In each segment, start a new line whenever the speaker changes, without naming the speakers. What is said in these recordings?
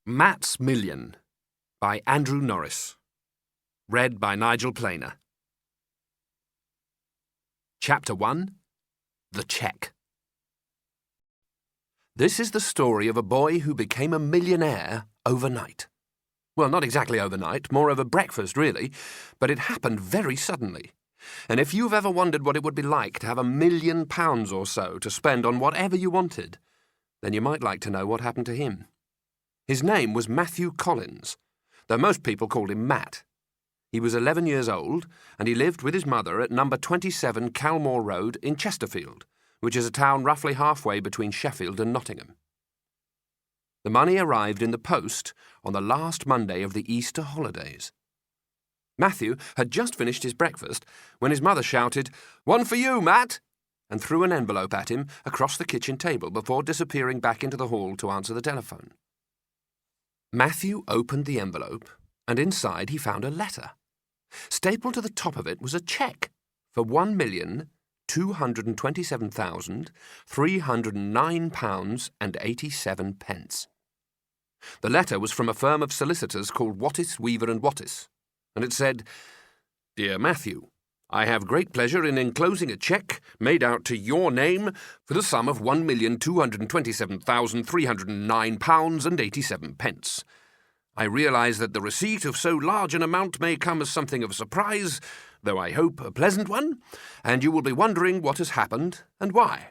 Matt's Million by Andrew Norriss. Read by Nigel Planer. Chapter 1. The Cheque. This is the story of a boy who became a millionaire overnight. Well, not exactly overnight, more over breakfast, really, but it happened very suddenly. And if you've ever wondered what it would be like to have £1 million or so to spend on whatever you wanted, then you might like to know what happened to him. His name was Matthew Collins, though most people called him Matt. He was 11 years old, and he lived with his mother at number 27 Calmore Road in Chesterfield, which is a town roughly halfway between Sheffield and Nottingham. The money arrived in the post on the last Monday of the Easter holidays. Matthew had just finished his breakfast when his mother shouted, "One for you, Matt!" and threw an envelope at him across the kitchen table before disappearing back into the hall to answer the telephone. Matthew opened the envelope, and inside he found a letter. Stapled to the top of it was a cheque for £1,227,309.87. The letter was from a firm of solicitors called Wattis, Weaver and Wattis, and it said, "Dear Matthew, I have great pleasure in enclosing a cheque made out to your name for the sum of £1,227,309.87. I realise that the receipt of so large an amount may come as something of a surprise, though I hope a pleasant one, and you will be wondering what has happened and why.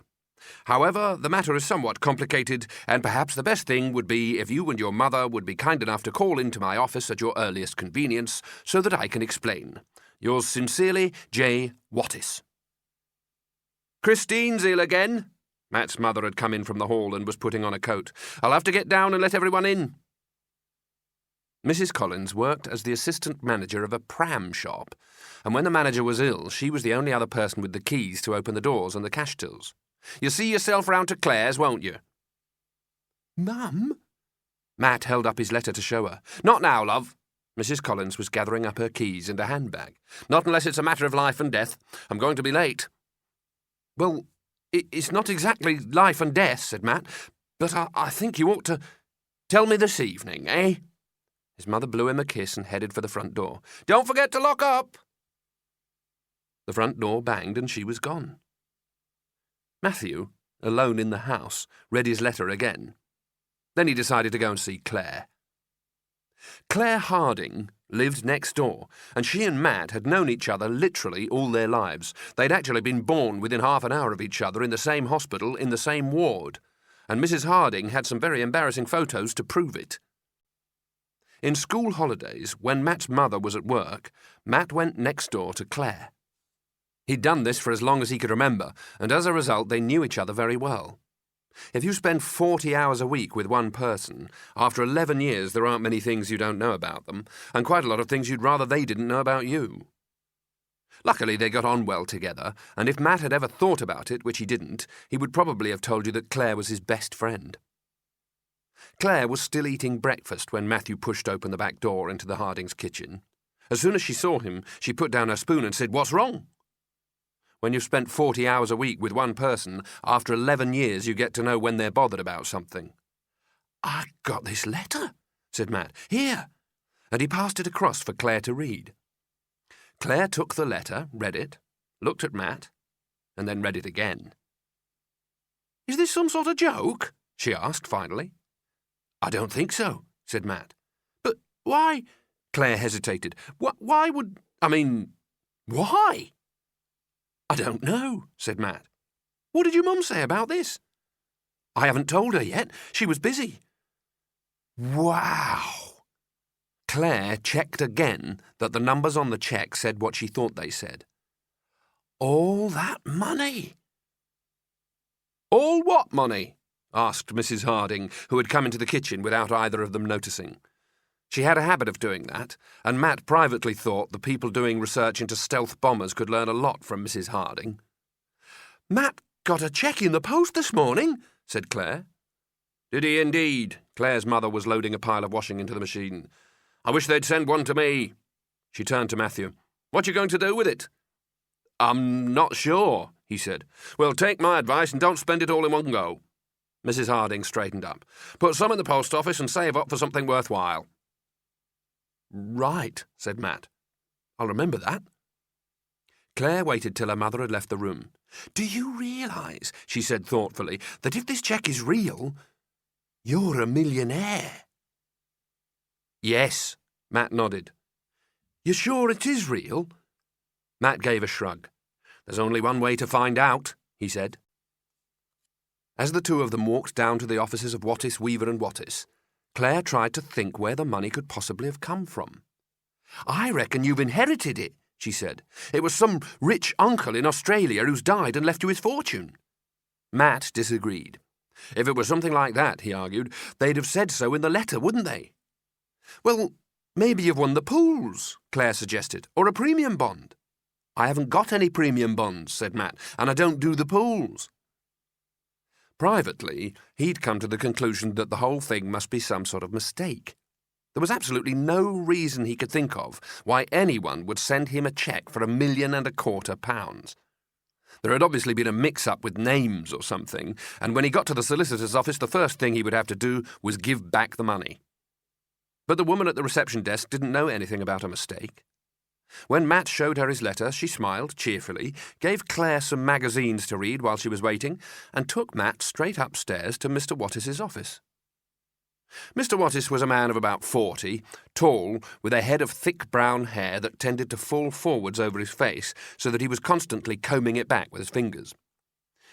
However, the matter is somewhat complicated, and perhaps the best thing would be if you and your mother would be kind enough to call into my office at your earliest convenience so that I can explain. Yours sincerely, J. Wattis." "Christine's ill again." Matt's mother had come in from the hall and was putting on a coat. "I'll have to get down and let everyone in." Mrs. Collins worked as the assistant manager of a pram shop, and when the manager was ill, she was the only other person with the keys to open the doors and the cash tills. "You'll see yourself round to Claire's, won't you?" "Mum?" Matt held up his letter to show her. "Not now, love." Mrs. Collins was gathering up her keys and a handbag. "Not unless it's a matter of life and death. I'm going to be late." "Well, it's not exactly life and death," said Matt, "but I think you ought to tell me this evening, eh?" His mother blew him a kiss and headed for the front door. "Don't forget to lock up." The front door banged and she was gone. Matthew, alone in the house, read his letter again. Then he decided to go and see Claire. Claire Harding lived next door, and she and Matt had known each other literally all their lives. They'd actually been born within half an hour of each other in the same hospital, in the same ward, and Mrs. Harding had some very embarrassing photos to prove it. In school holidays, when Matt's mother was at work, Matt went next door to Claire. He'd done this for as long as he could remember, and as a result they knew each other very well. If you spend 40 hours a week with one person, after 11 years there aren't many things you don't know about them, and quite a lot of things you'd rather they didn't know about you. Luckily they got on well together, and if Matt had ever thought about it, which he didn't, he would probably have told you that Claire was his best friend. Claire was still eating breakfast when Matthew pushed open the back door into the Hardings' kitchen. As soon as she saw him, she put down her spoon and said, "What's wrong?" When you've spent 40 hours a week with one person, after 11 years you get to know when they're bothered about something. "I got this letter," said Matt. "Here." And he passed it across for Claire to read. Claire took the letter, read it, looked at Matt, and then read it again. "Is this some sort of joke?" she asked finally. "I don't think so," said Matt. "But why—" Claire hesitated. "Why would— why?" "I don't know," said Matt. "What did your mum say about this?" "I haven't told her yet. She was busy." Wow! Claire checked again that the numbers on the cheque said what she thought they said. All that money! "All what money?" asked Mrs. Harding, who had come into the kitchen without either of them noticing. She had a habit of doing that, and Matt privately thought the people doing research into stealth bombers could learn a lot from Mrs. Harding. "Matt got a cheque in the post this morning," said Claire. "Did he indeed?" Claire's mother was loading a pile of washing into the machine. "I wish they'd send one to me." She turned to Matthew. "What you going to do with it?" "I'm not sure," he said. "Well, take my advice and don't spend it all in one go." Mrs. Harding straightened up. "Put some in the post office and save up for something worthwhile." "Right," said Matt. "I'll remember that." Claire waited till her mother had left the room. "Do you realise," she said thoughtfully, "that if this cheque is real, you're a millionaire?" "Yes," Matt nodded. "You're sure it is real?" Matt gave a shrug. "There's only one way to find out," he said. As the two of them walked down to the offices of Wattis, Weaver and Wattis, Claire tried to think where the money could possibly have come from. "I reckon you've inherited it," she said. "It was some rich uncle in Australia who's died and left you his fortune." Matt disagreed. "If it was something like that," he argued, "they'd have said so in the letter, wouldn't they?" "Well, maybe you've won the pools," Claire suggested, "or a premium bond." "I haven't got any premium bonds," said Matt, "and I don't do the pools." Privately, he'd come to the conclusion that the whole thing must be some sort of mistake. There was absolutely no reason he could think of why anyone would send him a cheque for £1.25 million. There had obviously been a mix-up with names or something, and when he got to the solicitor's office, the first thing he would have to do was give back the money. But the woman at the reception desk didn't know anything about a mistake. When Matt showed her his letter, she smiled cheerfully, gave Claire some magazines to read while she was waiting, and took Matt straight upstairs to Mr. Wattis's office. Mr. Wattis was a man of about 40, tall, with a head of thick brown hair that tended to fall forwards over his face so that he was constantly combing it back with his fingers.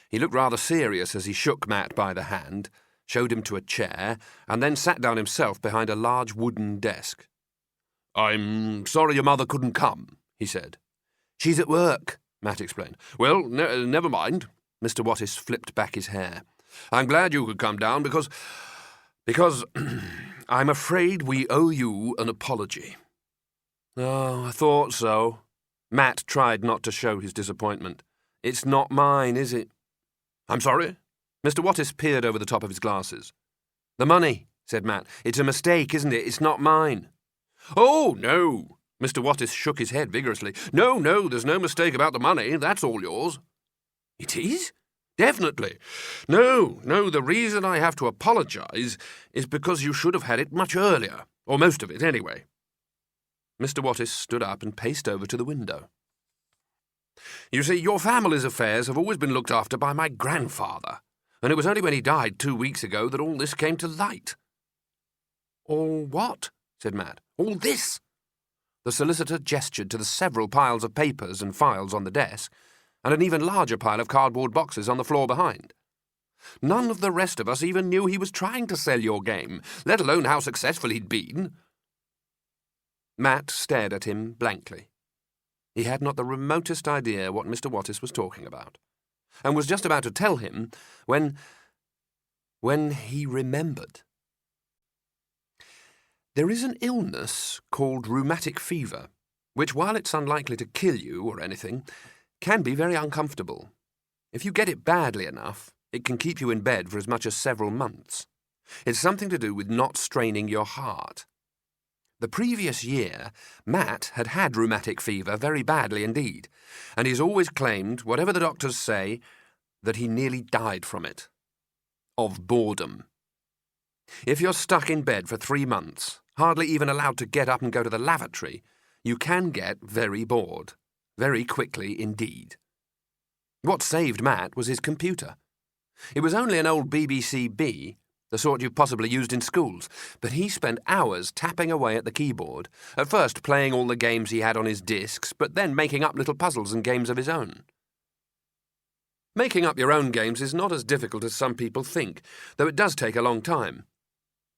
He looked rather serious as he shook Matt by the hand, showed him to a chair, and then sat down himself behind a large wooden desk. "I'm sorry your mother couldn't come," he said. "She's at work," Matt explained. "Well, never mind." Mr. Wattis flipped back his hair. "I'm glad you could come down because I'm afraid we owe you an apology." "Oh, I thought so." Matt tried not to show his disappointment. "It's not mine, is it?" "I'm sorry?" Mr. Wattis peered over the top of his glasses. "The money," said Matt. "It's a mistake, isn't it? It's not mine." "Oh, no." Mr. Wattis shook his head vigorously. No, there's no mistake about the money. That's all yours." "It is?" "Definitely. No, the reason I have to apologise is because you should have had it much earlier, or most of it anyway." Mr. Wattis stood up and paced over to the window. "You see, your family's affairs have always been looked after by my grandfather, and it was only when he died 2 weeks ago that all this came to light." "All what?" said Matt. "All this." The solicitor gestured to the several piles of papers and files on the desk, and an even larger pile of cardboard boxes on the floor behind. "None of the rest of us even knew he was trying to sell your game, let alone how successful he'd been." Matt stared at him blankly. He had not the remotest idea what Mr. Wattis was talking about, and was just about to tell him when he remembered. There is an illness called rheumatic fever, which, while it's unlikely to kill you or anything, can be very uncomfortable. If you get it badly enough, it can keep you in bed for as much as several months. It's something to do with not straining your heart. The previous year, Matt had had rheumatic fever very badly indeed, and he's always claimed, whatever the doctors say, that he nearly died from it. Of boredom. If you're stuck in bed for 3 months, hardly even allowed to get up and go to the lavatory, you can get very bored. Very quickly indeed. What saved Matt was his computer. It was only an old BBC-B, the sort you possibly used in schools, but he spent hours tapping away at the keyboard, at first playing all the games he had on his discs, but then making up little puzzles and games of his own. Making up your own games is not as difficult as some people think, though it does take a long time.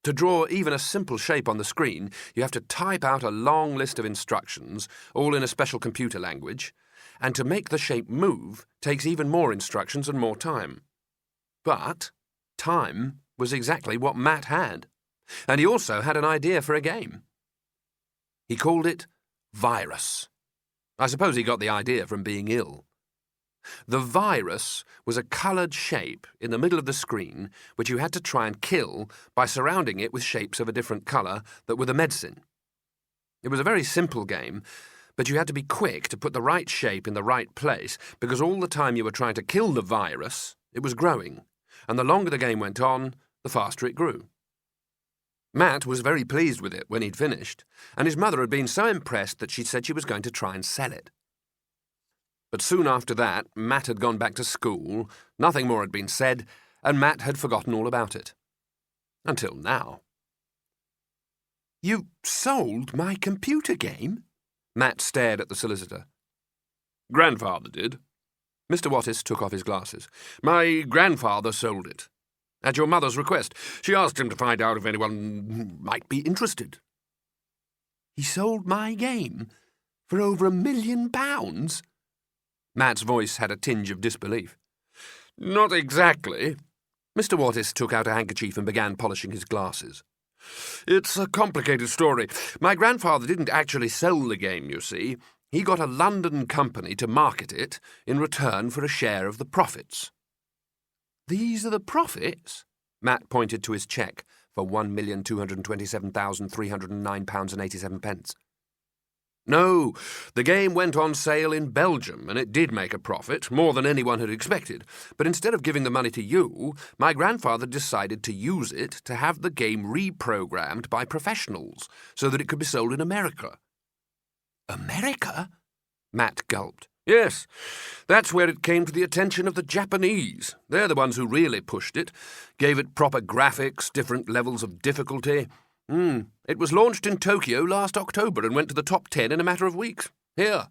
To draw even a simple shape on the screen, you have to type out a long list of instructions, all in a special computer language, and to make the shape move takes even more instructions and more time. But time was exactly what Matt had, and he also had an idea for a game. He called it Virus. I suppose he got the idea from being ill. The virus was a coloured shape in the middle of the screen which you had to try and kill by surrounding it with shapes of a different colour that were the medicine. It was a very simple game, but you had to be quick to put the right shape in the right place because all the time you were trying to kill the virus, it was growing, and the longer the game went on, the faster it grew. Matt was very pleased with it when he'd finished, and his mother had been so impressed that she said she was going to try and sell it. But soon after that, Matt had gone back to school, nothing more had been said, and Matt had forgotten all about it. Until now. "You sold my computer game?" Matt stared at the solicitor. "Grandfather did." Mr. Wattis took off his glasses. "My grandfather sold it. At your mother's request. She asked him to find out if anyone might be interested." "He sold my game for over £1 million?" Matt's voice had a tinge of disbelief. "Not exactly." Mr. Wattis took out a handkerchief and began polishing his glasses. "It's a complicated story. My grandfather didn't actually sell the game, you see. He got a London company to market it in return for a share of the profits." "These are the profits?" Matt pointed to his cheque for £1,227,309.87. "No, the game went on sale in Belgium, and it did make a profit, more than anyone had expected. But instead of giving the money to you, my grandfather decided to use it to have the game reprogrammed by professionals so that it could be sold in America." "America?" Matt gulped. "Yes, that's where it came to the attention of the Japanese. They're the ones who really pushed it, gave it proper graphics, different levels of difficulty. It was launched in Tokyo last October and went to the top 10 in a matter of weeks. Here."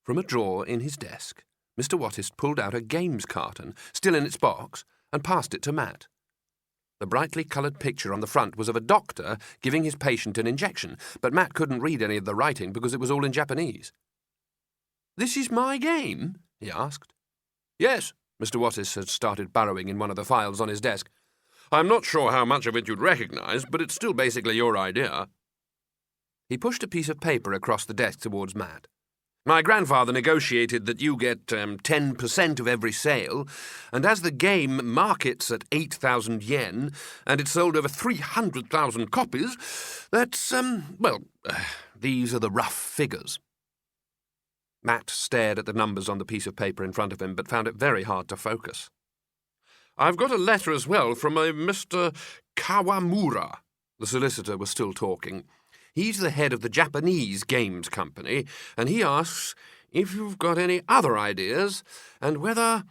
From a drawer in his desk, Mr. Wattis pulled out a games carton, still in its box, and passed it to Matt. The brightly coloured picture on the front was of a doctor giving his patient an injection, but Matt couldn't read any of the writing because it was all in Japanese. "This is my game?" he asked. "Yes." Mr. Wattis had started burrowing in one of the files on his desk. "I'm not sure how much of it you'd recognise, but it's still basically your idea." He pushed a piece of paper across the desk towards Matt. "My grandfather negotiated that you get 10% of every sale, and as the game markets at 8,000 yen, and it sold over 300,000 copies, that's, these are the rough figures." Matt stared at the numbers on the piece of paper in front of him, but found it very hard to focus. "I've got a letter as well from a Mr. Kawamura." The solicitor was still talking. "He's the head of the Japanese games company, and he asks if you've got any other ideas, and whether—"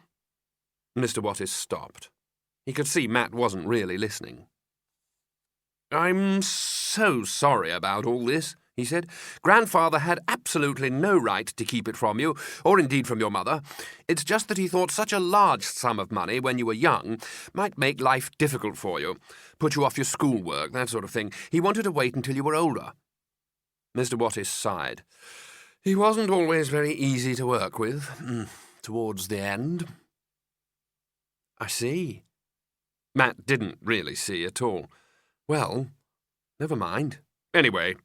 Mr. Wattis stopped. He could see Matt wasn't really listening. "I'm so sorry about all this," he said. "Grandfather had absolutely no right to keep it from you, or indeed from your mother. It's just that he thought such a large sum of money when you were young might make life difficult for you, put you off your schoolwork, that sort of thing. He wanted to wait until you were older." Mr. Wattis sighed. "He wasn't always very easy to work with, towards the end." "I see." Matt didn't really see at all. "Well, never mind. Anyway,"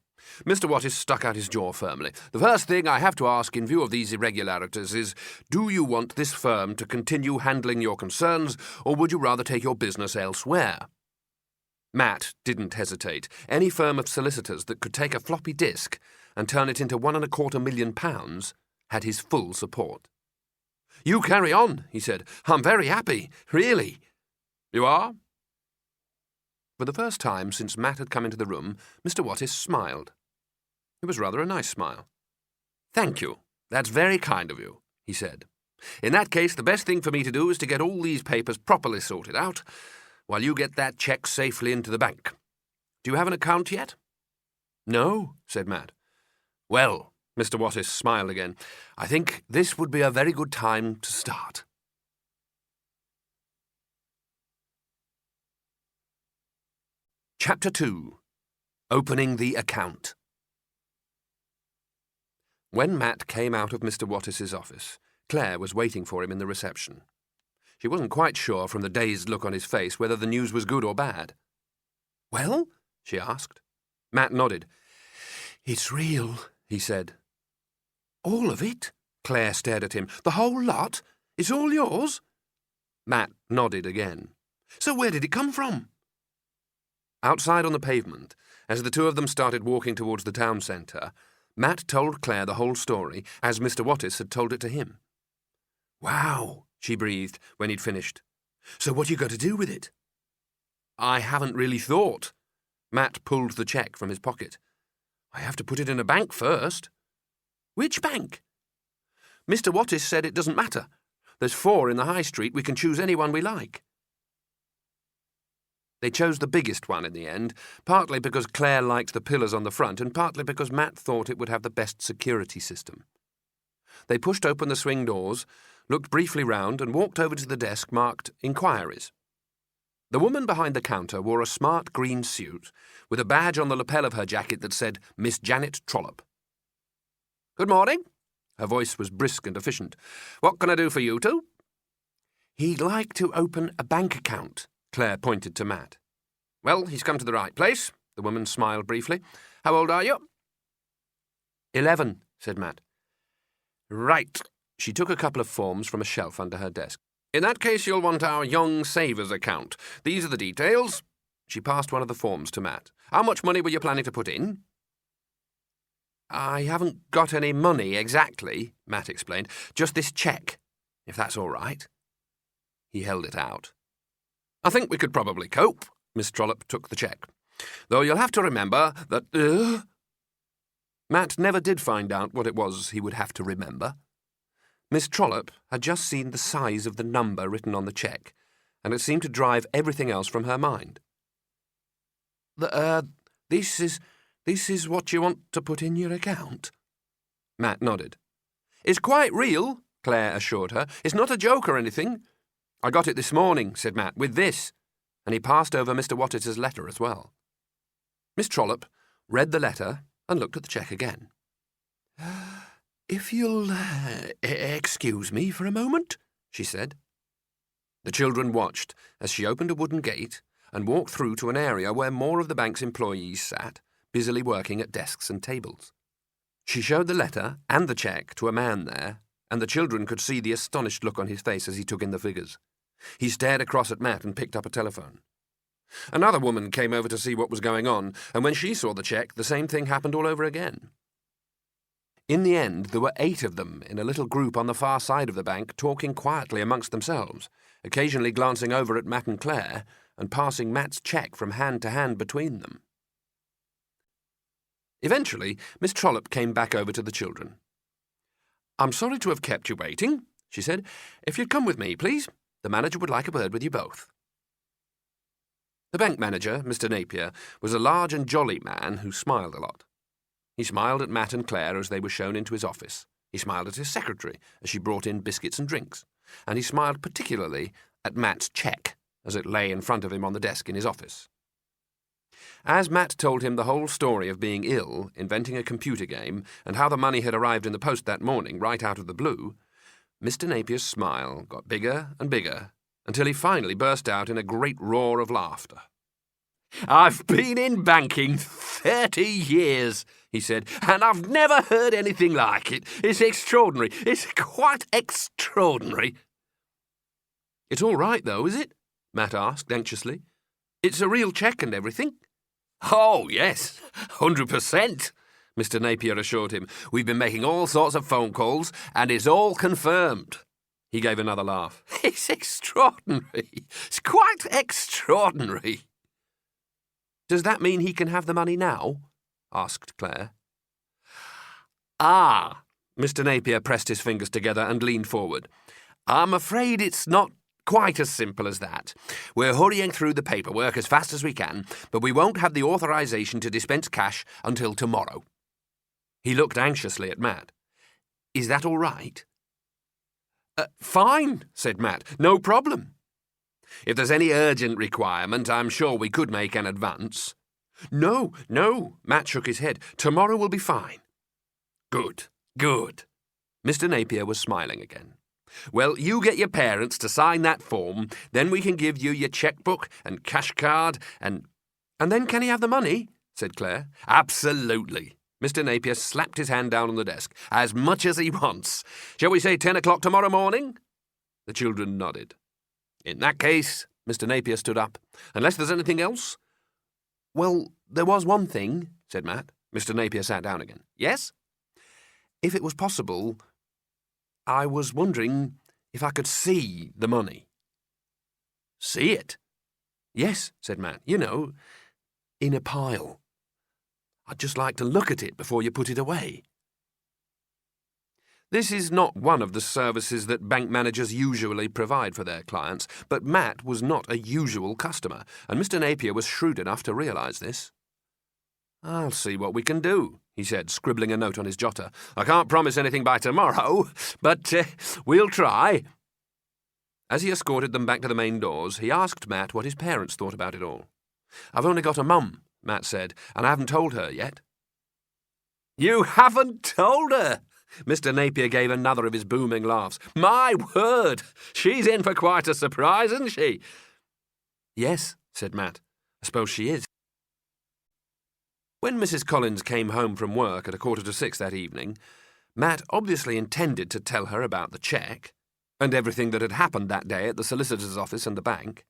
Mr. Wattis stuck out his jaw firmly, "the first thing I have to ask in view of these irregularities is, do you want this firm to continue handling your concerns, or would you rather take your business elsewhere?" Matt didn't hesitate. Any firm of solicitors that could take a floppy disk and turn it into £1.25 million had his full support. "You carry on," he said. "I'm very happy, really." "You are?" For the first time since Matt had come into the room, Mr. Wattis smiled. It was rather a nice smile. "Thank you. That's very kind of you," he said. "In that case, the best thing for me to do is to get all these papers properly sorted out, while you get that cheque safely into the bank. Do you have an account yet?" "No," said Matt. "Well," Mr. Wattis smiled again, "I think this would be a very good time to start." Chapter 2. Opening the Account. When Matt came out of Mr. Wattis's office, Claire was waiting for him in the reception. She wasn't quite sure from the dazed look on his face whether the news was good or bad. "Well?" she asked. Matt nodded. "It's real," he said. "All of it?" Claire stared at him. "The whole lot? It's all yours?" Matt nodded again. "So where did it come from?" Outside on the pavement, as the two of them started walking towards the town centre, Matt told Claire the whole story, as Mr. Wattis had told it to him. "Wow," she breathed when he'd finished. So what are you going to do with it? I haven't really thought. Matt pulled the cheque from his pocket. I have to put it in a bank first. Which bank? Mr. Wattis said it doesn't matter. There's 4 in the high street. We can choose any one we like. They chose the biggest one in the end, partly because Claire liked the pillars on the front and partly because Matt thought it would have the best security system. They pushed open the swing doors, looked briefly round and walked over to the desk marked Inquiries. The woman behind the counter wore a smart green suit with a badge on the lapel of her jacket that said Miss Janet Trollope. Good morning. Her voice was brisk and efficient. What can I do for you two? He'd like to open a bank account, Claire pointed to Matt. Well, he's come to the right place, the woman smiled briefly. How old are you? 11, said Matt. Right. She took a couple of forms from a shelf under her desk. In that case, you'll want our Young Savers account. These are the details. She passed one of the forms to Matt. How much money were you planning to put in? I haven't got any money exactly, Matt explained. Just this cheque, if that's all right. He held it out. I think we could probably cope. Miss Trollope took the cheque. Though you'll have to remember that... Matt never did find out what it was he would have to remember. Miss Trollope had just seen the size of the number written on the cheque, and it seemed to drive everything else from her mind. This is what you want to put in your account? Matt nodded. It's quite real, Claire assured her. It's not a joke or anything. I got it this morning, said Matt, with this, and he passed over Mr. Wattis's letter as well. Miss Trollope read the letter and looked at the cheque again. If you'll excuse me for a moment, she said. The children watched as she opened a wooden gate and walked through to an area where more of the bank's employees sat, busily working at desks and tables. She showed the letter and the cheque to a man there, and the children could see the astonished look on his face as he took in the figures. He stared across at Matt and picked up a telephone. Another woman came over to see what was going on, and when she saw the cheque, the same thing happened all over again. In the end, there were 8 of them in a little group on the far side of the bank, talking quietly amongst themselves, occasionally glancing over at Matt and Claire, and passing Matt's cheque from hand to hand between them. Eventually, Miss Trollope came back over to the children. I'm sorry to have kept you waiting, she said. If you'd come with me, please. The manager would like a word with you both. The bank manager, Mr. Napier, was a large and jolly man who smiled a lot. He smiled at Matt and Claire as they were shown into his office. He smiled at his secretary as she brought in biscuits and drinks. And he smiled particularly at Matt's cheque as it lay in front of him on the desk in his office. As Matt told him the whole story of being ill, inventing a computer game, and how the money had arrived in the post that morning right out of the blue, Mr. Napier's smile got bigger and bigger until he finally burst out in a great roar of laughter. I've been in banking 30 years, he said, and I've never heard anything like it. It's extraordinary. It's quite extraordinary. It's all right, though, is it? Matt asked anxiously. It's a real cheque and everything. Oh, yes, 100%, Mr. Napier assured him. We've been making all sorts of phone calls, and it's all confirmed. He gave another laugh. It's extraordinary. It's quite extraordinary. Does that mean he can have the money now? Asked Claire. Mr. Napier pressed his fingers together and leaned forward. I'm afraid it's not quite as simple as that. We're hurrying through the paperwork as fast as we can, but we won't have the authorization to dispense cash until tomorrow. He looked anxiously at Matt. Is that all right? Fine, said Matt. No problem. If there's any urgent requirement, I'm sure we could make an advance. No, Matt shook his head. Tomorrow will be fine. Good. Mr. Napier was smiling again. Well, you get your parents to sign that form, then we can give you your chequebook and cash card and then can he have the money? Said Claire. Absolutely. Mr. Napier slapped his hand down on the desk. As much as he wants. Shall we say 10 o'clock tomorrow morning? The children nodded. In that case, Mr. Napier stood up. Unless there's anything else? Well, there was one thing, said Matt. Mr. Napier sat down again. Yes? If it was possible, I was wondering if I could see the money. See it? Yes, said Matt. You know, in a pile. I'd just like to look at it before you put it away. This is not one of the services that bank managers usually provide for their clients, but Matt was not a usual customer, and Mr. Napier was shrewd enough to realise this. "I'll see what we can do," he said, scribbling a note on his jotter. "I can't promise anything by tomorrow, but we'll try." As he escorted them back to the main doors, he asked Matt what his parents thought about it all. "I've only got a mum," Matt said, "and I haven't told her yet." "You haven't told her?" Mr. Napier gave another of his booming laughs. "My word! She's in for quite a surprise, isn't she?" "Yes," said Matt. "I suppose she is." When Mrs. Collins came home from work at 5:45 that evening, Matt obviously intended to tell her about the cheque and everything that had happened that day at the solicitor's office and the bank.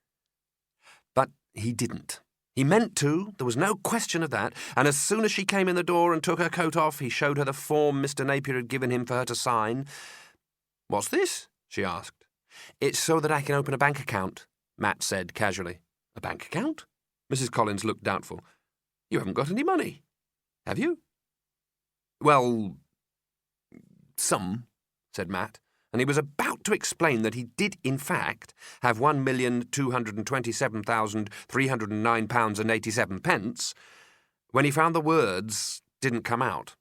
But he didn't. He meant to, there was no question of that, and as soon as she came in the door and took her coat off, he showed her the form Mr. Napier had given him for her to sign. "What's this?" she asked. "It's so that I can open a bank account," Matt said casually. "A bank account?" Mrs. Collins looked doubtful. "You haven't got any money, have you?" "Well, some," said Matt, and he was about to explain that he did, in fact, have £1,227,309.87, when he found the words didn't come out.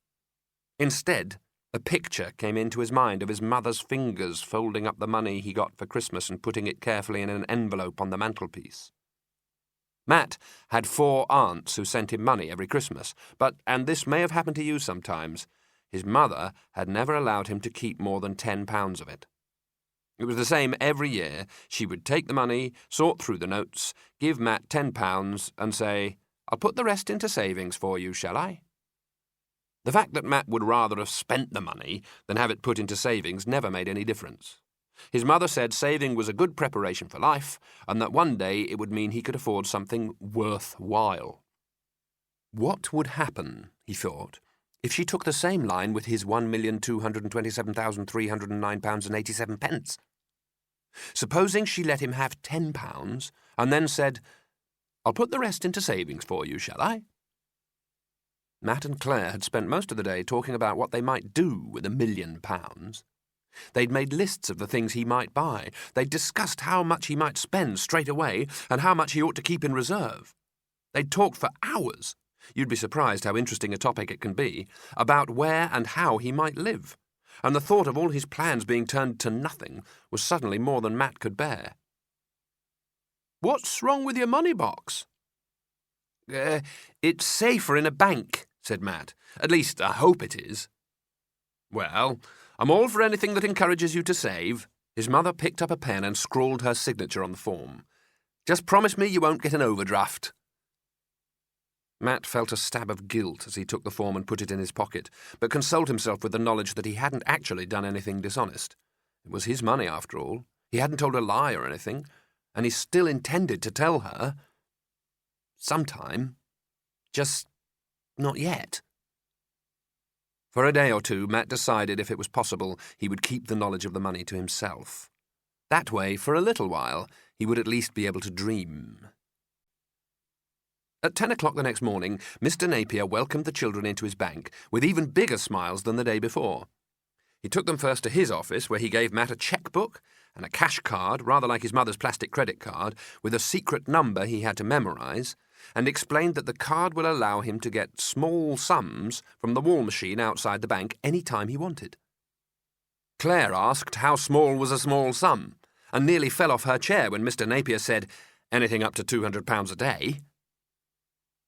Instead, a picture came into his mind of his mother's fingers folding up the money he got for Christmas and putting it carefully in an envelope on the mantelpiece. Matt had 4 aunts who sent him money every Christmas, but, and this may have happened to you sometimes, his mother had never allowed him to keep more than £10 of it. It was the same every year. She would take the money, sort through the notes, give Matt £10 and say, "I'll put the rest into savings for you, shall I?" The fact that Matt would rather have spent the money than have it put into savings never made any difference. His mother said saving was a good preparation for life, and that one day it would mean he could afford something worthwhile. What would happen, he thought, if she took the same line with his £1,227,309.87? Supposing she let him have £10 and then said, "I'll put the rest into savings for you, shall I?" Matt and Claire had spent most of the day talking about what they might do with £1,000,000. They'd made lists of the things he might buy. They'd discussed how much he might spend straight away and how much he ought to keep in reserve. They'd talked for hours, you'd be surprised how interesting a topic it can be, about where and how he might live, and the thought of all his plans being turned to nothing was suddenly more than Matt could bear. "What's wrong with your money box?" It's safer in a bank," said Matt. "At least, I hope it is." "Well, I'm all for anything that encourages you to save." His mother picked up a pen and scrawled her signature on the form. "Just promise me you won't get an overdraft." Matt felt a stab of guilt as he took the form and put it in his pocket, but consoled himself with the knowledge that he hadn't actually done anything dishonest. It was his money, after all. He hadn't told a lie or anything, and he still intended to tell her. Sometime. Just not yet. For a day or two, Matt decided if it was possible, he would keep the knowledge of the money to himself. That way, for a little while, he would at least be able to dream. At 10 o'clock the next morning, Mr. Napier welcomed the children into his bank with even bigger smiles than the day before. He took them first to his office, where he gave Matt a chequebook and a cash card, rather like his mother's plastic credit card, with a secret number he had to memorise, and explained that the card will allow him to get small sums from the wall machine outside the bank any time he wanted. Claire asked how small was a small sum, and nearly fell off her chair when Mr. Napier said, "Anything up to £200 a day."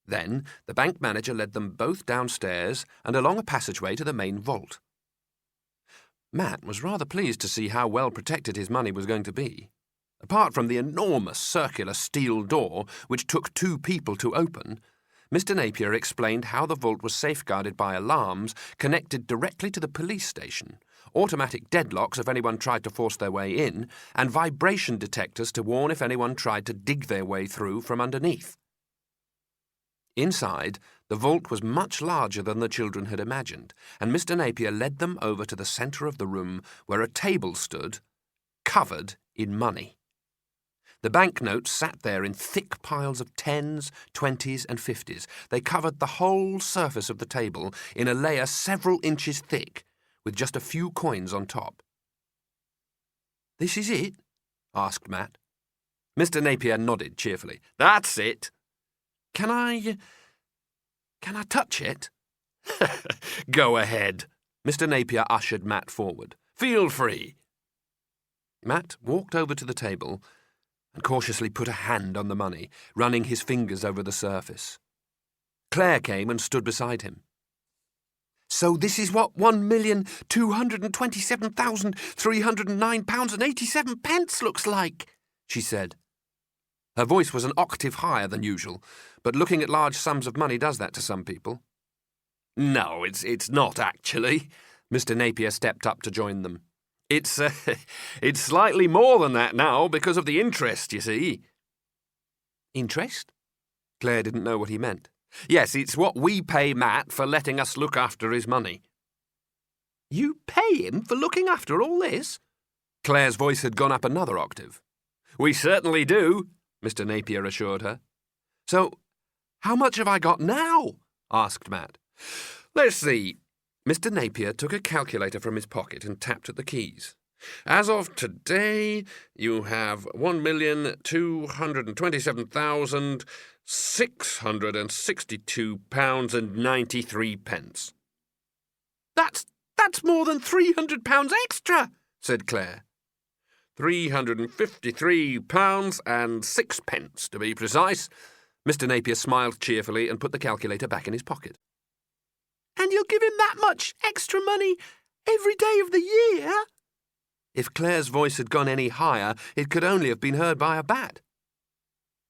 Then the bank manager led them both downstairs and along a passageway to the main vault. Matt was rather pleased to see how well protected his money was going to be. Apart from the enormous circular steel door, which took 2 people to open, Mr. Napier explained how the vault was safeguarded by alarms connected directly to the police station, automatic deadlocks if anyone tried to force their way in, and vibration detectors to warn if anyone tried to dig their way through from underneath. Inside, the vault was much larger than the children had imagined, and Mr. Napier led them over to the centre of the room where a table stood, covered in money. The banknotes sat there in thick piles of 10s, 20s and 50s. They covered the whole surface of the table in a layer several inches thick, with just a few coins on top. "This is it?" asked Matt. Mr. Napier nodded cheerfully. "That's it." Can I touch it?" "Go ahead." Mr. Napier ushered Matt forward. "Feel free." Matt walked over to the table and cautiously put a hand on the money, running his fingers over the surface. Claire came and stood beside him. "So this is what £1,227,309.87 looks like," she said. Her voice was an octave higher than usual, but looking at large sums of money does that to some people. "No, it's not actually." Mr. Napier stepped up to join them. It's slightly more than that now because of the interest, you see." "Interest?" Claire didn't know what he meant. "Yes, it's what we pay Matt for letting us look after his money." "You pay him for looking after all this?" Claire's voice had gone up another octave. "We certainly do," Mr. Napier assured her. "So, how much have I got now?" asked Matt. "Let's see." Mr. Napier took a calculator from his pocket and tapped at the keys. "As of today, you have £1,227,662.93. That's more than £300 extra," said Claire. £353.06, to be precise. Mr. Napier smiled cheerfully and put the calculator back in his pocket. "And you'll give him that much extra money every day of the year?" If Claire's voice had gone any higher, it could only have been heard by a bat.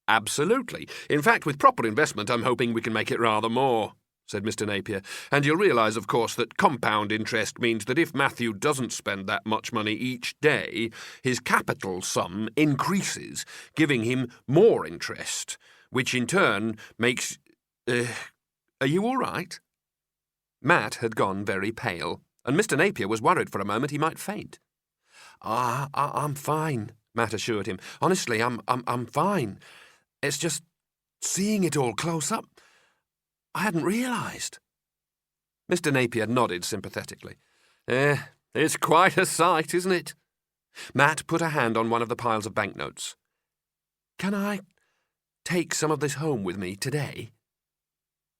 "Absolutely. In fact, with proper investment, I'm hoping we can make it rather more," said Mr. Napier. "And you'll realise, of course, that compound interest means that if Matthew doesn't spend that much money each day, his capital sum increases, giving him more interest, which in turn makes... Are you all right?" Matt had gone very pale, and Mr. Napier was worried for a moment he might faint. I'm fine," Matt assured him. "Honestly, I'm fine. It's just seeing it all close up. I hadn't realised." Mr. Napier nodded sympathetically. It's quite a sight, isn't it?" Matt put a hand on one of the piles of banknotes. "Can I take some of this home with me today?"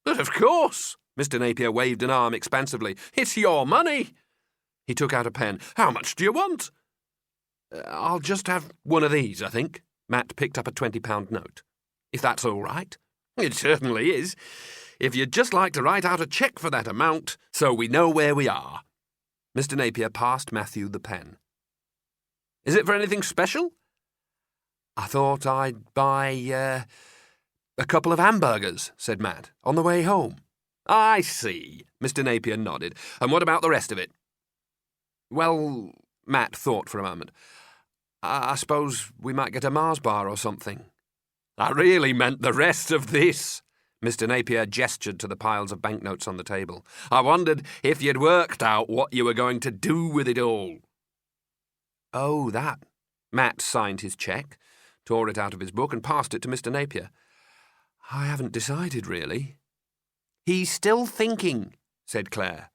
"But of course!" Mr. Napier waved an arm expansively. "It's your money." He took out a pen. "How much do you want?" "I'll just have one of these, I think." Matt picked up a £20 note. "If that's all right." "It certainly is. If you'd just like to write out a cheque for that amount, so we know where we are." Mr. Napier passed Matthew the pen. "Is it for anything special?" "I thought I'd buy, a couple of hamburgers," said Matt, "on the way home." "I see." Mr. Napier nodded. "And what about the rest of it?" "Well," Matt thought for a moment, I suppose we might get a Mars bar or something." "I really meant the rest of this." Mr. Napier gestured to the piles of banknotes on the table. "I wondered if you'd worked out what you were going to do with it all." "Oh, that." Matt signed his cheque, tore it out of his book and passed it to Mr. Napier. "I haven't decided, really." "He's still thinking," said Claire.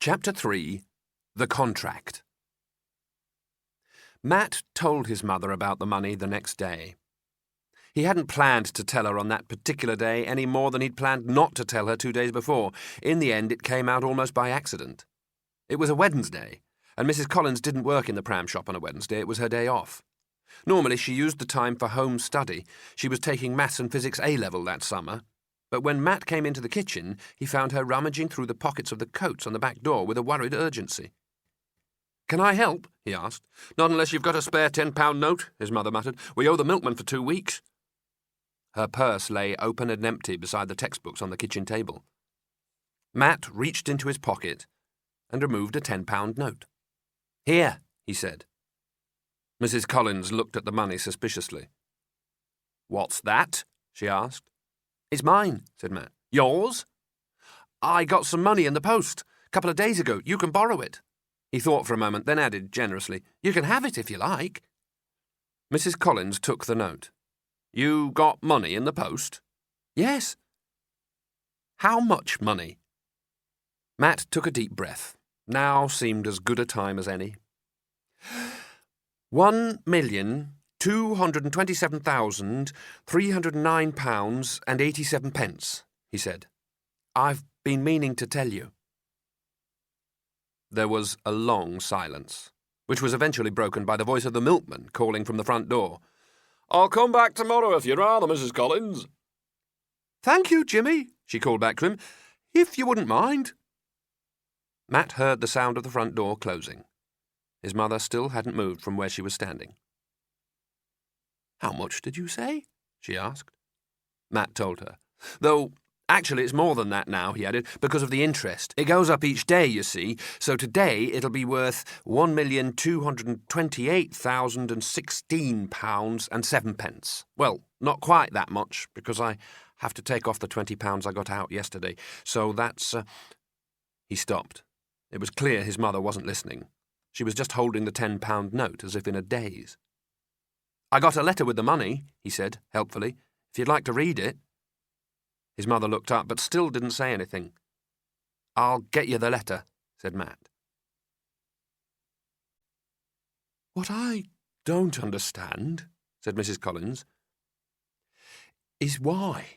Chapter 3. The Contract. Matt told his mother about the money the next day. He hadn't planned to tell her on that particular day any more than he'd planned not to tell her 2 days before. In the end, it came out almost by accident. It was a Wednesday, and Mrs. Collins didn't work in the pram shop on a Wednesday. It was her day off. Normally, she used the time for home study. She was taking Maths and Physics A-level that summer. But when Matt came into the kitchen, he found her rummaging through the pockets of the coats on the back door with a worried urgency. "Can I help?" he asked. "Not unless you've got a spare £10 note," his mother muttered. "We owe the milkman for 2 weeks." Her purse lay open and empty beside the textbooks on the kitchen table. Matt reached into his pocket and removed a £10 note. "Here," he said. Mrs. Collins looked at the money suspiciously. "What's that?" she asked. "It's mine," said Matt. "Yours?" "I got some money in the post a couple of days ago. You can borrow it." He thought for a moment, then added generously, "You can have it if you like." Mrs. Collins took the note. "You got money in the post?" "Yes." "How much money?" Matt took a deep breath. Now seemed as good a time as any. £1,227,309.87, he said. "I've been meaning to tell you." There was a long silence, which was eventually broken by the voice of the milkman calling from the front door. "I'll come back tomorrow if you'd rather, Mrs. Collins." "Thank you, Jimmy," she called back to him, "if you wouldn't mind." Matt heard the sound of the front door closing. His mother still hadn't moved from where she was standing. "How much did you say?" she asked. Matt told her. "Though, actually, it's more than that now," he added, "because of the interest. It goes up each day, you see, so today it'll be worth £1,228,016.07. Well, not quite that much, because I have to take off the £20 I got out yesterday, so that's..." He stopped. It was clear his mother wasn't listening. She was just holding the £10 note as if in a daze. "I got a letter with the money," he said, helpfully, "if you'd like to read it." His mother looked up, but still didn't say anything. "I'll get you the letter," said Matt. "What I don't understand," said Mrs. Collins, "is why."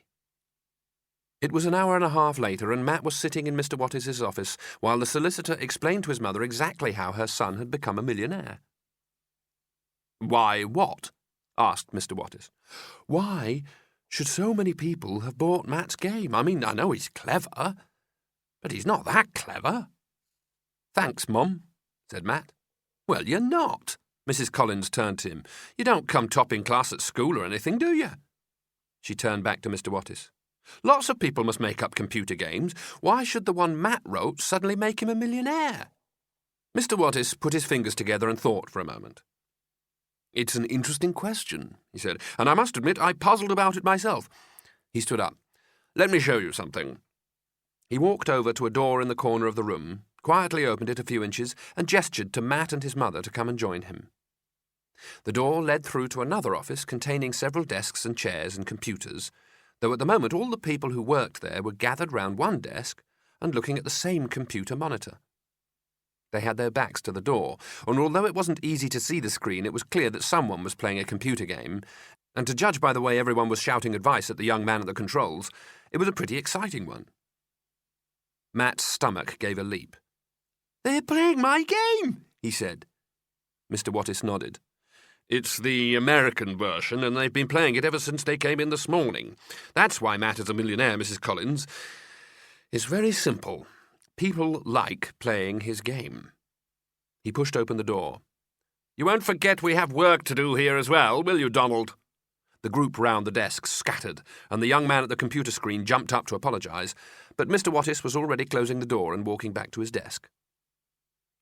It was an hour and a half later, and Matt was sitting in Mr. Wattis's office while the solicitor explained to his mother exactly how her son had become a millionaire. "Why, what?" asked Mr. Wattis. "Why should so many people have bought Matt's game? I mean, I know he's clever, but he's not that clever." "Thanks, Mum," said Matt. "Well, you're not." Mrs. Collins turned to him. "You don't come topping class at school or anything, do you?" She turned back to Mr. Wattis. "Lots of people must make up computer games. Why should the one Matt wrote suddenly make him a millionaire?" Mr. Wattis put his fingers together and thought for a moment. "It's an interesting question," he said, "and I must admit I puzzled about it myself." He stood up. "Let me show you something." He walked over to a door in the corner of the room, quietly opened it a few inches, and gestured to Matt and his mother to come and join him. The door led through to another office containing several desks and chairs and computers, though at the moment all the people who worked there were gathered round one desk and looking at the same computer monitor. They had their backs to the door, and although it wasn't easy to see the screen, it was clear that someone was playing a computer game, and to judge by the way everyone was shouting advice at the young man at the controls, it was a pretty exciting one. Matt's stomach gave a leap. "They're playing my game," he said. Mr. Wattis nodded. "It's the American version, and they've been playing it ever since they came in this morning. That's why Matt is a millionaire, Mrs. Collins. It's very simple. People like playing his game." He pushed open the door. "You won't forget we have work to do here as well, will you, Donald?" The group round the desk scattered, and the young man at the computer screen jumped up to apologise, but Mr. Wattis was already closing the door and walking back to his desk.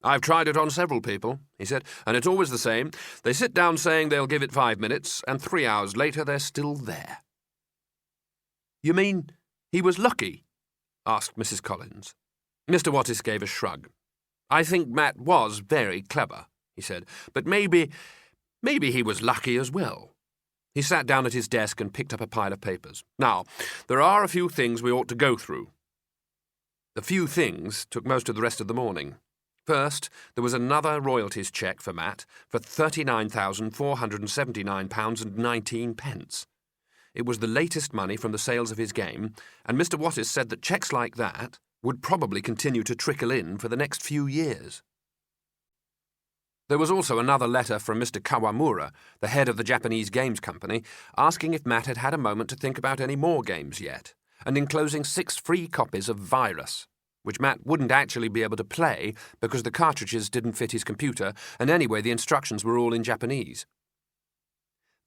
"I've tried it on several people," he said, "and it's always the same. They sit down saying they'll give it 5 minutes, and 3 hours later they're still there." "You mean he was lucky?" asked Mrs. Collins. Mr. Wattis gave a shrug. "I think Matt was very clever," he said, "but maybe he was lucky as well." He sat down at his desk and picked up a pile of papers. "Now, there are a few things we ought to go through." The few things took most of the rest of the morning. First, there was another royalties cheque for Matt for £39,479.19. It was the latest money from the sales of his game, and Mr. Wattis said that cheques like that would probably continue to trickle in for the next few years. There was also another letter from Mr. Kawamura, the head of the Japanese games company, asking if Matt had had a moment to think about any more games yet, and enclosing 6 free copies of Virus, which Matt wouldn't actually be able to play because the cartridges didn't fit his computer, and anyway the instructions were all in Japanese.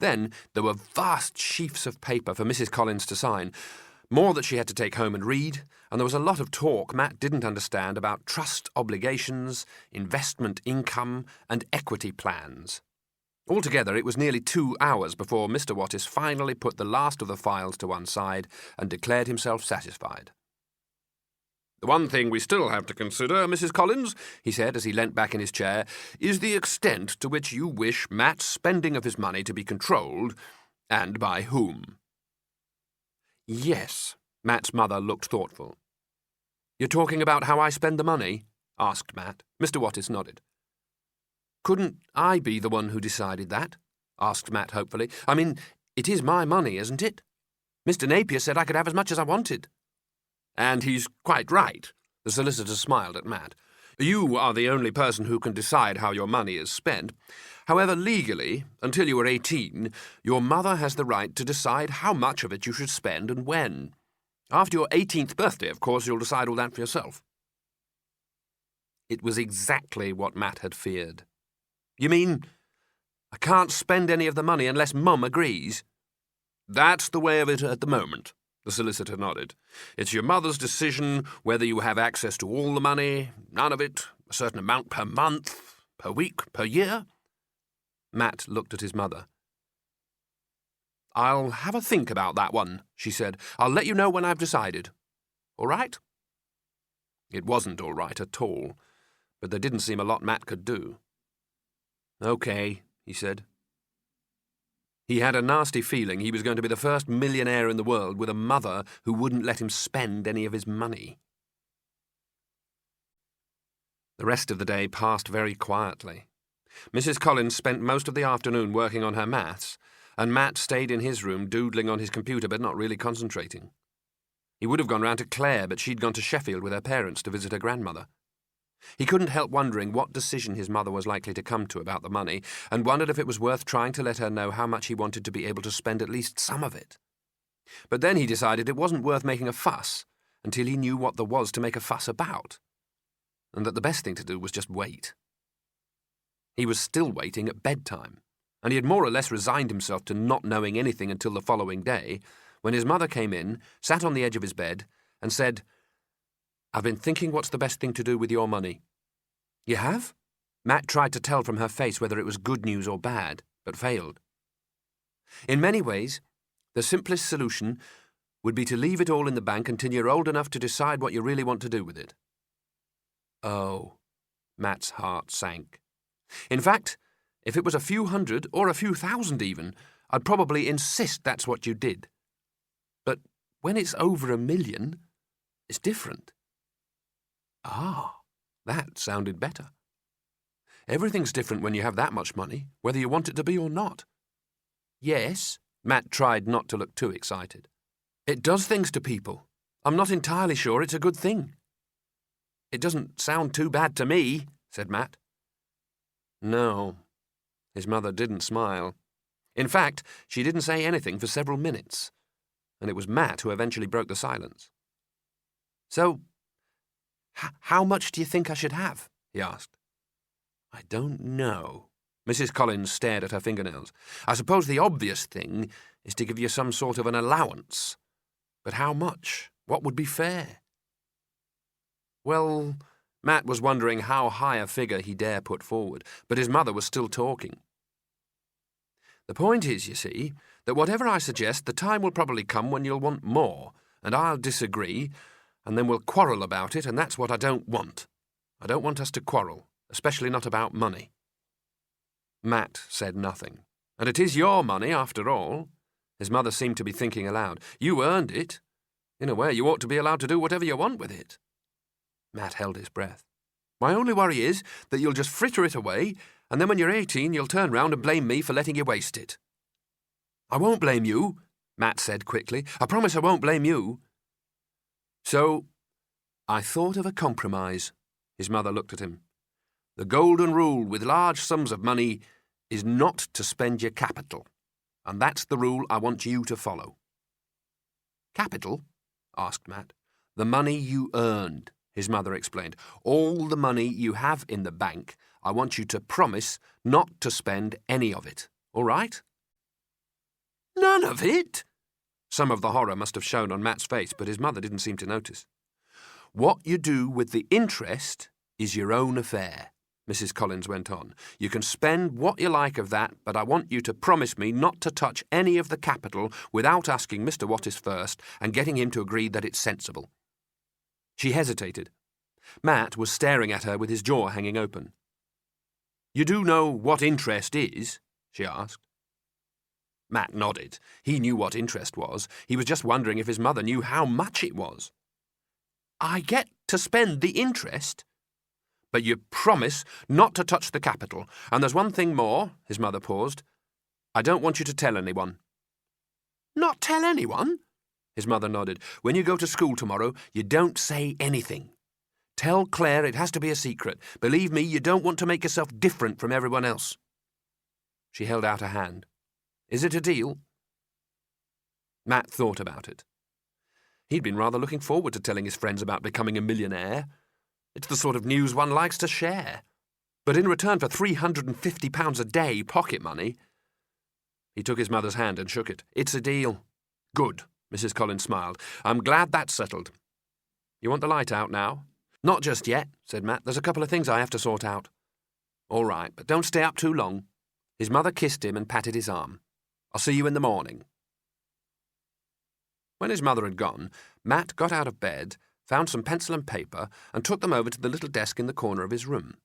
Then there were vast sheafs of paper for Mrs. Collins to sign, more that she had to take home and read, and there was a lot of talk Matt didn't understand about trust obligations, investment income, and equity plans. Altogether, it was nearly 2 hours before Mr. Wattis finally put the last of the files to one side and declared himself satisfied. The one thing we still have to consider, Mrs. Collins, he said as he leant back in his chair, is the extent to which you wish Matt's spending of his money to be controlled, and by whom. Yes, Matt's mother looked thoughtful. You're talking about how I spend the money? Asked Matt. Mr. Wattis nodded. Couldn't I be the one who decided that? Asked Matt hopefully. I mean, it is my money, isn't it? Mr. Napier said I could have as much as I wanted. And he's quite right. The solicitor smiled at Matt. You are the only person who can decide how your money is spent. However, legally, until you are 18, your mother has the right to decide how much of it you should spend and when. After your 18th birthday, of course, you'll decide all that for yourself. It was exactly what Matt had feared. You mean I can't spend any of the money unless Mum agrees? That's the way of it at the moment. The solicitor nodded. It's your mother's decision whether you have access to all the money, none of it, a certain amount per month, per week, per year. Matt looked at his mother. I'll have a think about that one, she said. I'll let you know when I've decided. All right? It wasn't all right at all, but there didn't seem a lot Matt could do. Okay, he said. He had a nasty feeling he was going to be the first millionaire in the world with a mother who wouldn't let him spend any of his money. The rest of the day passed very quietly. Mrs. Collins spent most of the afternoon working on her maths, and Matt stayed in his room doodling on his computer but not really concentrating. He would have gone round to Claire, but she'd gone to Sheffield with her parents to visit her grandmother. He couldn't help wondering what decision his mother was likely to come to about the money, and wondered if it was worth trying to let her know how much he wanted to be able to spend at least some of it. But then he decided it wasn't worth making a fuss until he knew what there was to make a fuss about, and that the best thing to do was just wait. He was still waiting at bedtime, and he had more or less resigned himself to not knowing anything until the following day, when his mother came in, sat on the edge of his bed, and said, I've been thinking what's the best thing to do with your money. You have? Matt tried to tell from her face whether it was good news or bad, but failed. In many ways, the simplest solution would be to leave it all in the bank until you're old enough to decide what you really want to do with it. Oh, Matt's heart sank. In fact, if it was a few hundred or a few thousand even, I'd probably insist that's what you did. But when it's over $1 million, it's different. Ah, that sounded better. Everything's different when you have that much money, whether you want it to be or not. Yes, Matt tried not to look too excited. It does things to people. I'm not entirely sure it's a good thing. It doesn't sound too bad to me, said Matt. No, his mother didn't smile. In fact, she didn't say anything for several minutes, and it was Matt who eventually broke the silence. So, how much do you think I should have? He asked. I don't know. Mrs. Collins stared at her fingernails. I suppose the obvious thing is to give you some sort of an allowance. But how much? What would be fair? Well, Matt was wondering how high a figure he dare put forward, but his mother was still talking. The point is, you see, that whatever I suggest, the time will probably come when you'll want more, and I'll disagree, and then we'll quarrel about it, and that's what I don't want. I don't want us to quarrel, especially not about money. Matt said nothing. And it is your money, after all. His mother seemed to be thinking aloud. You earned it. In a way, you ought to be allowed to do whatever you want with it. Matt held his breath. My only worry is that you'll just fritter it away, and then when you're 18, you'll turn round and blame me for letting you waste it. I won't blame you, Matt said quickly. I promise I won't blame you. So, I thought of a compromise. His mother looked at him. The golden rule with large sums of money is not to spend your capital, and that's the rule I want you to follow. Capital? Asked Matt. The money you earned, his mother explained. All the money you have in the bank, I want you to promise not to spend any of it, all right? None of it? Some of the horror must have shown on Matt's face, but his mother didn't seem to notice. What you do with the interest is your own affair, Mrs. Collins went on. You can spend what you like of that, but I want you to promise me not to touch any of the capital without asking Mr. Wattis first and getting him to agree that it's sensible. She hesitated. Matt was staring at her with his jaw hanging open. "You do know what interest is?" she asked. Matt nodded. He knew what interest was. He was just wondering if his mother knew how much it was. "I get to spend the interest?" "But you promise not to touch the capital. And there's one thing more," his mother paused. "I don't want you to tell anyone." "Not tell anyone?" His mother nodded. "When you go to school tomorrow, you don't say anything. Tell Claire it has to be a secret. Believe me, you don't want to make yourself different from everyone else." She held out a hand. "Is it a deal?" Matt thought about it. He'd been rather looking forward to telling his friends about becoming a millionaire. It's the sort of news one likes to share. But in return for £350 a day pocket money... He took his mother's hand and shook it. "It's a deal." "Good," Mrs. Collins smiled. "I'm glad that's settled. You want the light out now?" "Not just yet," said Matt. "There's a couple of things I have to sort out." "All right, but don't stay up too long." His mother kissed him and patted his arm. "I'll see you in the morning." When his mother had gone, Matt got out of bed, found some pencil and paper, and took them over to the little desk in the corner of his room.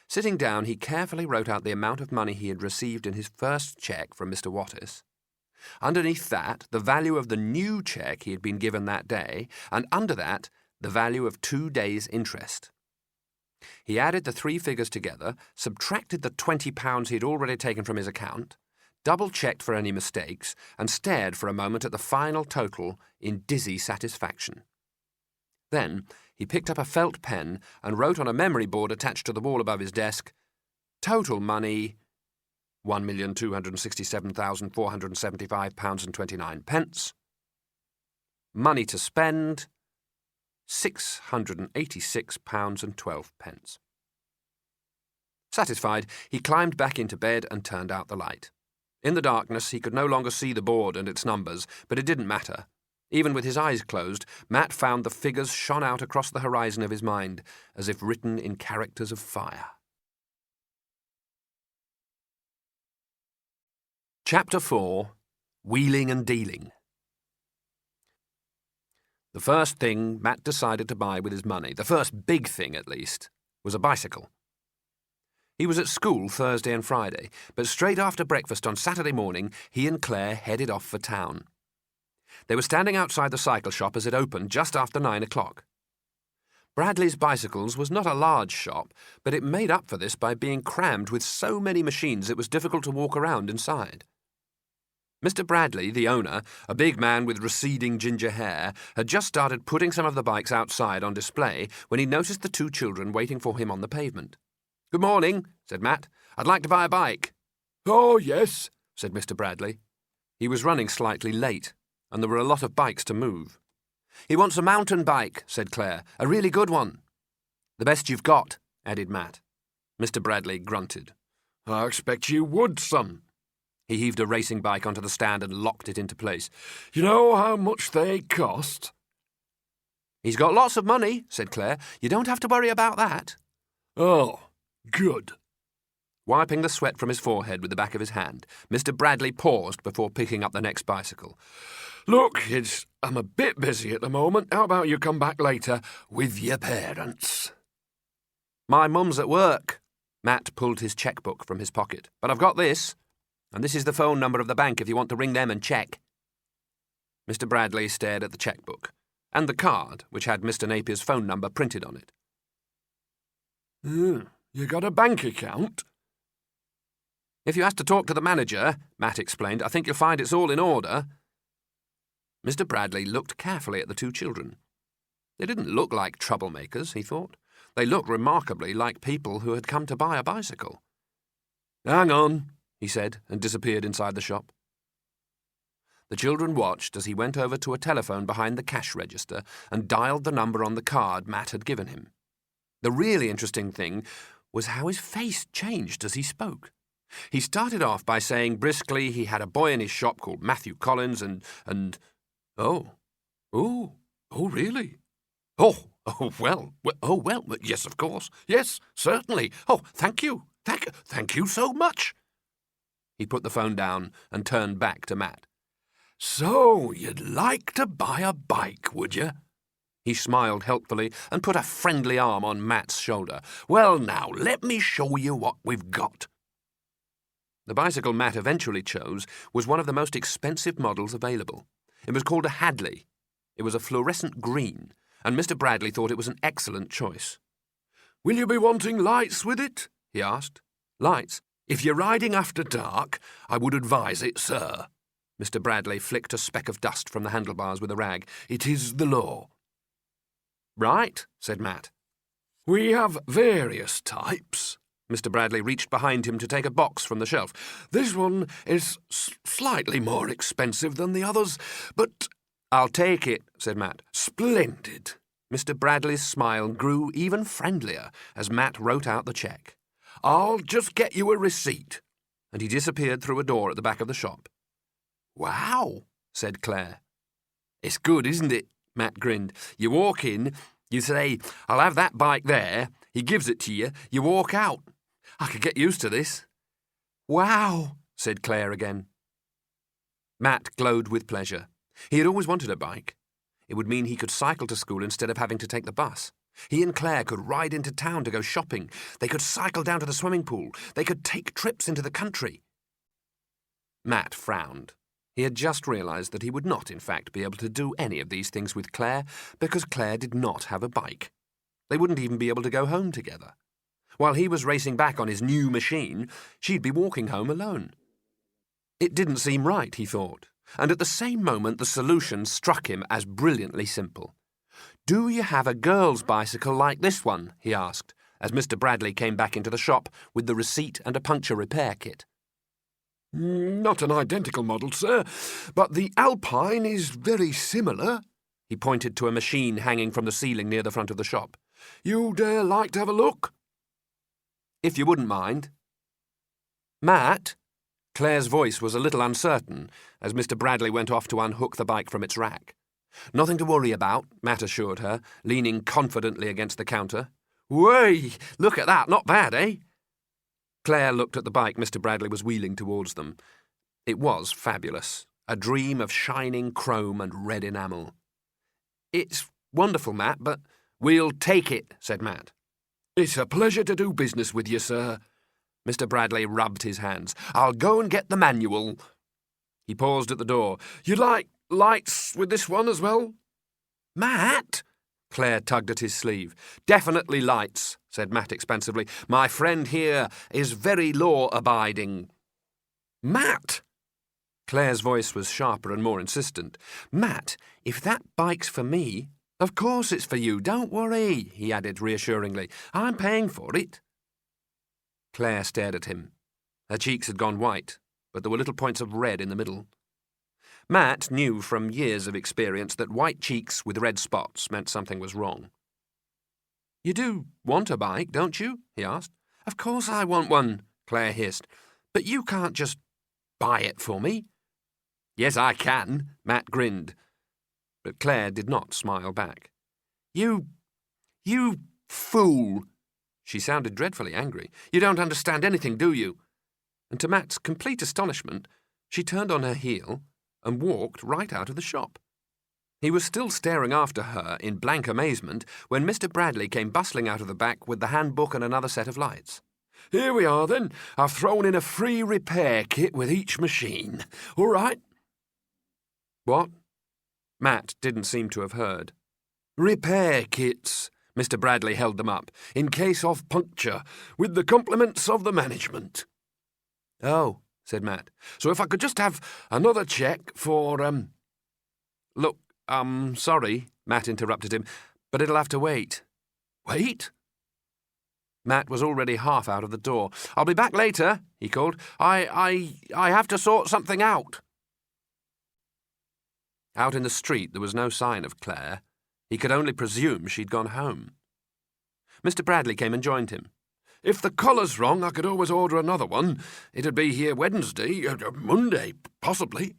Sitting down, he carefully wrote out the amount of money he had received in his first cheque from Mr. Wattis. Underneath that, the value of the new cheque he had been given that day, and under that, the value of 2 days' interest. He added the 3 figures together, subtracted the £20 he had already taken from his account, double-checked for any mistakes, and stared for a moment at the final total in dizzy satisfaction. Then he picked up a felt pen and wrote on a memory board attached to the wall above his desk, "Total money, £1,267,475.29. Money to spend, £686.12. Satisfied, he climbed back into bed and turned out the light. In the darkness, he could no longer see the board and its numbers, but it didn't matter. Even with his eyes closed, Matt found the figures shone out across the horizon of his mind, as if written in characters of fire. Chapter 4. Wheeling and Dealing. The first thing Matt decided to buy with his money, the first big thing at least, was a bicycle. He was at school Thursday and Friday, but straight after breakfast on Saturday morning, he and Claire headed off for town. They were standing outside the cycle shop as it opened just after 9 o'clock. Bradley's Bicycles was not a large shop, but it made up for this by being crammed with so many machines it was difficult to walk around inside. Mr. Bradley, the owner, a big man with receding ginger hair, had just started putting some of the bikes outside on display when he noticed the 2 children waiting for him on the pavement. "Good morning," said Matt. "I'd like to buy a bike."
"Oh, yes,"
said Mr. Bradley. He was running slightly late, and there were a lot of bikes to move. "He wants a mountain bike," said Claire. "A really good one." "The best you've got," added Matt. Mr. Bradley grunted.
"I expect you would, son."
He heaved a racing bike onto the stand and locked it into place.
"You know how much they cost?"
"He's got lots of money," said Claire. "You don't have to worry about that."
"Oh, good."
Wiping the sweat from his forehead with the back of his hand, Mr. Bradley paused before picking up the next bicycle.
"Look, kids, I'm a bit busy at the moment. How about you come back later with your parents?"
"My mum's at work." Matt pulled his chequebook from his pocket. "But I've got this. And this is the phone number of the bank if you want to ring them and check." Mr. Bradley stared at the chequebook, and the card, which had Mr. Napier's phone number printed on it.
You got a bank account?"
"If you ask to talk to the manager," Matt explained, "I think you'll find it's all in order." Mr. Bradley looked carefully at the 2 children. They didn't look like troublemakers, he thought. They looked remarkably like people who had come to buy a bicycle.
"Hang on,"
he said, and disappeared inside the shop. The children watched as he went over to a telephone behind the cash register and dialed the number on the card Matt had given him. The really interesting thing was how his face changed as he spoke. He started off by saying briskly he had a boy in his shop called Matthew Collins and "Oh, really? Oh, well, yes, of course. Yes, certainly. Oh, thank you. Thank you so much." He put the phone down and turned back to Matt.
"So, you'd like to buy a bike, would you?"
He smiled helpfully and put a friendly arm on Matt's shoulder. "Well, now, let me show you what we've got." The bicycle Matt eventually chose was one of the most expensive models available. It was called a Hadley. It was a fluorescent green, and Mr. Bradley thought it was an excellent choice.
"Will you be wanting lights with it?" he asked.
"Lights?"
"If you're riding after dark, I would advise it, sir."
Mr. Bradley flicked a speck of dust from the handlebars with a rag.
"It is the law."
"Right," said Matt.
"We have various types."
Mr. Bradley reached behind him to take a box from the shelf.
"This one is slightly more expensive than the others, but—"
"I'll take it," said Matt.
"Splendid."
Mr. Bradley's smile grew even friendlier as Matt wrote out the cheque.
"I'll just get you a receipt."
And he disappeared through a door at the back of the shop.
"Wow,"
said Claire. "It's good, isn't it?" Matt grinned. "You walk in, you say, 'I'll have that bike there.' He gives it to you, you walk out. I could get used to this." "Wow," said Claire again. Matt glowed with pleasure. He had always wanted a bike. It would mean he could cycle to school instead of having to take the bus. He and Claire could ride into town to go shopping. They could cycle down to the swimming pool. They could take trips into the country. Matt frowned. He had just realised that he would not, in fact, be able to do any of these things with Claire because Claire did not have a bike. They wouldn't even be able to go home together. While he was racing back on his new machine, she'd be walking home alone. It didn't seem right, he thought, and at the same moment the solution struck him as brilliantly simple. "Do you have a girl's bicycle like this one?" he asked, as Mr. Bradley came back into the shop with the receipt and a puncture repair kit.
"Not an identical model, sir, but the Alpine is very similar."
He pointed to a machine hanging from the ceiling near the front of the shop.
"You'd like to have a look?"
"If you wouldn't mind." "Matt?" Claire's voice was a little uncertain as Mr. Bradley went off to unhook the bike from its rack. "Nothing to worry about," Matt assured her, leaning confidently against the counter. "Way! Look at that, not bad, eh?" Claire looked at the bike Mr. Bradley was wheeling towards them. It was fabulous, a dream of shining chrome and red enamel. "It's wonderful, Matt, but—" "We'll take it," said Matt.
"It's a pleasure to do business with you, sir."
Mr. Bradley rubbed his hands. "I'll go and get the manual." He paused at the door.
"You'd like lights with this one as well?"
"Matt?" Claire tugged at his sleeve. "Definitely lights," said Matt expansively. "My friend here is very law-abiding." "Matt!" Claire's voice was sharper and more insistent. "Matt, if that bike's for me—" "Of course it's for you, don't worry," he added reassuringly. "I'm paying for it." Claire stared at him. Her cheeks had gone white, but there were little points of red in the middle. Matt knew from years of experience that white cheeks with red spots meant something was wrong. "You do want a bike, don't you?" he asked. "Of course I want one," Claire hissed. "But you can't just buy it for me." "Yes, I can," Matt grinned. But Claire did not smile back. You fool!" She sounded dreadfully angry. "You don't understand anything, do you?" And to Matt's complete astonishment, she turned on her heel and walked right out of the shop. He was still staring after her in blank amazement when Mr. Bradley came bustling out of the back with the handbook and another set of lights.
"Here we are, then. I've thrown in a free repair kit with each machine. All right?"
"What?" Matt didn't seem to have heard.
"Repair kits." Mr. Bradley held them up. "In case of puncture, with the compliments of the management."
"Oh," said Matt.
"So if I could just have another cheque for,
"Look, sorry," Matt interrupted him, "but it'll have to wait."
"Wait?"
Matt was already half out of the door. "I'll be back later," he called. I have to sort something out." Out in the street there was no sign of Claire. He could only presume she'd gone home. Mr. Bradley came and joined him.
"If the collar's wrong, I could always order another one. It'd be here Wednesday, Monday, possibly."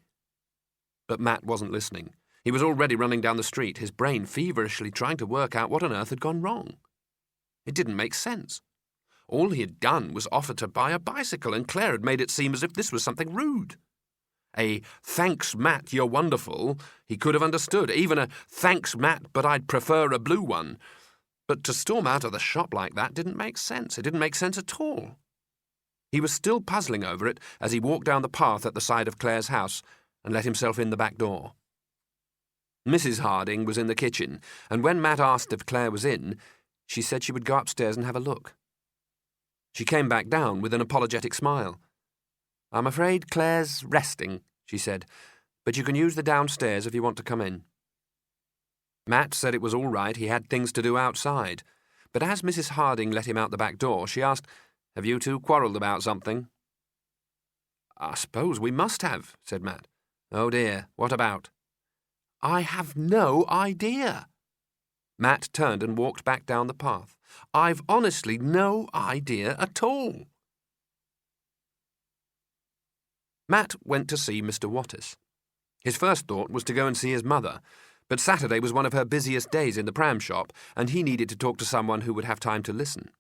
But Matt wasn't listening. He was already running down the street, his brain feverishly trying to work out what on earth had gone wrong. It didn't make sense. All he had done was offer to buy a bicycle, and Claire had made it seem as if this was something rude. A "thanks, Matt, you're wonderful" he could have understood, even a "thanks, Matt, but I'd prefer a blue one." But to storm out of the shop like that didn't make sense. It didn't make sense at all. He was still puzzling over it as he walked down the path at the side of Claire's house and let himself in the back door. Mrs. Harding was in the kitchen, and when Matt asked if Claire was in, she said she would go upstairs and have a look. She came back down with an apologetic smile. "I'm afraid Claire's resting," she said, "but you can use the downstairs if you want to come in." Matt said it was all right, he had things to do outside, but as Mrs. Harding let him out the back door, she asked, "Have you two quarrelled about something?" "I suppose we must have," said Matt. "Oh dear, what about?" "I have no idea." Matt turned and walked back down the path. "I've honestly no idea at all." Matt went to see Mr. Wattis. His first thought was to go and see his mother, but Saturday was one of her busiest days in the pram shop, and he needed to talk to someone who would have time to listen.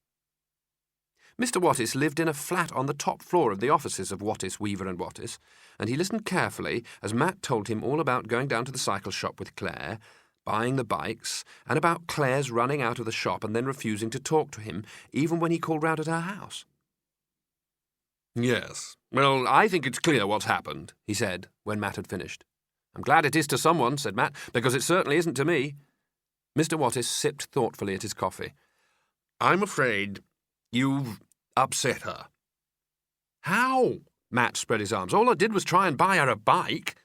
Mr. Wattis lived in a flat on the top floor of the offices of Wattis, Weaver and Wattis, and he listened carefully as Matt told him all about going down to the cycle shop with Claire, buying the bikes, and about Claire's running out of the shop and then refusing to talk to him, even when he called round at her house.
"Yes. Well, I think it's clear what's happened," he said, when Matt had finished.
"I'm glad it is to someone," said Matt, "because it certainly isn't to me." Mr. Wattis sipped thoughtfully at his coffee.
"I'm afraid you've upset her."
"How?" Matt spread his arms. "All I did was try and buy her a bike."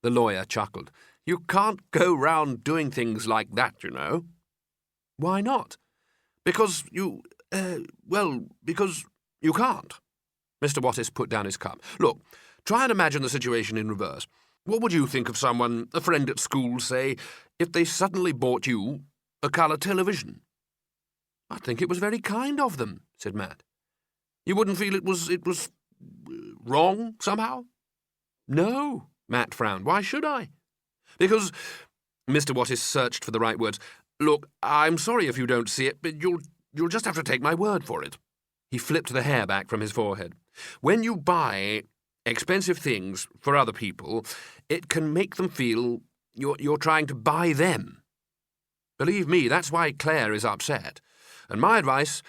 The lawyer chuckled. "You can't go round doing things like that, you know." "Why not?" "Because because you can't." Mr. Wattis put down his cup. "Look, try and imagine the situation in reverse. What would you think of someone, a friend at school, say, if they suddenly bought you a colour television?" "I think it was very kind of them," said Matt. "You wouldn't feel it was wrong, somehow?" "No," Matt frowned. "Why should I?" "Because," Mr. Wattis searched for the right words, "look, I'm sorry if you don't see it, but you'll just have to take my word for it." He flipped the hair back from his forehead. "When you buy expensive things for other people, it can make them feel you're trying to buy them. Believe me, that's why Claire is upset. And my advice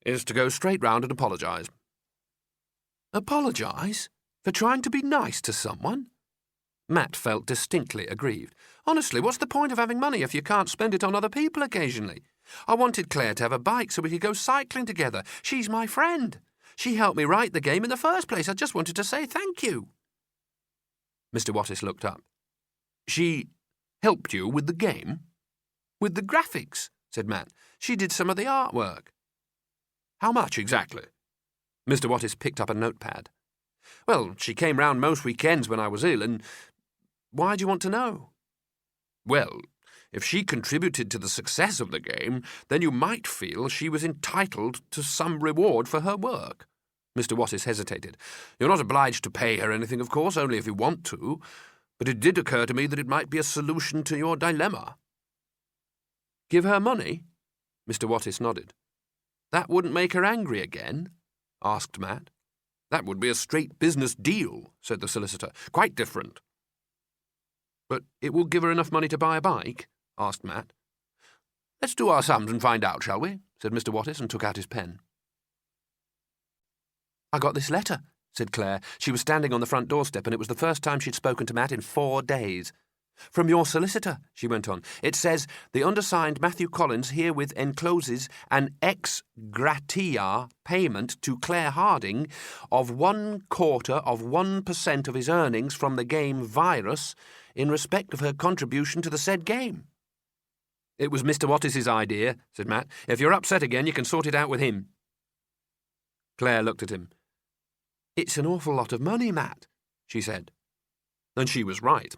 is to go straight round and apologise." "Apologise? For trying to be nice to someone?" Matt felt distinctly aggrieved. "Honestly, what's the point of having money if you can't spend it on other people occasionally? I wanted Claire to have a bike so we could go cycling together. She's my friend. She helped me write the game in the first place. I just wanted to say thank you." Mr. Wattis looked up. "She helped you with the game?" "With the graphics," said Matt. "She did some of the artwork." "How much exactly?" Mr. Wattis picked up a notepad. "Well, she came round most weekends when I was ill, and why do you want to know?" "Well, if she contributed to the success of the game, then you might feel she was entitled to some reward for her work." Mr. Wattis hesitated. "You're not obliged to pay her anything, of course, only if you want to, but it did occur to me that it might be a solution to your dilemma." "Give her money?" Mr. Wattis nodded. "That wouldn't make her angry again?" asked Matt. "That would be a straight business deal," said the solicitor. "Quite different." "But it will give her enough money to buy a bike?" asked Matt. "Let's do our sums and find out, shall we?" said Mr. Wattis, and took out his pen. "I got this letter," said Claire. She was standing on the front doorstep, and it was the first time she'd spoken to Matt in 4 days. "From your solicitor," she went on. "It says, 'The undersigned Matthew Collins herewith encloses an ex gratia payment to Claire Harding of 1/4% of his earnings from the game Virus in respect of her contribution to the said game.'" "It was Mr. Wattis's idea," said Matt. "If you're upset again, you can sort it out with him." Claire looked at him. "It's an awful lot of money, Matt," she said. And she was right.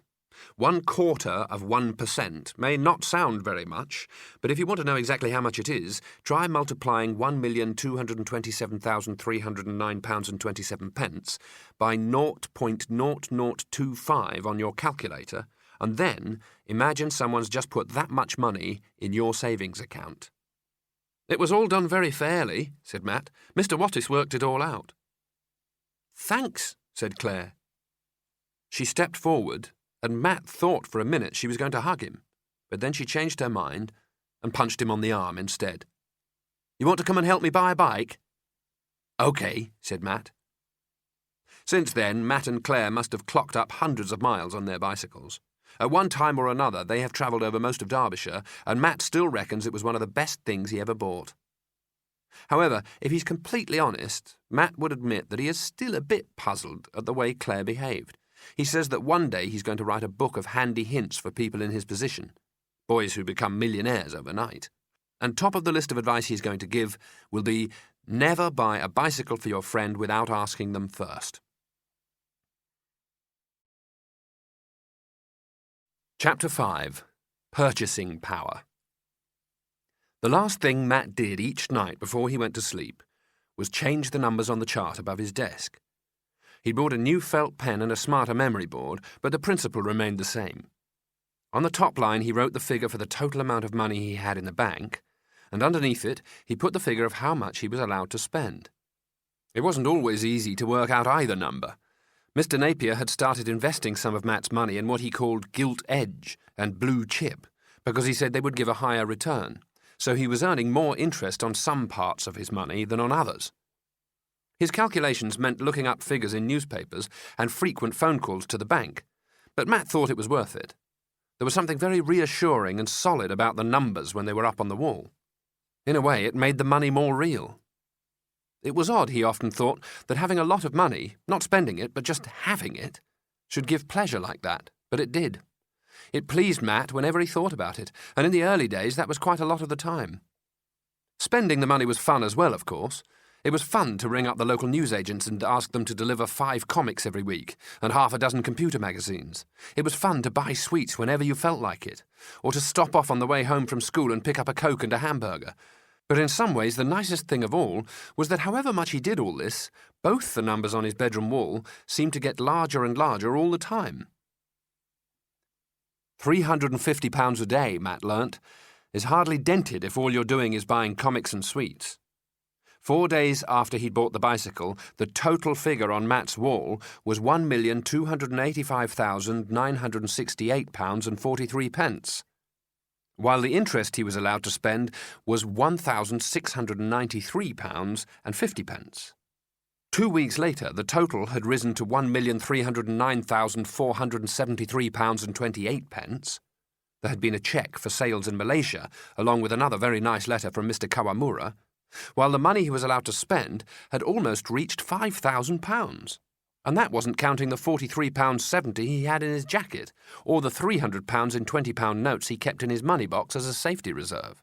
1/4% may not sound very much, but if you want to know exactly how much it is, try multiplying £1,227,309.27 by 0.0025 on your calculator, and then imagine someone's just put that much money in your savings account. "It was all done very fairly," said Matt. "Mr. Wattis worked it all out." "Thanks," said Claire. She stepped forward, and Matt thought for a minute she was going to hug him, but then she changed her mind and punched him on the arm instead. "You want to come and help me buy a bike?" "OK," said Matt. Since then, Matt and Claire must have clocked up hundreds of miles on their bicycles. At one time or another, they have travelled over most of Derbyshire, and Matt still reckons it was one of the best things he ever bought. However, if he's completely honest, Matt would admit that he is still a bit puzzled at the way Claire behaved. He says that one day he's going to write a book of handy hints for people in his position, boys who become millionaires overnight. And top of the list of advice he's going to give will be, never buy a bicycle for your friend without asking them first. Chapter 5. Purchasing Power. The last thing Matt did each night before he went to sleep was change the numbers on the chart above his desk. He bought a new felt pen and a smarter memory board, but the principle remained the same. On the top line, he wrote the figure for the total amount of money he had in the bank, and underneath it, he put the figure of how much he was allowed to spend. It wasn't always easy to work out either number. Mr. Napier had started investing some of Matt's money in what he called gilt edge and blue chip, because he said they would give a higher return, so he was earning more interest on some parts of his money than on others. His calculations meant looking up figures in newspapers and frequent phone calls to the bank, but Matt thought it was worth it. There was something very reassuring and solid about the numbers when they were up on the wall. In a way, it made the money more real. It was odd, he often thought, that having a lot of money, not spending it, but just having it, should give pleasure like that, but it did. It pleased Matt whenever he thought about it, and in the early days that was quite a lot of the time. Spending the money was fun as well, of course. It was fun to ring up the local newsagents and ask them to deliver 5 comics every week, and half a dozen computer magazines. It was fun to buy sweets whenever you felt like it, or to stop off on the way home from school and pick up a Coke and a hamburger. But in some ways, the nicest thing of all was that however much he did all this, both the numbers on his bedroom wall seemed to get larger and larger all the time. £350 a day, Matt learnt, is hardly dented if all you're doing is buying comics and sweets. 4 days after he'd bought the bicycle, the total figure on Matt's wall was £1,285,968.43, while the interest he was allowed to spend was £1,693.50. 2 weeks later, the total had risen to £1,309,473.28. There had been a cheque for sales in Malaysia, along with another very nice letter from Mr. Kawamura, while the money he was allowed to spend had almost reached £5,000. And that wasn't counting the £43.70 he had in his jacket, or the £300 in £20 notes he kept in his money box as a safety reserve.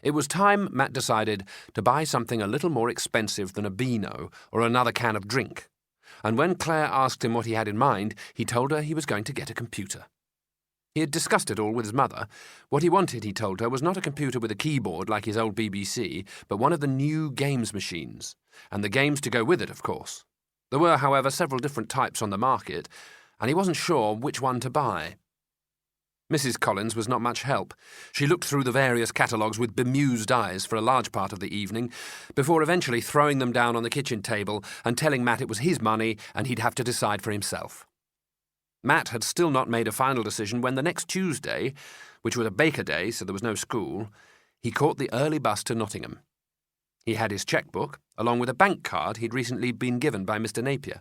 It was time, Matt decided, to buy something a little more expensive than a Beano or another can of drink. And when Claire asked him what he had in mind, he told her he was going to get a computer. He had discussed it all with his mother. What he wanted, he told her, was not a computer with a keyboard like his old BBC, but one of the new games machines, and the games to go with it, of course. There were, however, several different types on the market, and he wasn't sure which one to buy. Mrs. Collins was not much help. She looked through the various catalogues with bemused eyes for a large part of the evening, before eventually throwing them down on the kitchen table and telling Matt it was his money and he'd have to decide for himself. Matt had still not made a final decision when the next Tuesday, which was a Baker Day, so there was no school, he caught the early bus to Nottingham. He had his chequebook, along with a bank card he'd recently been given by Mr. Napier.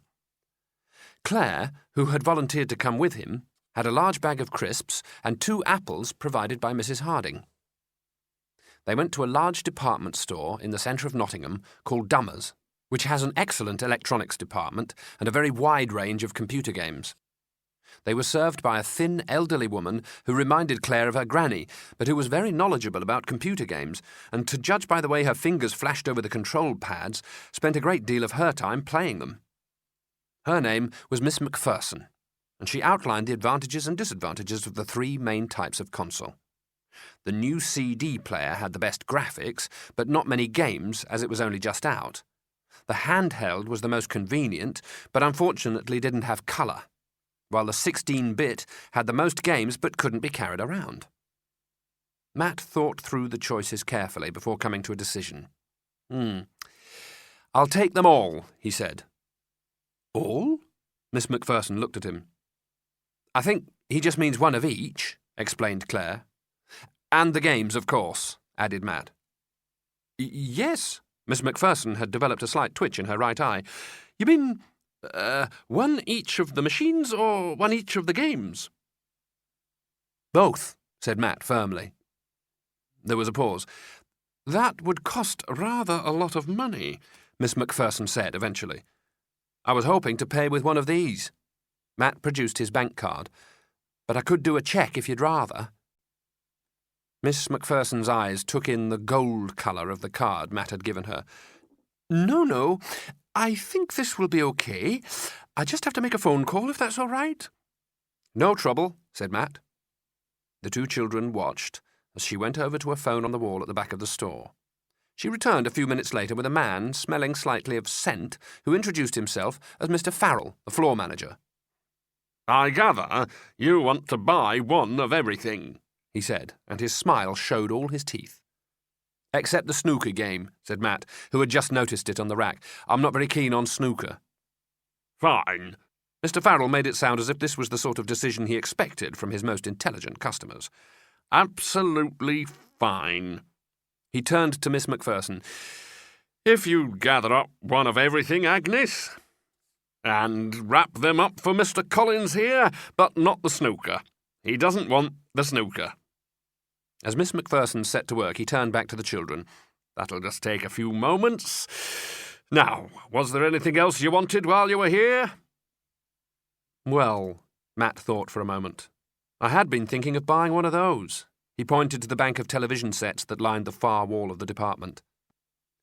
Claire, who had volunteered to come with him, had a large bag of crisps and 2 apples provided by Mrs. Harding. They went to a large department store in the centre of Nottingham called Dummer's, which has an excellent electronics department and a very wide range of computer games. They were served by a thin, elderly woman who reminded Claire of her granny, but who was very knowledgeable about computer games, and, to judge by the way her fingers flashed over the control pads, spent a great deal of her time playing them. Her name was Miss Macpherson, and she outlined the advantages and disadvantages of the 3 main types of console. The new CD player had the best graphics, but not many games, as it was only just out. The handheld was the most convenient, but unfortunately didn't have colour, while the 16-bit had the most games but couldn't be carried around. Matt thought through the choices carefully before coming to a decision. I'll take them all, he said. All? Miss Macpherson looked at him. "I think he just means one of each," explained Claire. "And the games, of course," added Matt. "Yes." Miss Macpherson had developed a slight twitch in her right eye. "You mean, one each of the machines or one each of the games?" "Both," said Matt firmly. There was a pause. "That would cost rather a lot of money," Miss Macpherson said eventually. "I was hoping to pay with one of these." Matt produced his bank card. "But I could do a cheque if you'd rather." Miss Macpherson's eyes took in the gold colour of the card Matt had given her. No, I think this will be okay. I just have to make a phone call if that's all right." "No trouble," said Matt. The two children watched as she went over to a phone on the wall at the back of the store. She returned a few minutes later with a man smelling slightly of scent who introduced himself as Mr. Farrell, the floor manager. "I gather you want to buy one of everything," he said, and his smile showed all his teeth. "Except the snooker game," said Matt, who had just noticed it on the rack. "I'm not very keen on snooker." "Fine." Mr. Farrell made it sound as if this was the sort of decision he expected from his most intelligent customers. "Absolutely fine." He turned to Miss Macpherson. "If you gather up one of everything, Agnes, and wrap them up for Mr. Collins here, but not the snooker. He doesn't want the snooker." As Miss Macpherson set to work, he turned back to the children. "That'll just take a few moments. Now, was there anything else you wanted while you were here?" "Well," Matt thought for a moment, "I had been thinking of buying one of those." He pointed to the bank of television sets that lined the far wall of the department.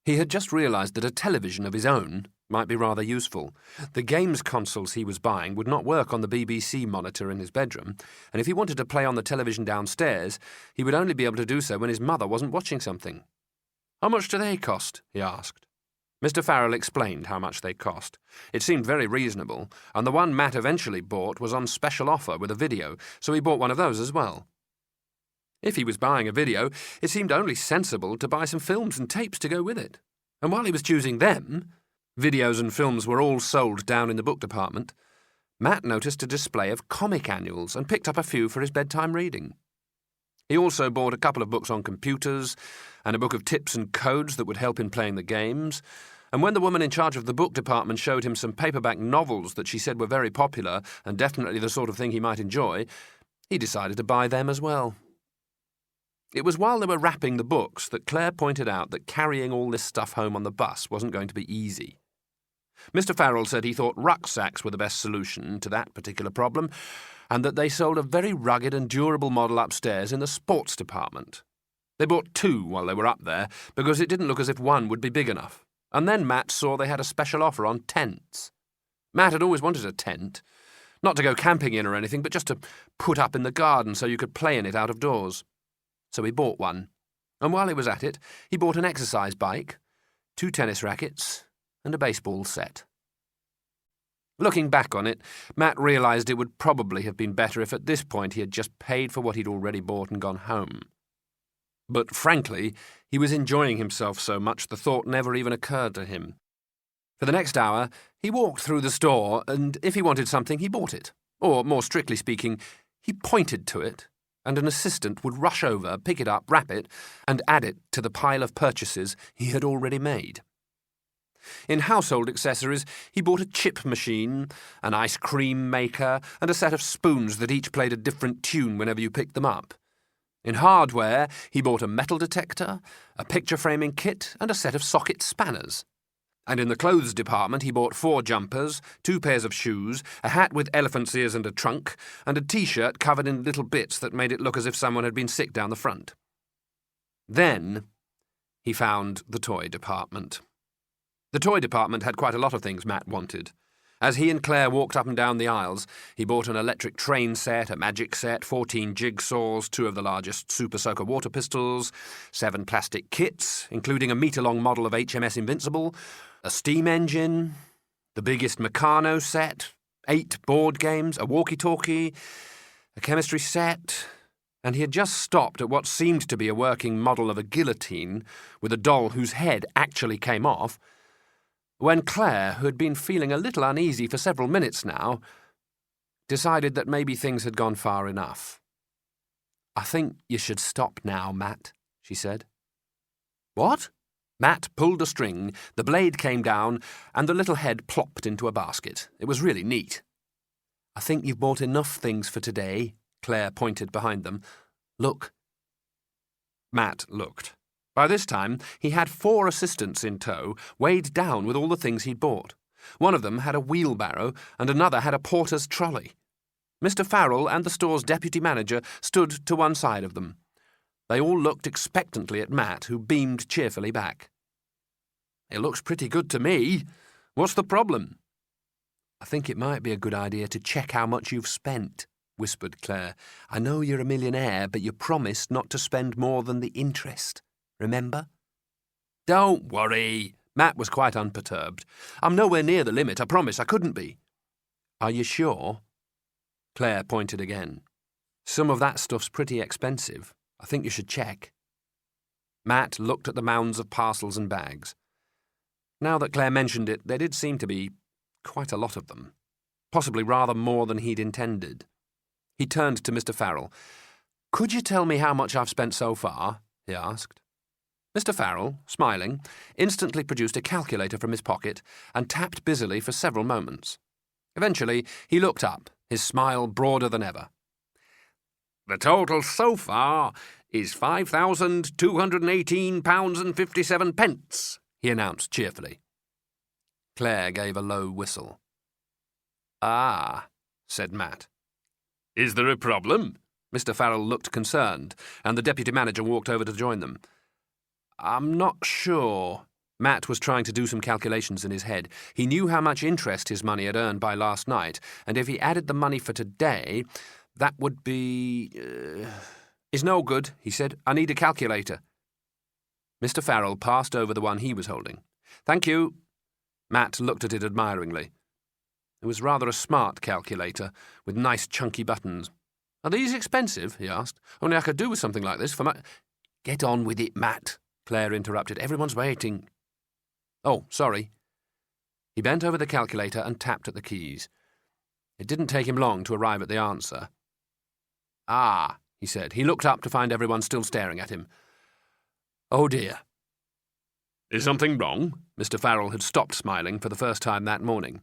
He had just realised that a television of his own might be rather useful. The games consoles he was buying would not work on the BBC monitor in his bedroom, and if he wanted to play on the television downstairs, he would only be able to do so when his mother wasn't watching something. "How much do they cost?" he asked. Mr. Farrell explained how much they cost. It seemed very reasonable, and the one Matt eventually bought was on special offer with a video, so he bought one of those as well. If he was buying a video, it seemed only sensible to buy some films and tapes to go with it. And while he was choosing them, videos and films were all sold down in the book department, Matt noticed a display of comic annuals and picked up a few for his bedtime reading. He also bought a couple of books on computers and a book of tips and codes that would help in playing the games, and when the woman in charge of the book department showed him some paperback novels that she said were very popular and definitely the sort of thing he might enjoy, he decided to buy them as well. It was while they were wrapping the books that Claire pointed out that carrying all this stuff home on the bus wasn't going to be easy. Mr. Farrell said he thought rucksacks were the best solution to that particular problem, and that they sold a very rugged and durable model upstairs in the sports department. They bought two while they were up there, because it didn't look as if one would be big enough. And then Matt saw they had a special offer on tents. Matt had always wanted a tent, not to go camping in or anything, but just to put up in the garden so you could play in it out of doors. So he bought one, and while he was at it, he bought an exercise bike, 2 tennis rackets, and a baseball set. Looking back on it, Matt realised it would probably have been better if at this point he had just paid for what he'd already bought and gone home. But frankly, he was enjoying himself so much the thought never even occurred to him. For the next hour, he walked through the store, and if he wanted something, he bought it. Or, more strictly speaking, he pointed to it, and an assistant would rush over, pick it up, wrap it, and add it to the pile of purchases he had already made. In household accessories, he bought a chip machine, an ice cream maker, and a set of spoons that each played a different tune whenever you picked them up. In hardware, he bought a metal detector, a picture-framing kit, and a set of socket spanners. And in the clothes department, he bought 4 jumpers, 2 pairs of shoes, a hat with elephant's ears and a trunk, and a T-shirt covered in little bits that made it look as if someone had been sick down the front. Then he found the toy department. The toy department had quite a lot of things Matt wanted. As he and Claire walked up and down the aisles, he bought an electric train set, a magic set, 14 jigsaws, 2 of the largest Super Soaker water pistols, 7 plastic kits, including a metre-long model of HMS Invincible, a steam engine, the biggest Meccano set, 8 board games, a walkie-talkie, a chemistry set, and he had just stopped at what seemed to be a working model of a guillotine with a doll whose head actually came off, when Claire, who had been feeling a little uneasy for several minutes now, decided that maybe things had gone far enough. "I think you should stop now, Matt," she said. "What?" Matt pulled a string, the blade came down, and the little head plopped into a basket. It was really neat. "I think you've bought enough things for today," Claire pointed behind them. "Look." Matt looked. By this time, he had 4 assistants in tow, weighed down with all the things he'd bought. One of them had a wheelbarrow, and another had a porter's trolley. Mr. Farrell and the store's deputy manager stood to one side of them. They all looked expectantly at Matt, who beamed cheerfully back. "It looks pretty good to me. What's the problem?" "I think it might be a good idea to check how much you've spent," whispered Claire. "I know you're a millionaire, but you promised not to spend more than the interest. Remember?" "Don't worry." Matt was quite unperturbed. "I'm nowhere near the limit, I promise. I couldn't be." "Are you sure?" Claire pointed again. "Some of that stuff's pretty expensive. I think you should check." Matt looked at the mounds of parcels and bags. Now that Claire mentioned it, there did seem to be quite a lot of them. Possibly rather more than he'd intended. He turned to Mr. Farrell. "Could you tell me how much I've spent so far?" he asked. Mr. Farrell, smiling, instantly produced a calculator from his pocket and tapped busily for several moments. Eventually, he looked up, his smile broader than ever. "The total so far is £5,218.57, he announced cheerfully. Claire gave a low whistle. "Ah," said Matt. "Is there a problem?" Mr. Farrell looked concerned, and the deputy manager walked over to join them. "I'm not sure." Matt was trying to do some calculations in his head. He knew how much interest his money had earned by last night, and if he added the money for today, that would be... "It's no good," he said. "I need a calculator." Mr. Farrell passed over the one he was holding. "Thank you." Matt looked at it admiringly. It was rather a smart calculator, with nice chunky buttons. "Are these expensive?" he asked. "Only I could do with something like this for my—" "Get on with it, Matt," Claire interrupted. "Everyone's waiting." "Oh, sorry." He bent over the calculator and tapped at the keys. It didn't take him long to arrive at the answer. "Ah," he said. He looked up to find everyone still staring at him. "Oh, dear." "Is something wrong?" Mr. Farrell had stopped smiling for the first time that morning.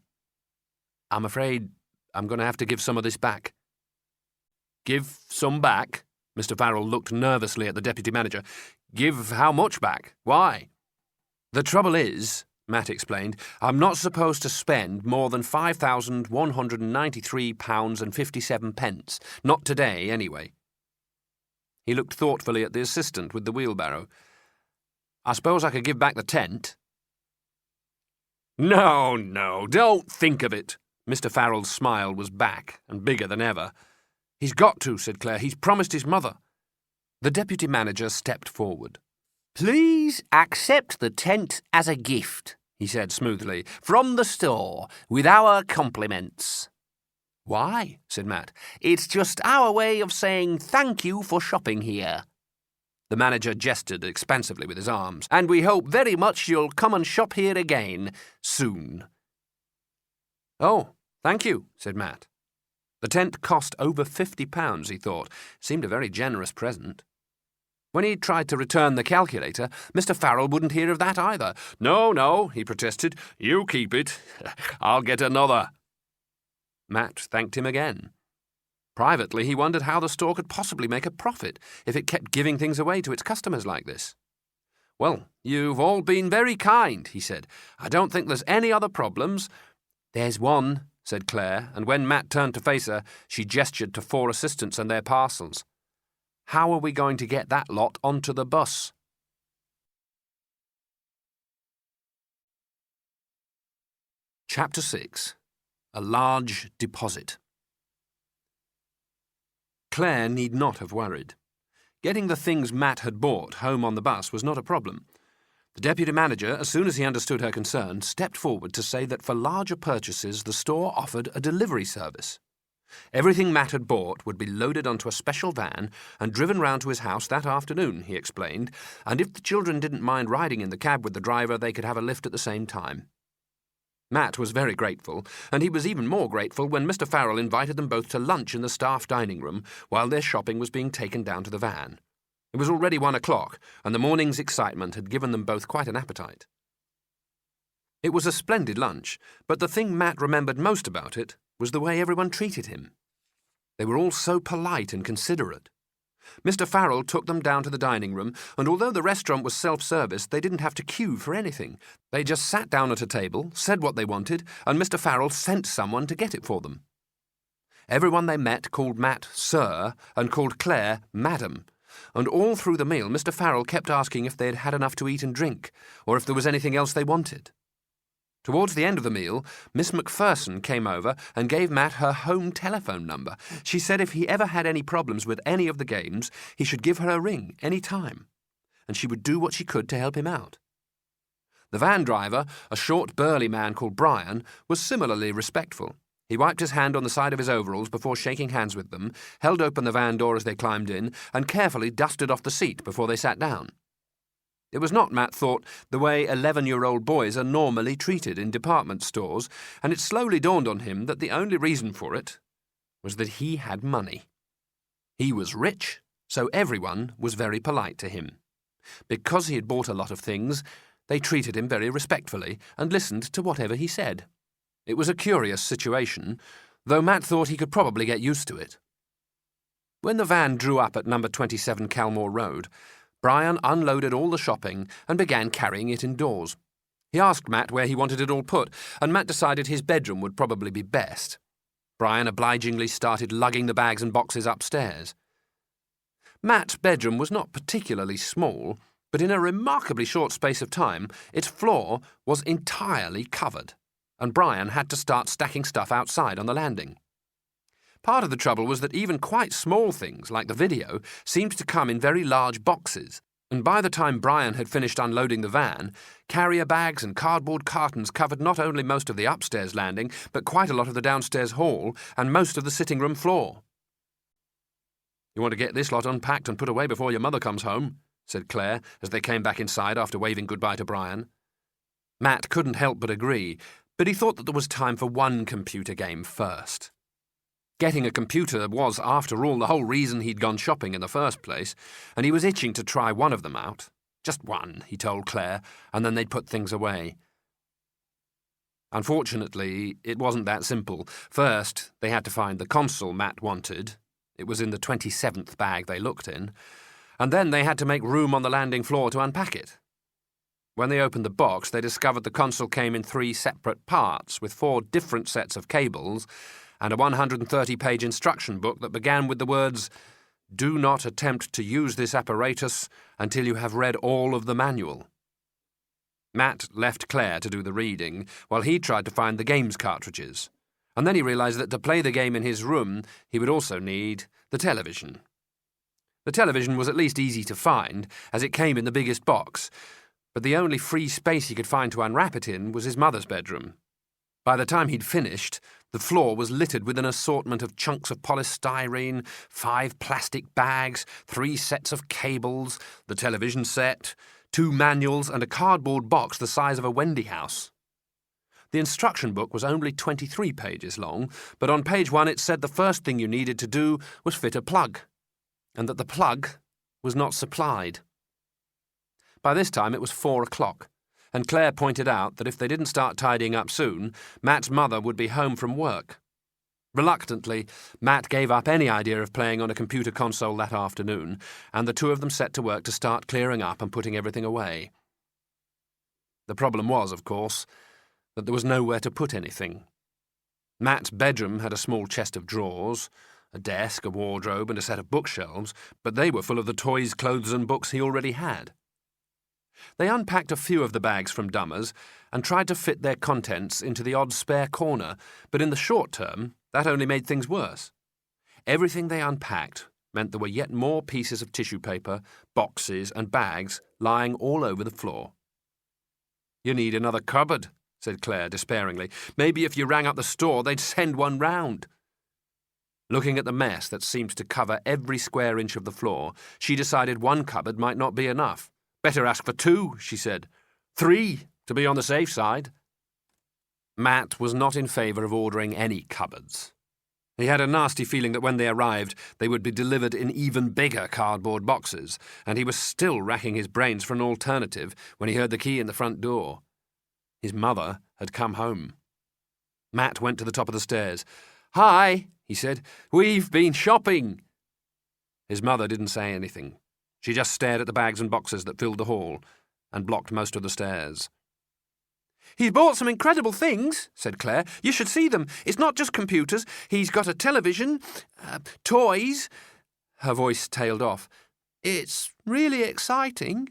"I'm afraid I'm going to have to give some of this back." "Give some back?" Mr. Farrell looked nervously at the deputy manager. "Give how much back? Why?" "The trouble is," Matt explained, "I'm not supposed to spend more than £5,193.57. Not today, anyway." He looked thoughtfully at the assistant with the wheelbarrow. "I suppose I could give back the tent." No, don't think of it." Mr. Farrell's smile was back and bigger than ever. "He's got to," said Claire. "He's promised his mother." The deputy manager stepped forward. "Please accept the tent as a gift," he said smoothly, "from the store, with our compliments." "Why?" said Matt. "It's just our way of saying thank you for shopping here." The manager gestured expansively with his arms. "And we hope very much you'll come and shop here again, soon." "Oh, thank you," said Matt. The tent cost over £50, he thought. Seemed a very generous present. When he tried to return the calculator, Mr. Farrell wouldn't hear of that either. No, he protested. "You keep it. I'll get another." Matt thanked him again. Privately, he wondered how the store could possibly make a profit if it kept giving things away to its customers like this. "Well, you've all been very kind," he said. "I don't think there's any other problems." "There's one," said Claire, and when Matt turned to face her, she gestured to 4 assistants and their parcels. "How are we going to get that lot onto the bus?" Chapter 6. A Large Deposit. Claire need not have worried. Getting the things Matt had bought home on the bus was not a problem. The deputy manager, as soon as he understood her concern, stepped forward to say that for larger purchases the store offered a delivery service. Everything Matt had bought would be loaded onto a special van and driven round to his house that afternoon, he explained, and if the children didn't mind riding in the cab with the driver, they could have a lift at the same time. Matt was very grateful, and he was even more grateful when Mr. Farrell invited them both to lunch in the staff dining room while their shopping was being taken down to the van. It was already 1 o'clock, and the morning's excitement had given them both quite an appetite. It was a splendid lunch, but the thing Matt remembered most about it was the way everyone treated him. They were all so polite and considerate. Mr. Farrell took them down to the dining room, and although the restaurant was self-service, they didn't have to queue for anything. They just sat down at a table, said what they wanted, and Mr. Farrell sent someone to get it for them. Everyone they met called Matt Sir and called Claire Madam, and all through the meal Mr. Farrell kept asking if they had had enough to eat and drink, or if there was anything else they wanted. Towards the end of the meal, Miss Macpherson came over and gave Matt her home telephone number. She said if he ever had any problems with any of the games, he should give her a ring any time, and she would do what she could to help him out. The van driver, a short, burly man called Brian, was similarly respectful. He wiped his hand on the side of his overalls before shaking hands with them, held open the van door as they climbed in, and carefully dusted off the seat before they sat down. It was not, Matt thought, the way 11-year-old boys are normally treated in department stores, and it slowly dawned on him that the only reason for it was that he had money. He was rich, so everyone was very polite to him. Because he had bought a lot of things, they treated him very respectfully and listened to whatever he said. It was a curious situation, though Matt thought he could probably get used to it. When the van drew up at number 27 Calmore Road, Brian unloaded all the shopping and began carrying it indoors. He asked Matt where he wanted it all put, and Matt decided his bedroom would probably be best. Brian obligingly started lugging the bags and boxes upstairs. Matt's bedroom was not particularly small, but in a remarkably short space of time, its floor was entirely covered, and Brian had to start stacking stuff outside on the landing. Part of the trouble was that even quite small things, like the video, seemed to come in very large boxes, and by the time Brian had finished unloading the van, carrier bags and cardboard cartons covered not only most of the upstairs landing, but quite a lot of the downstairs hall and most of the sitting room floor. "You want to get this lot unpacked and put away before your mother comes home," said Claire, as they came back inside after waving goodbye to Brian. Matt couldn't help but agree, but he thought that there was time for one computer game first. Getting a computer was, after all, the whole reason he'd gone shopping in the first place, and he was itching to try one of them out. Just one, he told Claire, and then they'd put things away. Unfortunately, it wasn't that simple. First, they had to find the console Matt wanted. It was in the 27th bag they looked in. And then they had to make room on the landing floor to unpack it. When they opened the box, they discovered the console came in 3 separate parts, with 4 different sets of cables, and a 130-page instruction book that began with the words, "Do not attempt to use this apparatus until you have read all of the manual." Matt left Claire to do the reading, while he tried to find the games cartridges, and then he realised that to play the game in his room, he would also need the television. The television was at least easy to find, as it came in the biggest box, but the only free space he could find to unwrap it in was his mother's bedroom. By the time he'd finished, the floor was littered with an assortment of chunks of polystyrene, 5 plastic bags, 3 sets of cables, the television set, 2 manuals, and a cardboard box the size of a Wendy house. The instruction book was only 23 pages long, but on page 1 it said the first thing you needed to do was fit a plug, and that the plug was not supplied. By this time it was 4 o'clock, and Claire pointed out that if they didn't start tidying up soon, Matt's mother would be home from work. Reluctantly, Matt gave up any idea of playing on a computer console that afternoon, and the two of them set to work to start clearing up and putting everything away. The problem was, of course, that there was nowhere to put anything. Matt's bedroom had a small chest of drawers, a desk, a wardrobe, and a set of bookshelves, but they were full of the toys, clothes, and books he already had. They unpacked a few of the bags from Dummer's and tried to fit their contents into the odd spare corner, but in the short term, that only made things worse. Everything they unpacked meant there were yet more pieces of tissue paper, boxes, and bags lying all over the floor. "You need another cupboard," said Claire despairingly. "Maybe if you rang up the store, they'd send one round." Looking at the mess that seemed to cover every square inch of the floor, she decided one cupboard might not be enough. "Better ask for 2, she said. 3, to be on the safe side." Matt was not in favour of ordering any cupboards. He had a nasty feeling that when they arrived, they would be delivered in even bigger cardboard boxes, and he was still racking his brains for an alternative when he heard the key in the front door. His mother had come home. Matt went to the top of the stairs. "Hi," he said. "We've been shopping." His mother didn't say anything. She just stared at the bags and boxes that filled the hall and blocked most of the stairs. "He's bought some incredible things," said Claire. "You should see them. It's not just computers. He's got a television, toys." Her voice tailed off. "It's really exciting."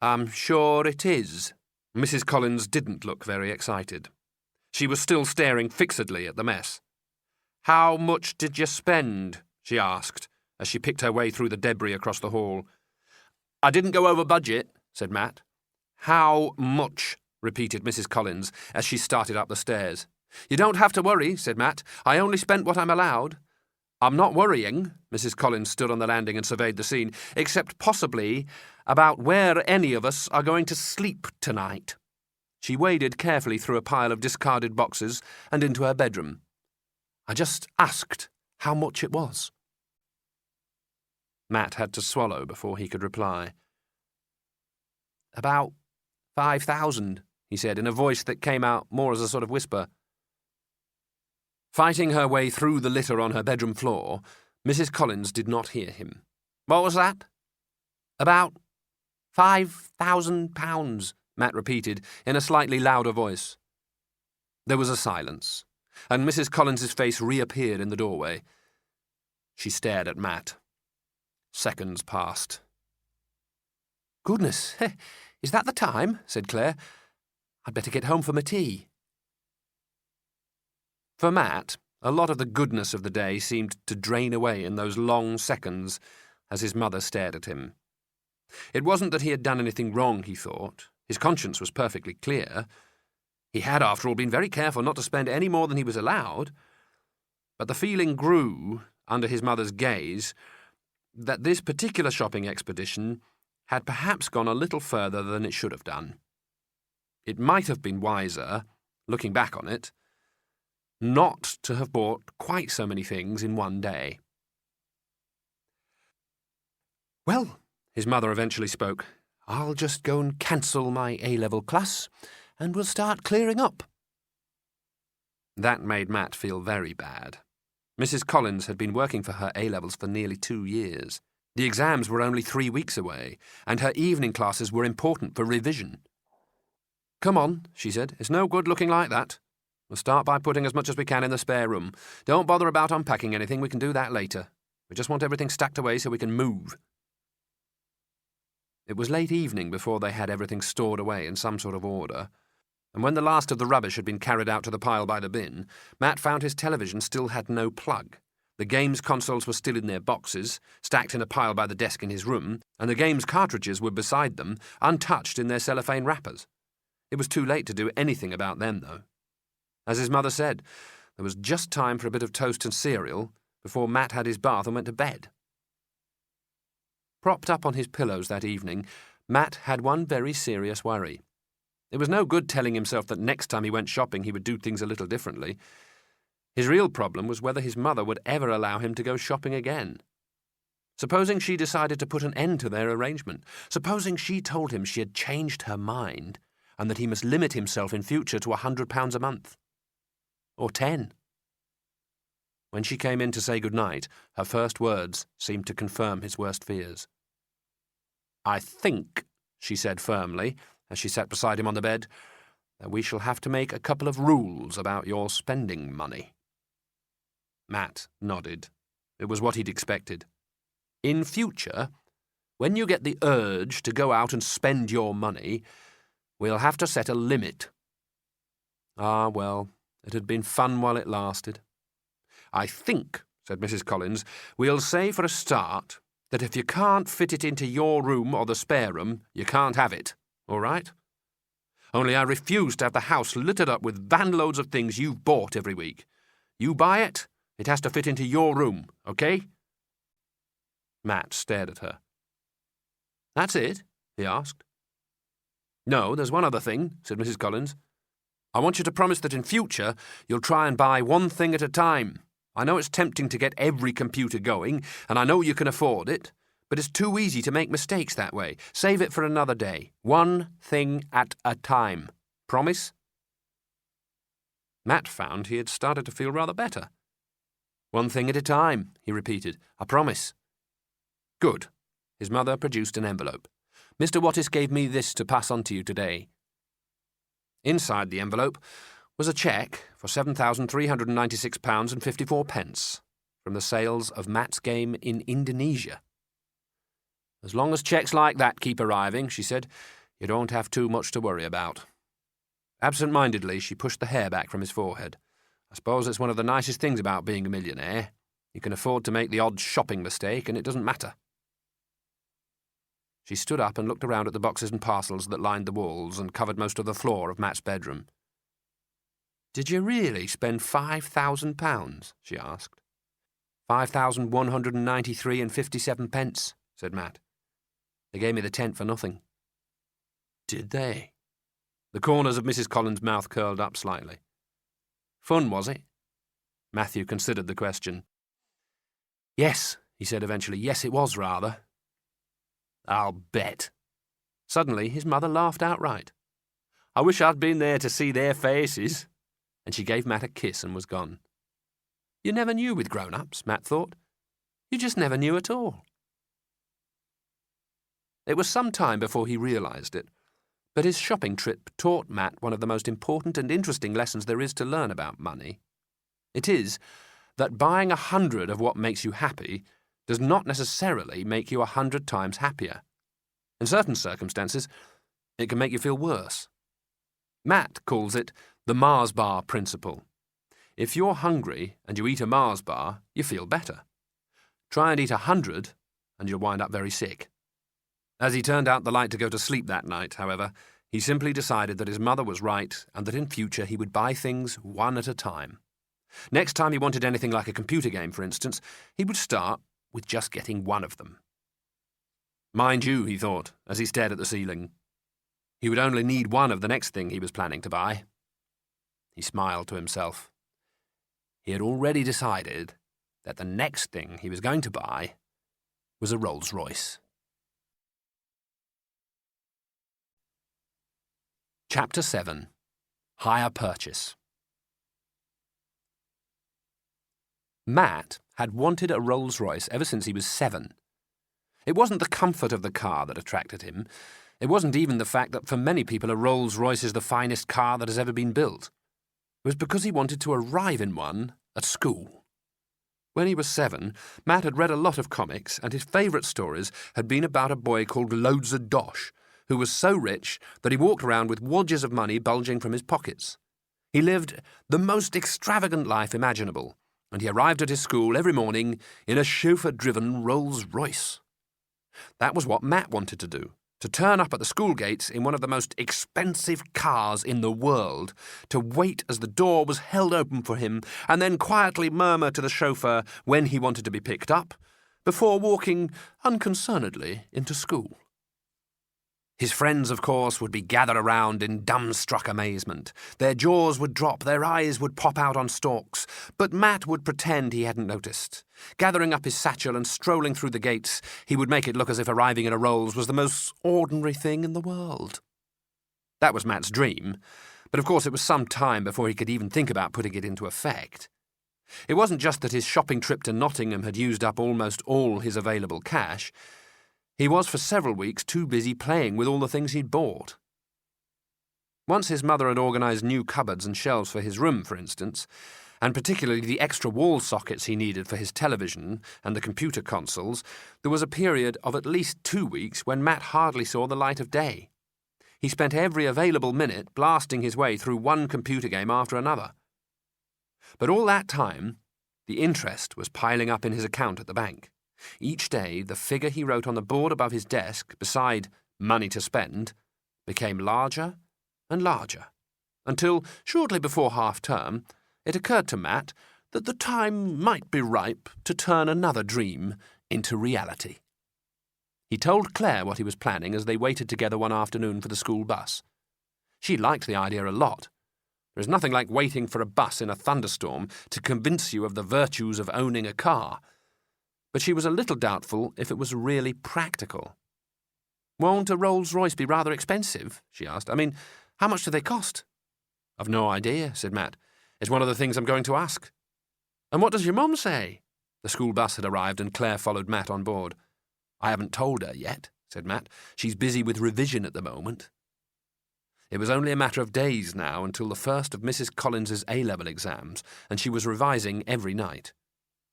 "I'm sure it is." Mrs. Collins didn't look very excited. She was still staring fixedly at the mess. "How much did you spend?" she asked, as she picked her way through the debris across the hall. "I didn't go over budget," said Matt. "How much?" repeated Mrs. Collins, as she started up the stairs. "You don't have to worry," said Matt. "I only spent what I'm allowed." "I'm not worrying," Mrs. Collins stood on the landing and surveyed the scene, "except possibly about where any of us are going to sleep tonight." She waded carefully through a pile of discarded boxes and into her bedroom. "I just asked how much it was." Matt had to swallow before he could reply. "About 5,000, he said, in a voice that came out more as a sort of whisper. Fighting her way through the litter on her bedroom floor, Mrs. Collins did not hear him. "What was that?" "About £5,000, Matt repeated, in a slightly louder voice. There was a silence, and Mrs. Collins's face reappeared in the doorway. She stared at Matt. Seconds passed. "Goodness, is that the time?" said Claire. "I'd better get home for my tea." For Matt, a lot of the goodness of the day seemed to drain away in those long seconds as his mother stared at him. It wasn't that he had done anything wrong, he thought. His conscience was perfectly clear. He had, after all, been very careful not to spend any more than he was allowed. But the feeling grew, under his mother's gaze, that this particular shopping expedition had perhaps gone a little further than it should have done. It might have been wiser, looking back on it, not to have bought quite so many things in one day. "Well," his mother eventually spoke, "I'll just go and cancel my A-level class, and we'll start clearing up." That made Matt feel very bad. Mrs. Collins had been working for her A-levels for nearly 2 years. The exams were only 3 weeks away, and her evening classes were important for revision. "Come on," she said. "It's no good looking like that. We'll start by putting as much as we can in the spare room. Don't bother about unpacking anything. We can do that later. We just want everything stacked away so we can move." It was late evening before they had everything stored away in some sort of order, and when the last of the rubbish had been carried out to the pile by the bin, Matt found his television still had no plug. The games consoles were still in their boxes, stacked in a pile by the desk in his room, and the games cartridges were beside them, untouched in their cellophane wrappers. It was too late to do anything about them, though. As his mother said, there was just time for a bit of toast and cereal before Matt had his bath and went to bed. Propped up on his pillows that evening, Matt had one very serious worry. It was no good telling himself that next time he went shopping he would do things a little differently. His real problem was whether his mother would ever allow him to go shopping again. Supposing she decided to put an end to their arrangement. Supposing she told him she had changed her mind and that he must limit himself in future to £100 a month. Or 10. When she came in to say good-night, her first words seemed to confirm his worst fears. "I think," she said firmly, as she sat beside him on the bed, "that we shall have to make a couple of rules about your spending money." Matt nodded. It was what he'd expected. "In future, when you get the urge to go out and spend your money, we'll have to set a limit." Ah, well, it had been fun while it lasted. "I think," said Mrs. Collins, "we'll say for a start that if you can't fit it into your room or the spare room, you can't have it, all right? Only I refuse to have the house littered up with van-loads of things you've bought every week. You buy it, it has to fit into your room, okay?" Matt stared at her. "That's it?" he asked. "No, there's one other thing," said Mrs. Collins. I want you to promise that in future you'll try and buy one thing at a time. I know it's tempting to get every computer going, and I know you can afford it, but it's too easy to make mistakes that way. Save it for another day. One thing at a time. Promise?" Matt found he had started to feel rather better. "One thing at a time," he repeated. "I promise." "Good." His mother produced an envelope. "Mr. Wattis gave me this to pass on to you today." Inside the envelope was a cheque for £7,396.54 from the sales of Matt's game in Indonesia. "As long as cheques like that keep arriving," she said, "you don't have too much to worry about." Absent-mindedly, she pushed the hair back from his forehead. "I suppose it's one of the nicest things about being a millionaire. You can afford to make the odd shopping mistake, and it doesn't matter." She stood up and looked around at the boxes and parcels that lined the walls and covered most of the floor of Matt's bedroom. "Did you really spend £5,000? She asked. £5,193.57, said Matt. "They gave me the tent for nothing." "Did they?" The corners of Mrs. Collins' mouth curled up slightly. "Fun, was it?" Matthew considered the question. "Yes," he said eventually. "Yes, it was rather." "I'll bet." Suddenly his mother laughed outright. "I wish I'd been there to see their faces." And she gave Matt a kiss and was gone. You never knew with grown-ups, Matt thought. You just never knew at all. It was some time before he realised it, but his shopping trip taught Matt one of the most important and interesting lessons there is to learn about money. It is that buying 100 of what makes you happy does not necessarily make you 100 times happier. In certain circumstances, it can make you feel worse. Matt calls it the Mars bar principle. If you're hungry and you eat a Mars bar, you feel better. Try and eat 100 and you'll wind up very sick. As he turned out the light to go to sleep that night, however, he simply decided that his mother was right and that in future he would buy things one at a time. Next time he wanted anything like a computer game, for instance, he would start with just getting one of them. Mind you, he thought, as he stared at the ceiling, he would only need one of the next thing he was planning to buy. He smiled to himself. He had already decided that the next thing he was going to buy was a Rolls-Royce. Chapter 7. Hire Purchase. Matt had wanted a Rolls-Royce ever since he was 7. It wasn't the comfort of the car that attracted him. It wasn't even the fact that for many people a Rolls-Royce is the finest car that has ever been built. It was because he wanted to arrive in one at school. When he was 7, Matt had read a lot of comics, and his favourite stories had been about a boy called Loads of Dosh, who was so rich that he walked around with wadges of money bulging from his pockets. He lived the most extravagant life imaginable, and he arrived at his school every morning in a chauffeur-driven Rolls-Royce. That was what Matt wanted to do, to turn up at the school gates in one of the most expensive cars in the world, to wait as the door was held open for him, and then quietly murmur to the chauffeur when he wanted to be picked up, before walking unconcernedly into school. His friends, of course, would be gathered around in dumbstruck amazement. Their jaws would drop, their eyes would pop out on stalks, but Matt would pretend he hadn't noticed. Gathering up his satchel and strolling through the gates, he would make it look as if arriving in a Rolls was the most ordinary thing in the world. That was Matt's dream, but of course it was some time before he could even think about putting it into effect. It wasn't just that his shopping trip to Nottingham had used up almost all his available cash. He was for several weeks too busy playing with all the things he'd bought. Once his mother had organised new cupboards and shelves for his room, for instance, and particularly the extra wall sockets he needed for his television and the computer consoles, there was a period of at least 2 weeks when Matt hardly saw the light of day. He spent every available minute blasting his way through one computer game after another. But all that time, the interest was piling up in his account at the bank. Each day, the figure he wrote on the board above his desk, beside money to spend, became larger and larger, until, shortly before half-term, it occurred to Matt that the time might be ripe to turn another dream into reality. He told Claire what he was planning as they waited together one afternoon for the school bus. She liked the idea a lot. There is nothing like waiting for a bus in a thunderstorm to convince you of the virtues of owning a car. But she was a little doubtful if it was really practical. "Won't a Rolls-Royce be rather expensive?" she asked. "I mean, how much do they cost?" "I've no idea," said Matt. "It's one of the things I'm going to ask." "And what does your mum say?" The school bus had arrived and Claire followed Matt on board. "I haven't told her yet," said Matt. "She's busy with revision at the moment." It was only a matter of days now until the first of Mrs. Collins's A-level exams, and she was revising every night.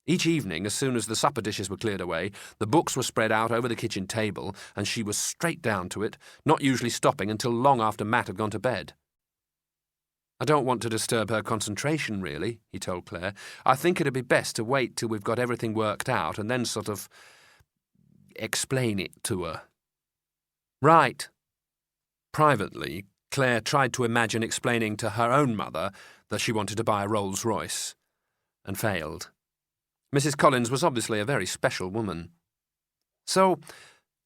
Each evening, as soon as the supper dishes were cleared away, the books were spread out over the kitchen table, and she was straight down to it, not usually stopping until long after Matt had gone to bed. "I don't want to disturb her concentration, really," he told Claire. "I think it'd be best to wait till we've got everything worked out and then sort of explain it to her." "Right." Privately, Claire tried to imagine explaining to her own mother that she wanted to buy a Rolls-Royce, and failed. Mrs. Collins was obviously a very special woman. "So,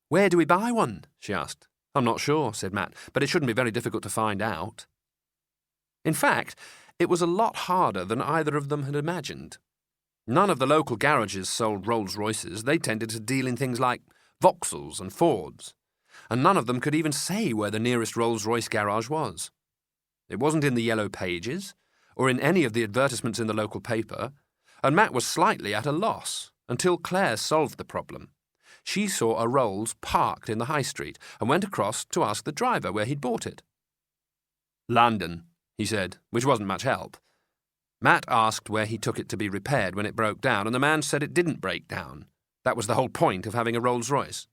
where do we buy one?" she asked. "I'm not sure," said Matt, "but it shouldn't be very difficult to find out." In fact, it was a lot harder than either of them had imagined. None of the local garages sold Rolls-Royces. They tended to deal in things like Vauxhalls and Fords, and none of them could even say where the nearest Rolls-Royce garage was. It wasn't in the yellow pages, or in any of the advertisements in the local paper, and Matt was slightly at a loss, until Claire solved the problem. She saw a Rolls parked in the high street, and went across to ask the driver where he'd bought it. "London," he said, which wasn't much help. Matt asked where he took it to be repaired when it broke down, and the man said it didn't break down. That was the whole point of having a Rolls-Royce.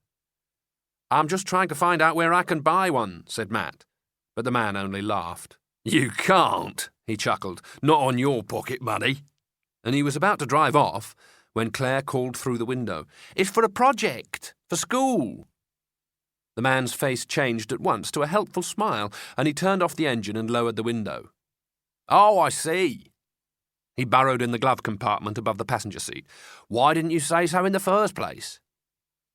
"I'm just trying to find out where I can buy one," said Matt. But the man only laughed. "You can't," he chuckled. "Not on your pocket money." And he was about to drive off when Claire called through the window. "It's for a project, for school." The man's face changed at once to a helpful smile, and he turned off the engine and lowered the window. "Oh, I see." He burrowed in the glove compartment above the passenger seat. "Why didn't you say so in the first place?"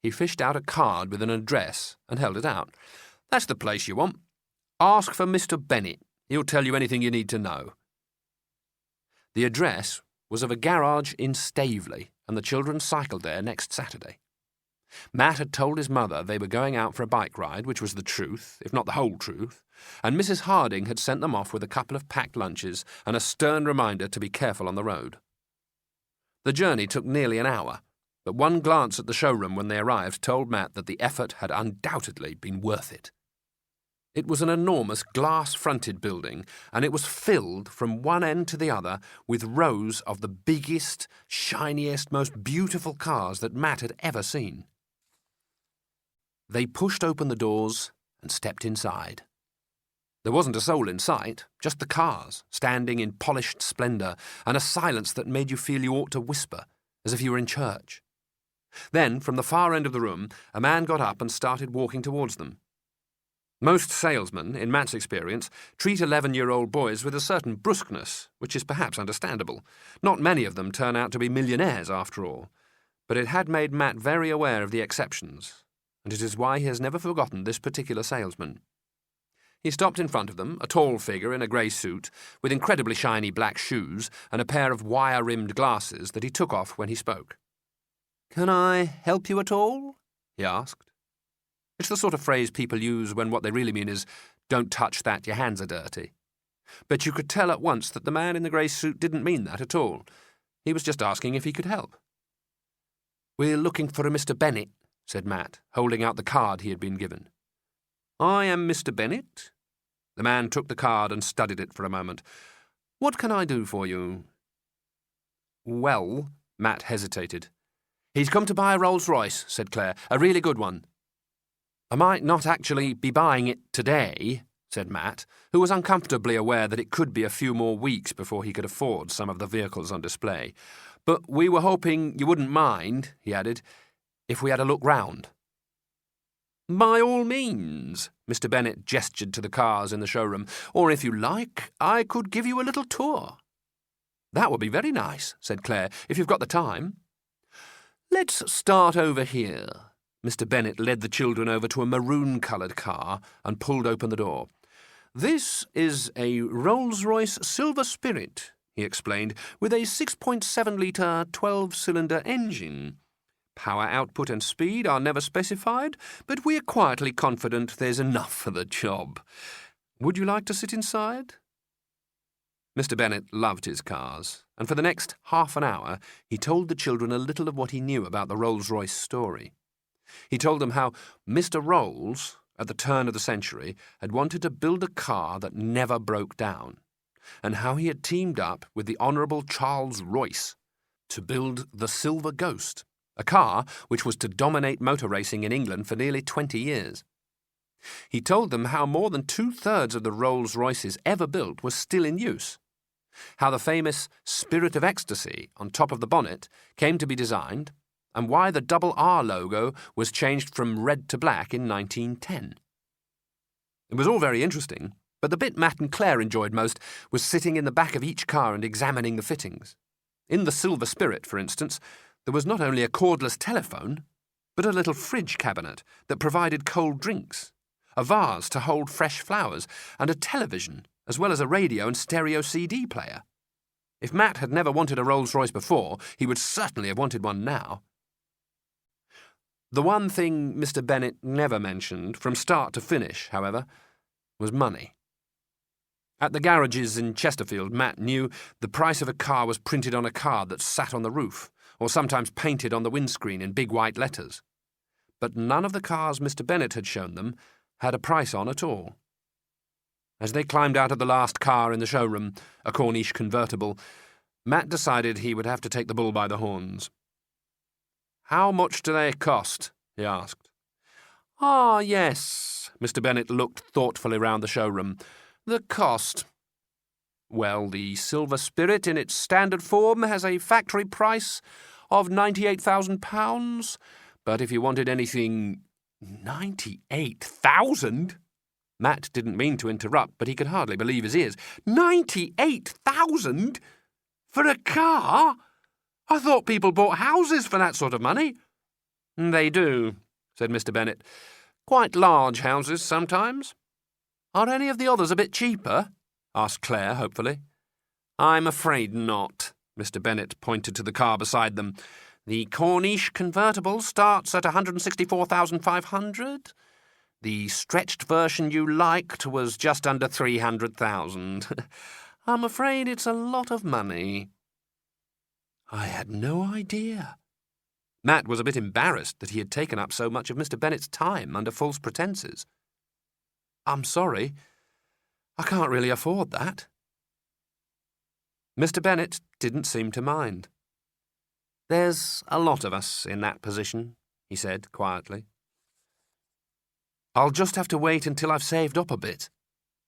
He fished out a card with an address and held it out. "That's the place you want. Ask for Mr. Bennett. He'll tell you anything you need to know." The address was of a garage in Staveley, and the children cycled there next Saturday. Matt had told his mother they were going out for a bike ride, which was the truth, if not the whole truth, and Mrs. Harding had sent them off with a couple of packed lunches and a stern reminder to be careful on the road. The journey took nearly an hour, but one glance at the showroom when they arrived told Matt that the effort had undoubtedly been worth it. It was an enormous glass-fronted building, and it was filled from one end to the other with rows of the biggest, shiniest, most beautiful cars that Matt had ever seen. They pushed open the doors and stepped inside. There wasn't a soul in sight, just the cars, standing in polished splendour, and a silence that made you feel you ought to whisper, as if you were in church. Then, from the far end of the room, a man got up and started walking towards them. Most salesmen, in Matt's experience, treat 11-year-old boys with a certain brusqueness, which is perhaps understandable. Not many of them turn out to be millionaires, after all. But it had made Matt very aware of the exceptions, and it is why he has never forgotten this particular salesman. He stopped in front of them, a tall figure in a grey suit, with incredibly shiny black shoes and a pair of wire-rimmed glasses that he took off when he spoke. "Can I help you at all?" he asked. It's the sort of phrase people use when what they really mean is, "Don't touch that, your hands are dirty." But you could tell at once that the man in the grey suit didn't mean that at all. He was just asking if he could help. "We're looking for a Mr. Bennett," said Matt, holding out the card he had been given. "I am Mr. Bennett." The man took the card and studied it for a moment. "What can I do for you?" "Well," Matt hesitated. "He's come to buy a Rolls-Royce," said Claire. "A really good one." "I might not actually be buying it today," said Matt, who was uncomfortably aware that it could be a few more weeks before he could afford some of the vehicles on display. "But we were hoping you wouldn't mind," he added, "if we had a look round." "By all means," Mr. Bennett gestured to the cars in the showroom, "or if you like, I could give you a little tour." "That would be very nice," said Claire, "if you've got the time." "Let's start over here." Mr. Bennett led the children over to a maroon-coloured car and pulled open the door. "This is a Rolls-Royce Silver Spirit," he explained, "with a 6.7-litre 12-cylinder engine. Power output and speed are never specified, but we're quietly confident there's enough for the job. Would you like to sit inside?" Mr. Bennet loved his cars, and for the next half an hour he told the children a little of what he knew about the Rolls-Royce story. He told them how Mr. Rolls, at the turn of the century, had wanted to build a car that never broke down, and how he had teamed up with the Honourable Charles Royce to build the Silver Ghost, a car which was to dominate motor racing in England for nearly 20 years. He told them how more than 2/3 of the Rolls-Royces ever built were still in use, how the famous Spirit of Ecstasy on top of the bonnet came to be designed, and why the double R logo was changed from red to black in 1910. It was all very interesting, but the bit Matt and Claire enjoyed most was sitting in the back of each car and examining the fittings. In the Silver Spirit, for instance, there was not only a cordless telephone, but a little fridge cabinet that provided cold drinks, a vase to hold fresh flowers, and a television, as well as a radio and stereo CD player. If Matt had never wanted a Rolls-Royce before, he would certainly have wanted one now. The one thing Mr. Bennet never mentioned, from start to finish, however, was money. At the garages in Chesterfield, Matt knew the price of a car was printed on a card that sat on the roof, or sometimes painted on the windscreen in big white letters. But none of the cars Mr. Bennet had shown them had a price on at all. As they climbed out of the last car in the showroom, a Corniche convertible, Matt decided he would have to take the bull by the horns. "How much do they cost?" he asked. "Ah, yes." Mr. Bennet looked thoughtfully round the showroom. "The cost. Well, the Silver Spirit in its standard form has a factory price of £98,000, but if you wanted anything— 98,000? Matt didn't mean to interrupt, but he could hardly believe his ears. 98,000? For a car? I thought people bought houses for that sort of money." "They do," said Mr. Bennet. "Quite large houses sometimes." "Are any of the others a bit cheaper?" asked Claire hopefully. "I'm afraid not." Mr. Bennet pointed to the car beside them. "The Corniche convertible starts at 164,500. The stretched version you liked was just under 300,000. I'm afraid it's a lot of money." "I had no idea." Matt was a bit embarrassed that he had taken up so much of Mr. Bennet's time under false pretences. "I'm sorry. I can't really afford that." Mr. Bennet didn't seem to mind. "There's a lot of us in that position," he said quietly. "I'll just have to wait until I've saved up a bit.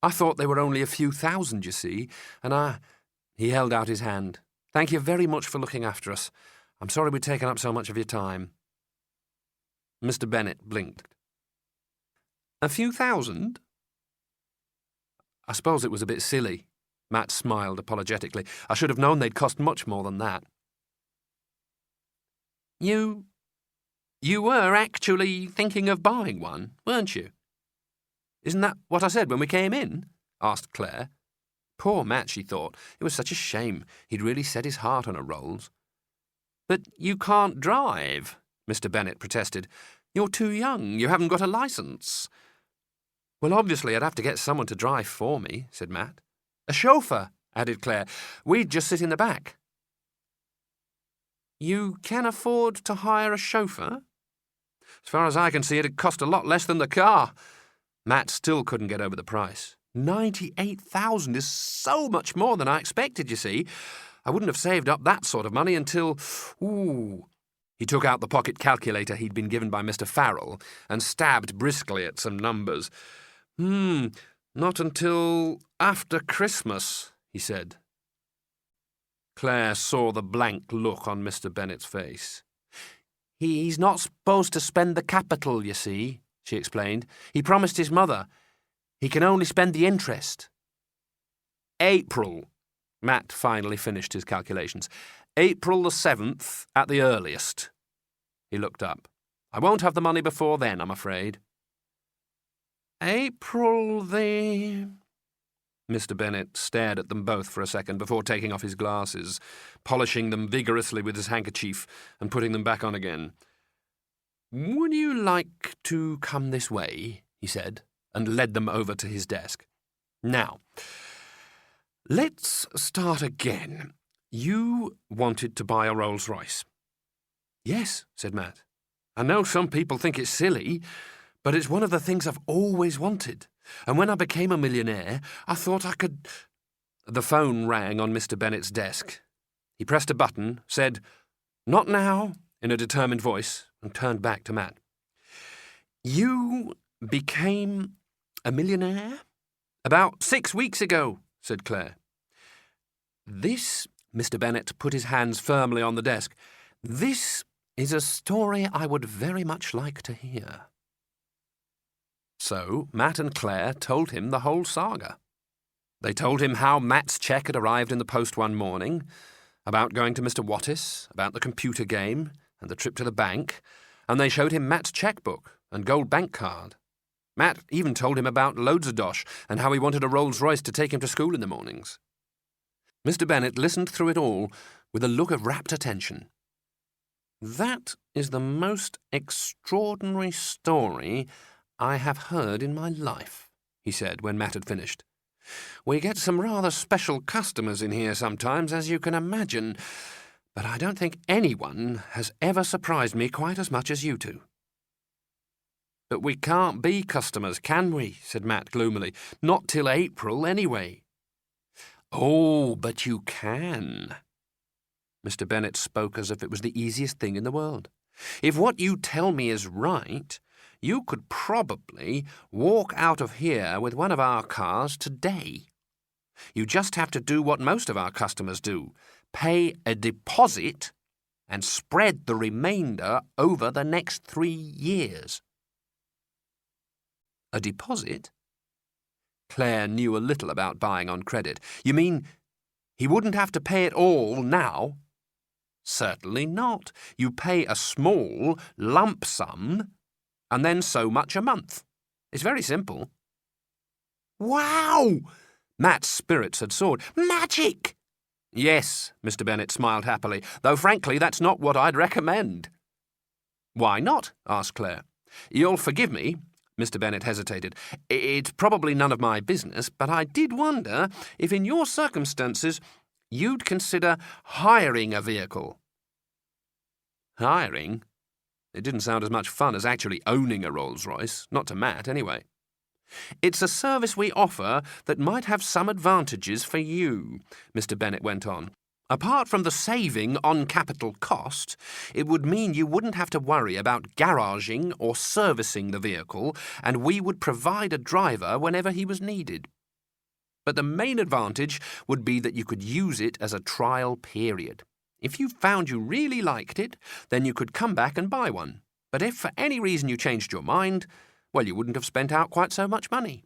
I thought they were only a few thousand, you see, and He held out his hand. "Thank you very much for looking after us. I'm sorry we've taken up so much of your time." Mr. Bennet blinked. "A few thousand?" "I suppose it was a bit silly." Matt smiled apologetically. "I should have known they'd cost much more than that." You were actually thinking of buying one, weren't you?" "Isn't that what I said when we came in?" asked Claire. Poor Matt, she thought. It was such a shame. He'd really set his heart on a Rolls. "But you can't drive," Mr. Bennet protested. "You're too young. You haven't got a licence." "Well, obviously I'd have to get someone to drive for me," said Matt. "A chauffeur," added Claire. "We'd just sit in the back." "You can afford to hire a chauffeur?" "As far as I can see, it'd cost a lot less than the car." Matt still couldn't get over the price. 98,000 is so much more than I expected, you see. I wouldn't have saved up that sort of money until— He took out the pocket calculator he'd been given by Mr. Farrell and stabbed briskly at some numbers. Not until after Christmas," he said. Claire saw the blank look on Mr. Bennet's face. "He's not supposed to spend the capital, you see," she explained. "He promised his mother. He can only spend the interest." "April." Matt finally finished his calculations. "April the 7th at the earliest." He looked up. "I won't have the money before then, I'm afraid." "April the Mr. Bennet stared at them both for a second before taking off his glasses, polishing them vigorously with his handkerchief and putting them back on again. "Would you like to come this way?" he said, and led them over to his desk. "Now, let's start again. You wanted to buy a Rolls-Royce." "Yes," said Matt. "I know some people think it's silly, but it's one of the things I've always wanted. And when I became a millionaire, I thought I could—" The phone rang on Mr. Bennet's desk. He pressed a button, said, "Not now," in a determined voice, and turned back to Matt. "You became a millionaire?" "About 6 weeks ago," said Claire. "This," Mr. Bennet put his hands firmly on the desk, "this is a story I would very much like to hear." So Matt and Claire told him the whole saga. They told him how Matt's cheque had arrived in the post one morning, about going to Mr. Wattis, about the computer game and the trip to the bank, and they showed him Matt's chequebook and gold bank card. Matt even told him about loads of dosh and how he wanted a Rolls-Royce to take him to school in the mornings. Mr. Bennet listened through it all with a look of rapt attention. "That is the most extraordinary story I have heard in my life," he said when Matt had finished. "We get some rather special customers in here sometimes, as you can imagine, but I don't think anyone has ever surprised me quite as much as you two." "But we can't be customers, can we?" said Matt gloomily. "Not till April, anyway." "Oh, but you can." Mr. Bennet spoke as if it was the easiest thing in the world. "If what you tell me is right, you could probably walk out of here with one of our cars today. You just have to do what most of our customers do, pay a deposit and spread the remainder over the next 3 years. "A deposit?" Claire knew a little about buying on credit. "You mean he wouldn't have to pay it all now?" "Certainly not. You pay a small lump sum and then so much a month. It's very simple." "Wow!" Matt's spirits had soared. "Magic!" "Yes," Mr. Bennet smiled happily, "though frankly that's not what I'd recommend." "Why not?" asked Claire. "You'll forgive me." Mr. Bennet hesitated. "It's probably none of my business, but I did wonder if in your circumstances you'd consider hiring a vehicle." Hiring? It didn't sound as much fun as actually owning a Rolls-Royce, not to Matt anyway. "It's a service we offer that might have some advantages for you," Mr. Bennet went on. "Apart from the saving on capital cost, it would mean you wouldn't have to worry about garaging or servicing the vehicle, and we would provide a driver whenever he was needed. But the main advantage would be that you could use it as a trial period. If you found you really liked it, then you could come back and buy one. But if for any reason you changed your mind, well, you wouldn't have spent out quite so much money."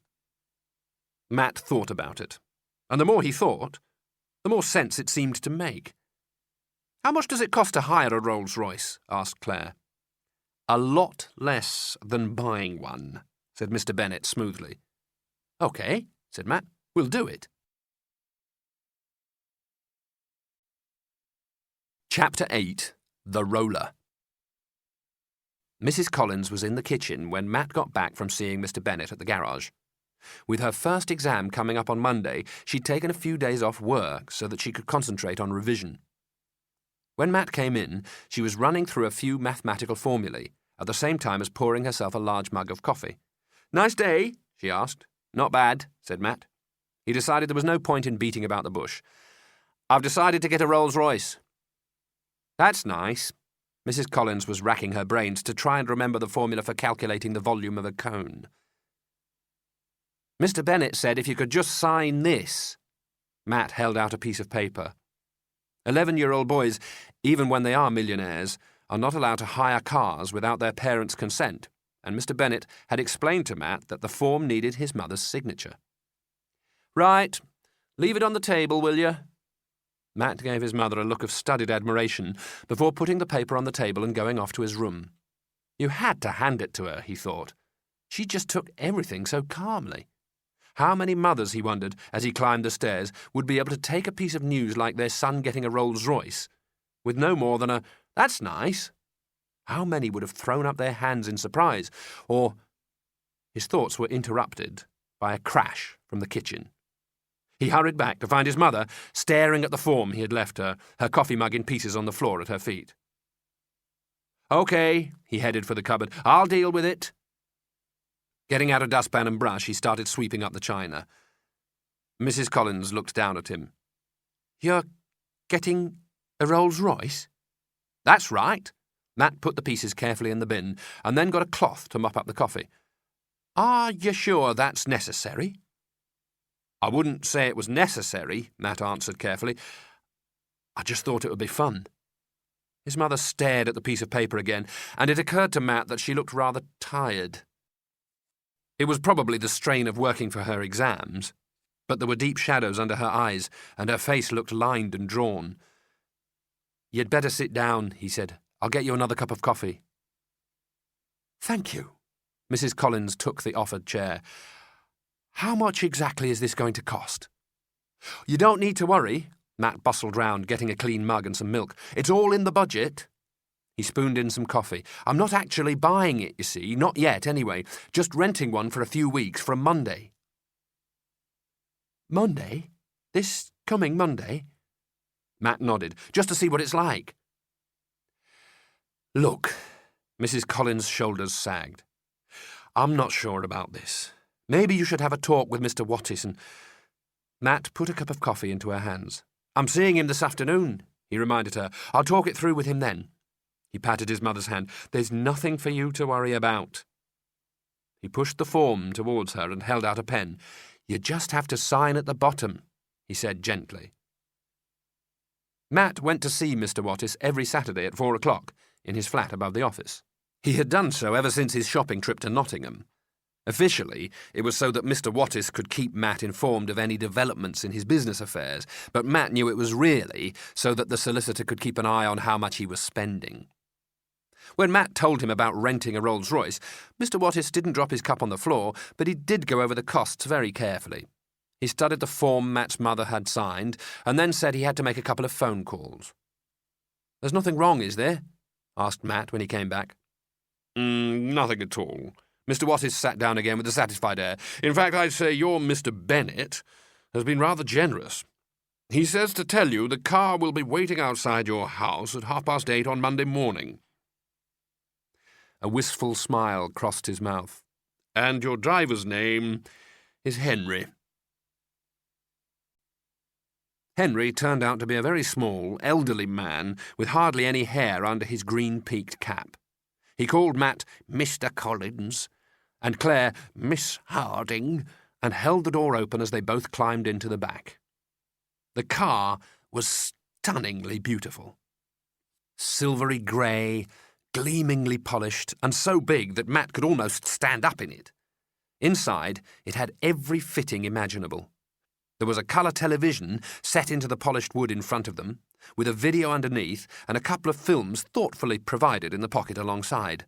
Matt thought about it, and the more he thought, the more sense it seemed to make. "How much does it cost to hire a Rolls-Royce?" asked Claire. "A lot less than buying one," said Mr. Bennet smoothly. "OK," said Matt. "We'll do it." Chapter 8. The Roller. Mrs. Collins was in the kitchen when Matt got back from seeing Mr. Bennet at the garage. With her first exam coming up on Monday, she'd taken a few days off work so that she could concentrate on revision. When Matt came in, she was running through a few mathematical formulae, at the same time as pouring herself a large mug of coffee. "Nice day?" she asked. "Not bad," said Matt. He decided there was no point in beating about the bush. "I've decided to get a Rolls-Royce." "That's nice." Mrs. Collins was racking her brains to try and remember the formula for calculating the volume of a cone. "Mr. Bennet said if you could just sign this." Matt held out a piece of paper. 11-year-old boys, even when they are millionaires, are not allowed to hire cars without their parents' consent, and Mr. Bennet had explained to Matt that the form needed his mother's signature. "Right. Leave it on the table, will you?" Matt gave his mother a look of studied admiration before putting the paper on the table and going off to his room. You had to hand it to her, he thought. She just took everything so calmly. How many mothers, he wondered, as he climbed the stairs, would be able to take a piece of news like their son getting a Rolls-Royce, with no more than a, "That's nice"? How many would have thrown up their hands in surprise, or... His thoughts were interrupted by a crash from the kitchen. He hurried back to find his mother staring at the form he had left her, her coffee mug in pieces on the floor at her feet. "OK," he headed for the cupboard. "I'll deal with it." Getting out a dustpan and brush, he started sweeping up the china. Mrs. Collins looked down at him. "You're getting a Rolls-Royce?" "That's right." Matt put the pieces carefully in the bin and then got a cloth to mop up the coffee. "Are you sure that's necessary?" "I wouldn't say it was necessary," Matt answered carefully. "I just thought it would be fun." His mother stared at the piece of paper again, and it occurred to Matt that she looked rather tired. It was probably the strain of working for her exams, but there were deep shadows under her eyes, and her face looked lined and drawn. "You'd better sit down," he said. "I'll get you another cup of coffee." "Thank you." Mrs. Collins took the offered chair. "How much exactly is this going to cost?" "You don't need to worry." Matt bustled round, getting a clean mug and some milk. "It's all in the budget." He spooned in some coffee. "I'm not actually buying it, you see. Not yet, anyway. Just renting one for a few weeks from Monday." "Monday? This coming Monday?" Matt nodded. "Just to see what it's like." "Look," Mrs. Collins' shoulders sagged. "I'm not sure about this. Maybe you should have a talk with Mr. Wattis and—" Matt put a cup of coffee into her hands. "I'm seeing him this afternoon," he reminded her. "I'll talk it through with him then." He patted his mother's hand. "There's nothing for you to worry about." He pushed the form towards her and held out a pen. "You just have to sign at the bottom," he said gently. Matt went to see Mr. Wattis every Saturday at 4 o'clock in his flat above the office. He had done so ever since his shopping trip to Nottingham. Officially, it was so that Mr. Wattis could keep Matt informed of any developments in his business affairs, but Matt knew it was really so that the solicitor could keep an eye on how much he was spending. When Matt told him about renting a Rolls-Royce, Mr. Wattis didn't drop his cup on the floor, but he did go over the costs very carefully. He studied the form Matt's mother had signed, and then said he had to make a couple of phone calls. "There's nothing wrong, is there?" asked Matt when he came back.
Nothing at all." Mr. Wattis sat down again with a satisfied air. "In fact, I'd say your Mr. Bennet has been rather generous. He says to tell you the car will be waiting outside your house at 8:30 on Monday morning."
A wistful smile crossed his mouth.
"And your driver's name is Henry."
Henry turned out to be a very small, elderly man with hardly any hair under his green-peaked cap. He called Matt Mr. Collins, and Claire Miss Harding, and held the door open as they both climbed into the back. The car was stunningly beautiful. Silvery grey, gleamingly polished, and so big that Matt could almost stand up in it. Inside, it had every fitting imaginable. There was a colour television set into the polished wood in front of them, with a video underneath and a couple of films thoughtfully provided in the pocket alongside.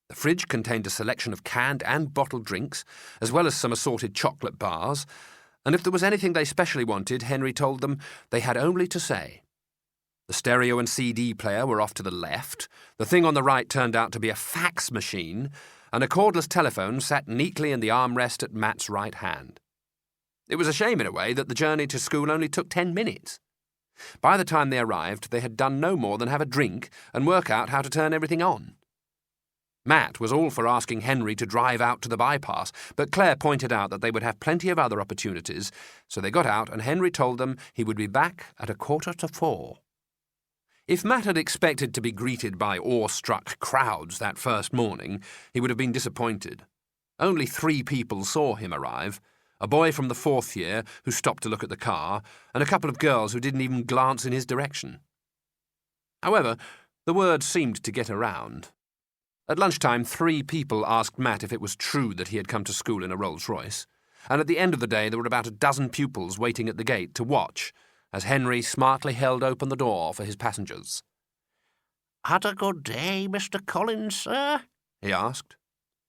The fridge contained a selection of canned and bottled drinks, as well as some assorted chocolate bars, and if there was anything they specially wanted, Henry told them, they had only to say. The stereo and CD player were off to the left, the thing on the right turned out to be a fax machine, and a cordless telephone sat neatly in the armrest at Matt's right hand. It was a shame in a way that the journey to school only took 10 minutes. By the time they arrived, they had done no more than have a drink and work out how to turn everything on. Matt was all for asking Henry to drive out to the bypass, but Claire pointed out that they would have plenty of other opportunities, so they got out and Henry told them he would be back at 4:15. If Matt had expected to be greeted by awe-struck crowds that first morning, he would have been disappointed. Only 3 people saw him arrive: a boy from the 4th year who stopped to look at the car, and a couple of girls who didn't even glance in his direction. However, the word seemed to get around. At lunchtime, 3 people asked Matt if it was true that he had come to school in a Rolls-Royce, and at the end of the day there were about a dozen pupils waiting at the gate to watch as Henry smartly held open the door for his passengers. "Had a good day, Mr. Collins, sir?" he asked.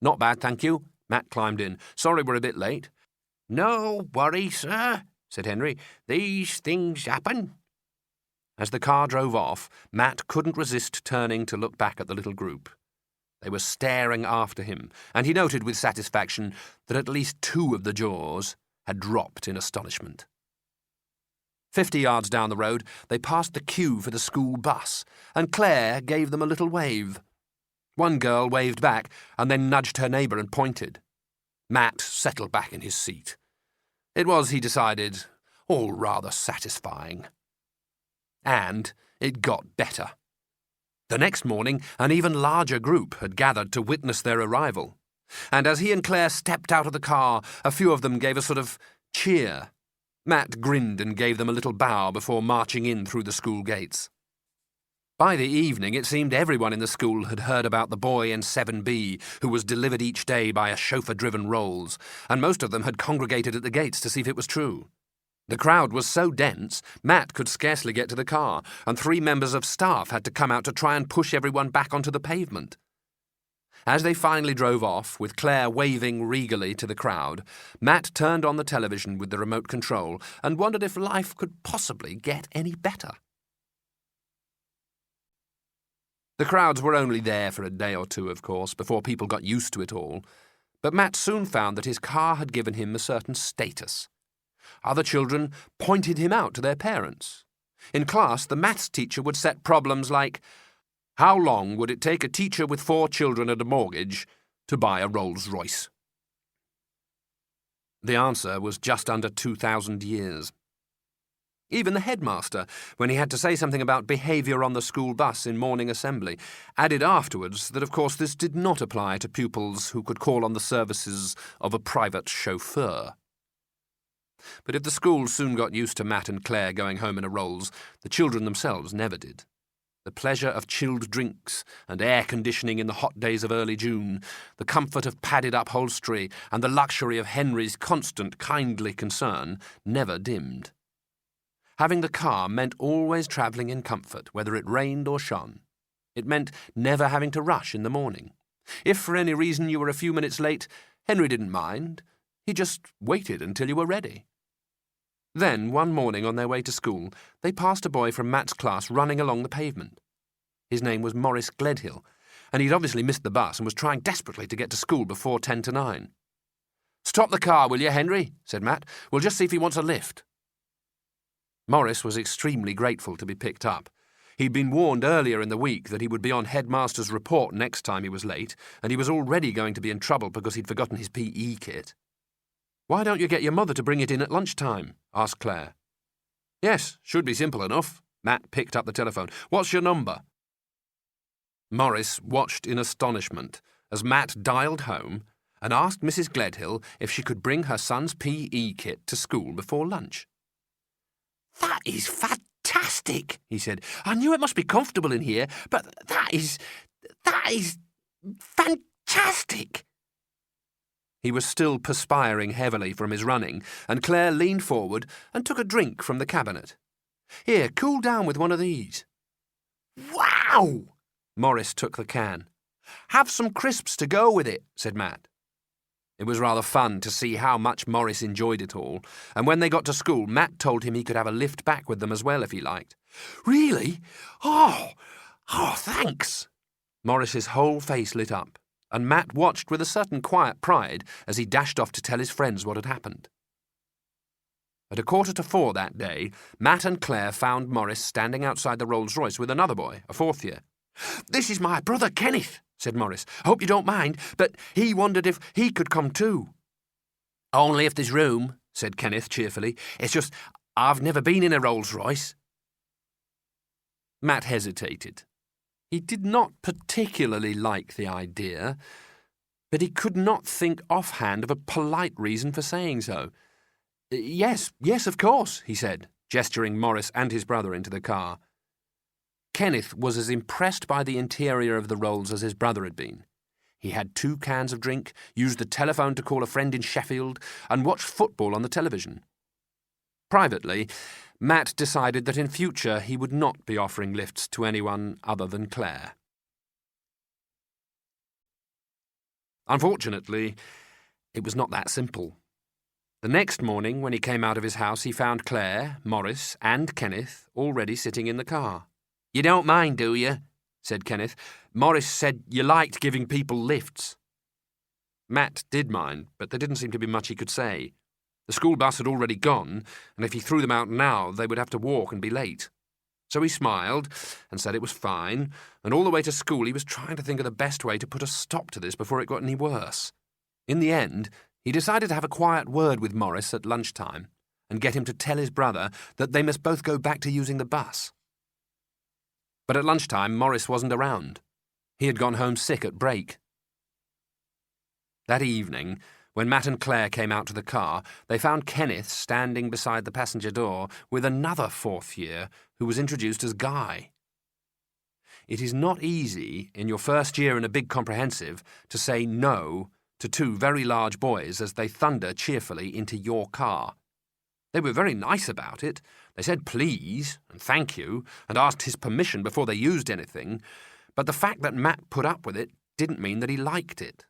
"Not bad, thank you." Matt climbed in. "Sorry we're a bit late." "No worry, sir," said Henry. "These things happen." As the car drove off, Matt couldn't resist turning to look back at the little group. They were staring after him, and he noted with satisfaction that at least 2 of the jaws had dropped in astonishment. 50 yards down the road, they passed the queue for the school bus, and Claire gave them a little wave. One girl waved back and then nudged her neighbour and pointed. Matt settled back in his seat. It was, he decided, all rather satisfying. And it got better. The next morning, an even larger group had gathered to witness their arrival, and as he and Claire stepped out of the car, a few of them gave a sort of cheer. Matt grinned and gave them a little bow before marching in through the school gates. By the evening, it seemed everyone in the school had heard about the boy in 7B who was delivered each day by a chauffeur-driven Rolls, and most of them had congregated at the gates to see if it was true. The crowd was so dense, Matt could scarcely get to the car, and 3 members of staff had to come out to try and push everyone back onto the pavement. As they finally drove off, with Claire waving regally to the crowd, Matt turned on the television with the remote control and wondered if life could possibly get any better. The crowds were only there for a day or 2, of course, before people got used to it all, but Matt soon found that his car had given him a certain status. Other children pointed him out to their parents. In class, the maths teacher would set problems like, how long would it take a teacher with 4 children and a mortgage to buy a Rolls-Royce? The answer was just under 2,000 years. Even the headmaster, when he had to say something about behaviour on the school bus in morning assembly, added afterwards that of course this did not apply to pupils who could call on the services of a private chauffeur. But if the school soon got used to Matt and Claire going home in a Rolls, the children themselves never did. The pleasure of chilled drinks and air conditioning in the hot days of early June, the comfort of padded upholstery, and the luxury of Henry's constant kindly concern never dimmed. Having the car meant always travelling in comfort, whether it rained or shone. It meant never having to rush in the morning. If for any reason you were a few minutes late, Henry didn't mind. He just waited until you were ready. Then, one morning on their way to school, they passed a boy from Matt's class running along the pavement. His name was Maurice Gledhill, and he'd obviously missed the bus and was trying desperately to get to school before 10 to 9. "Stop the car, will you, Henry?" said Matt. "We'll just see if he wants a lift." Maurice was extremely grateful to be picked up. He'd been warned earlier in the week that he would be on headmaster's report next time he was late, and he was already going to be in trouble because he'd forgotten his PE kit. "Why don't you get your mother to bring it in at lunchtime?" asked Claire. "Yes, should be simple enough." Matt picked up the telephone. "What's your number?" Maurice watched in astonishment as Matt dialed home and asked Mrs. Gledhill if she could bring her son's PE kit to school before lunch. "That is fantastic," he said. "I knew it must be comfortable in here, but that is fantastic." He was still perspiring heavily from his running, and Claire leaned forward and took a drink from the cabinet. "Here, cool down with one of these." "Wow!" Maurice took the can. "Have some crisps to go with it," said Matt. It was rather fun to see how much Maurice enjoyed it all, and when they got to school, Matt told him he could have a lift back with them as well if he liked. "Really? Oh, thanks." Maurice's whole face lit up, and Matt watched with a certain quiet pride as he dashed off to tell his friends what had happened. At 3:45 that day, Matt and Claire found Maurice standing outside the Rolls-Royce with another boy, a 4th year. "This is my brother Kenneth," said Maurice. "I hope you don't mind, but he wondered if he could come too." "Only if there's room," said Kenneth cheerfully. "It's just, I've never been in a Rolls-Royce." Matt hesitated. He did not particularly like the idea, but he could not think offhand of a polite reason for saying so. Yes, of course," he said, gesturing Maurice and his brother into the car. Kenneth was as impressed by the interior of the Rolls as his brother had been. He had 2 cans of drink, used the telephone to call a friend in Sheffield, and watched football on the television. Privately, Matt decided that in future he would not be offering lifts to anyone other than Claire. Unfortunately, it was not that simple. The next morning, when he came out of his house, he found Claire, Morris, and Kenneth already sitting in the car. "You don't mind, do you?" said Kenneth. "Morris said you liked giving people lifts." Matt did mind, but there didn't seem to be much he could say. The school bus had already gone, and if he threw them out now, they would have to walk and be late. So he smiled and said it was fine, and all the way to school he was trying to think of the best way to put a stop to this before it got any worse. In the end, he decided to have a quiet word with Morris at lunchtime and get him to tell his brother that they must both go back to using the bus. But at lunchtime, Morris wasn't around. He had gone home sick at break. That evening, when Matt and Claire came out to the car, they found Kenneth standing beside the passenger door with another fourth year who was introduced as Guy. It is not easy, in your first year in a big comprehensive, to say no to two very large boys as they thunder cheerfully into your car. They were very nice about it. They said please and thank you and asked his permission before they used anything, but the fact that Matt put up with it didn't mean that he liked it.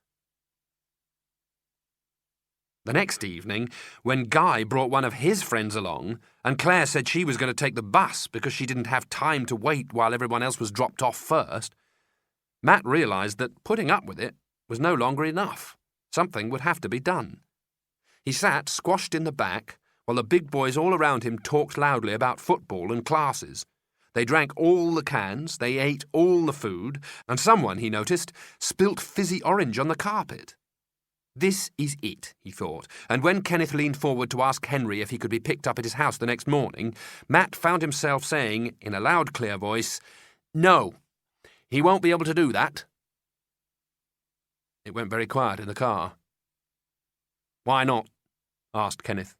The next evening, when Guy brought one of his friends along, and Claire said she was going to take the bus because she didn't have time to wait while everyone else was dropped off first, Matt realised that putting up with it was no longer enough. Something would have to be done. He sat squashed in the back while the big boys all around him talked loudly about football and classes. They drank all the cans, they ate all the food, and someone, he noticed, spilt fizzy orange on the carpet. This is it, he thought, and when Kenneth leaned forward to ask Henry if he could be picked up at his house the next morning, Matt found himself saying, in a loud, clear voice, "No, he won't be able to do that." It went very quiet in the car. "Why not?" asked Kenneth.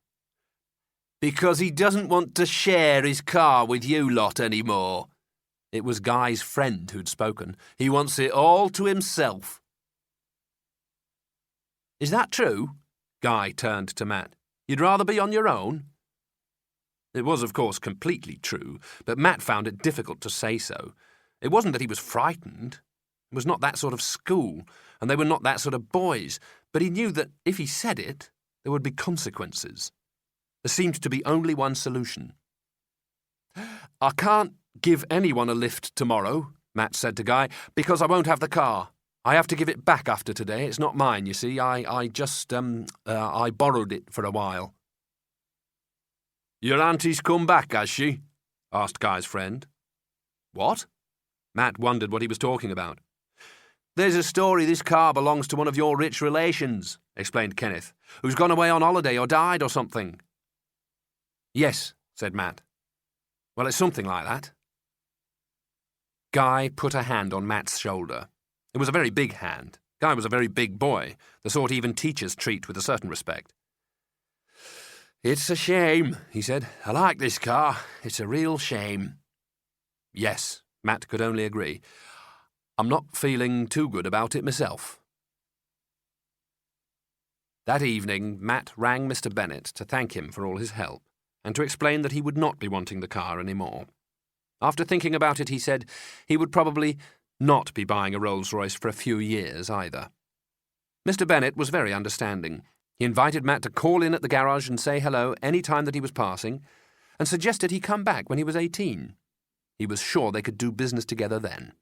"Because he doesn't want to share his car with you lot anymore." It was Guy's friend who'd spoken. "He wants it all to himself." "Is that true?" Guy turned to Matt. "You'd rather be on your own?" It was, of course, completely true, but Matt found it difficult to say so. It wasn't that he was frightened. It was not that sort of school, and they were not that sort of boys, but he knew that if he said it, there would be consequences. There seemed to be only one solution. "I can't give anyone a lift tomorrow," Matt said to Guy, "because I won't have the car. I have to give it back after today. It's not mine, you see. I borrowed it for a while." "Your auntie's come back, has she?" asked Guy's friend. "What?" Matt wondered what he was talking about. "There's a story this car belongs to one of your rich relations," explained Kenneth, "who's gone away on holiday or died or something." "Yes," said Matt. "Well, it's something like that." Guy put a hand on Matt's shoulder. It was a very big hand. Guy was a very big boy, the sort even teachers treat with a certain respect. "It's a shame," he said. "I like this car. It's a real shame." "Yes," Matt could only agree. "I'm not feeling too good about it myself." That evening, Matt rang Mr. Bennet to thank him for all his help and to explain that he would not be wanting the car any more. After thinking about it, he said he would probably not be buying a Rolls-Royce for a few years either. Mr. Bennet was very understanding. He invited Matt to call in at the garage and say hello any time that he was passing, and suggested he come back when he was 18. He was sure they could do business together then.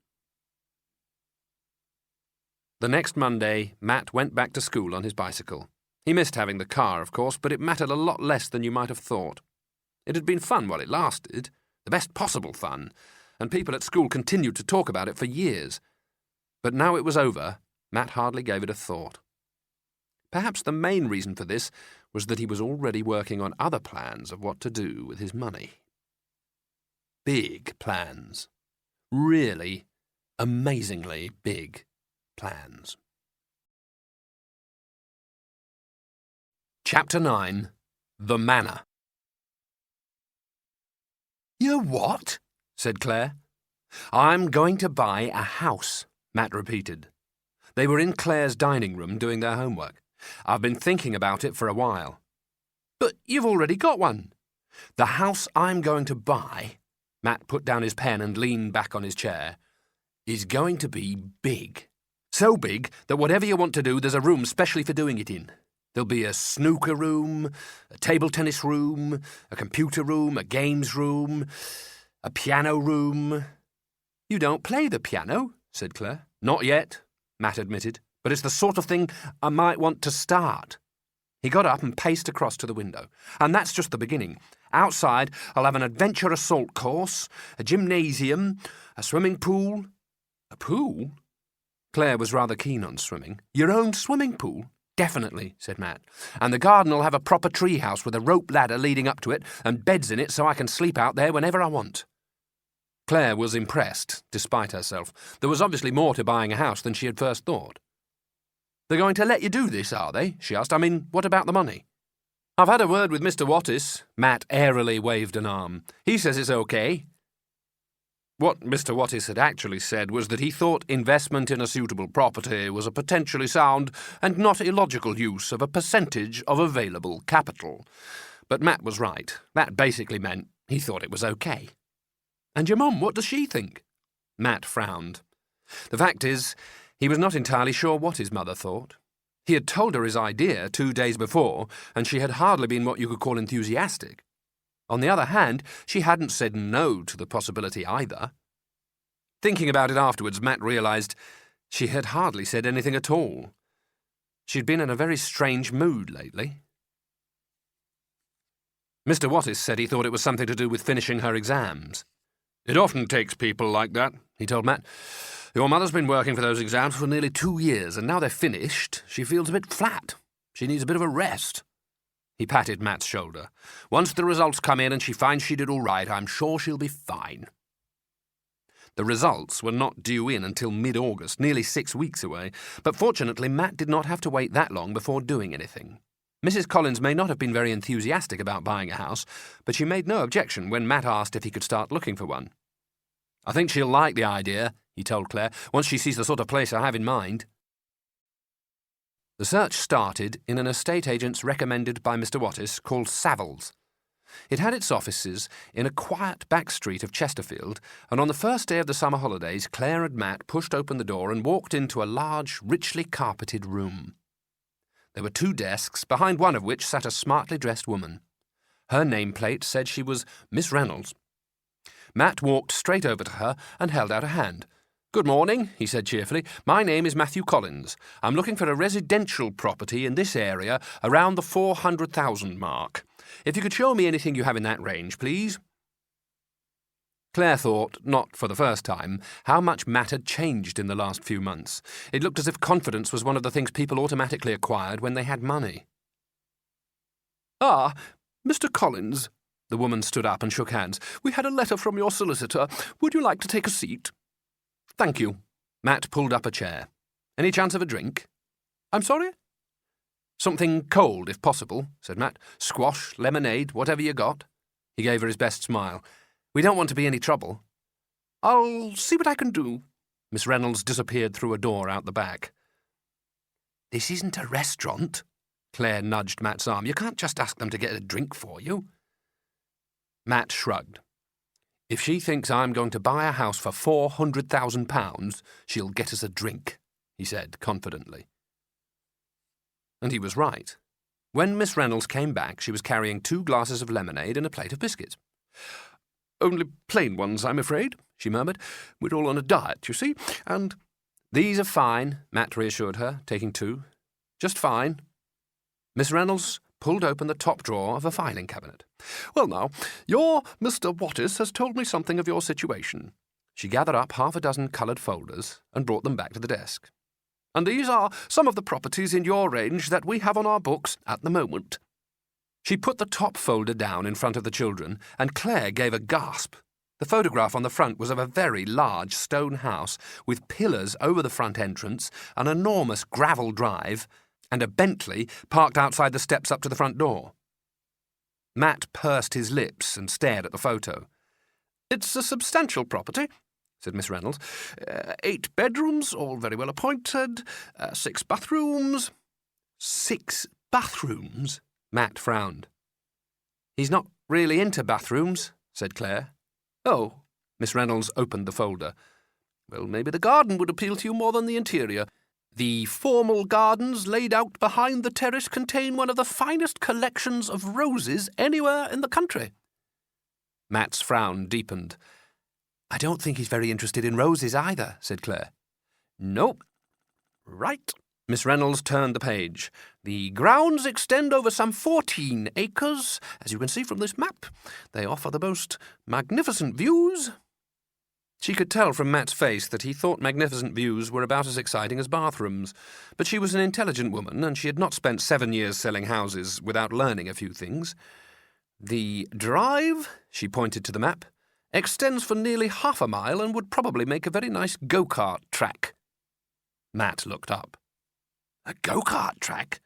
The next Monday, Matt went back to school on his bicycle. He missed having the car, of course, but it mattered a lot less than you might have thought. It had been fun while it lasted, the best possible fun, and people at school continued to talk about it for years. But now it was over, Matt hardly gave it a thought. Perhaps the main reason for this was that he was already working on other plans of what to do with his money. Big plans. Really, amazingly big plans. Chapter 9. The Manor. "You what?" said Claire. "I'm going to buy a house," Matt repeated. They were in Claire's dining room doing their homework. "I've been thinking about it for a while." "But you've already got one." "The house I'm going to buy," Matt put down his pen and leaned back on his chair, "is going to be big. So big that whatever you want to do, there's a room specially for doing it in. There'll be a snooker room, a table tennis room, a computer room, a games room, a piano room. You don't play the piano, said Claire. Not yet, Matt admitted, but it's the sort of thing I might want to start. He got up and paced across to the window. And that's just the beginning. Outside, I'll have an adventure assault course, a gymnasium, a swimming pool. A pool? Claire was rather keen on swimming. Your own swimming pool? Definitely, said Matt. And the garden will have a proper treehouse with a rope ladder leading up to it and beds in it so I can sleep out there whenever I want. Claire was impressed, despite herself. There was obviously more to buying a house than she had first thought. They're going to let you do this, are they? She asked. I mean, what about the money? I've had a word with Mr. Wattis. Matt airily waved an arm. He says it's okay. What Mr. Wattis had actually said was that he thought investment in a suitable property was a potentially sound and not illogical use of a percentage of available capital. But Matt was right. That basically meant he thought it was okay. And your mum, what does she think? Matt frowned. The fact is, he was not entirely sure what his mother thought. He had told her his idea 2 days before, and she had hardly been what you could call enthusiastic. On the other hand, she hadn't said no to the possibility either. Thinking about it afterwards, Matt realised she had hardly said anything at all. She'd been in a very strange mood lately. Mr. Wattis said he thought it was something to do with finishing her exams. It often takes people like that, he told Matt. Your mother's been working for those exams for nearly 2 years, and now they're finished, she feels a bit flat. She needs a bit of a rest. He patted Matt's shoulder. Once the results come in and she finds she did all right, I'm sure she'll be fine. The results were not due in until mid-August, nearly 6 weeks away, but fortunately Matt did not have to wait that long before doing anything. Mrs. Collins may not have been very enthusiastic about buying a house, but she made no objection when Matt asked if he could start looking for one. I think she'll like the idea, he told Claire, once she sees the sort of place I have in mind. The search started in an estate agent's recommended by Mr. Wattis called Savills. It had its offices in a quiet back street of Chesterfield, and on the first day of the summer holidays, Claire and Matt pushed open the door and walked into a large, richly carpeted room. There were 2 desks, behind one of which sat a smartly dressed woman. Her nameplate said she was Miss Reynolds. Matt walked straight over to her and held out a hand. Good morning, he said cheerfully. My name is Matthew Collins. I'm looking for a residential property in this area around the 400,000 mark. If you could show me anything you have in that range, please. Claire thought, not for the first time, how much Matt had changed in the last few months. It looked as if confidence was one of the things people automatically acquired when they had money. Ah, Mr. Collins. The woman stood up and shook hands. We had a letter from your solicitor. Would you like to take a seat? Thank you. Matt pulled up a chair. Any chance of a drink? I'm sorry? Something cold, if possible, said Matt. Squash, lemonade, whatever you got. He gave her his best smile. We don't want to be any trouble. I'll see what I can do. Miss Reynolds disappeared through a door out the back. This isn't a restaurant. Claire nudged Matt's arm. You can't just ask them to get a drink for you. Matt shrugged. If she thinks I'm going to buy a house for £400,000, she'll get us a drink, he said confidently. And he was right. When Miss Reynolds came back, she was carrying 2 glasses of lemonade and a plate of biscuits. Only plain ones, I'm afraid, she murmured. We're all on a diet, you see, and... These are fine, Matt reassured her, taking 2. Just fine. Miss Reynolds pulled open the top drawer of a filing cabinet. Well now, your Mr. Wattis has told me something of your situation. She gathered up 6 coloured folders and brought them back to the desk. And these are some of the properties in your range that we have on our books at the moment. She put the top folder down in front of the children, and Claire gave a gasp. The photograph on the front was of a very large stone house with pillars over the front entrance, an enormous gravel drive, and a Bentley parked outside the steps up to the front door. Matt pursed his lips and stared at the photo. It's a substantial property, said Miss Reynolds. 8 bedrooms, all very well appointed, 6 bathrooms. 6 bathrooms? Matt frowned. He's not really into bathrooms, said Claire. Oh, Miss Reynolds opened the folder. Well, maybe the garden would appeal to you more than the interior. The formal gardens laid out behind the terrace contain one of the finest collections of roses anywhere in the country. Matt's frown deepened. I don't think he's very interested in roses either, said Claire. Nope. Right. Miss Reynolds turned the page. The grounds extend over some 14 acres, as you can see from this map. They offer the most magnificent views. She could tell from Matt's face that he thought magnificent views were about as exciting as bathrooms, but she was an intelligent woman, and she had not spent 7 years selling houses without learning a few things. The drive, she pointed to the map, extends for nearly half a mile and would probably make a very nice go-kart track. Matt looked up. A go-kart track?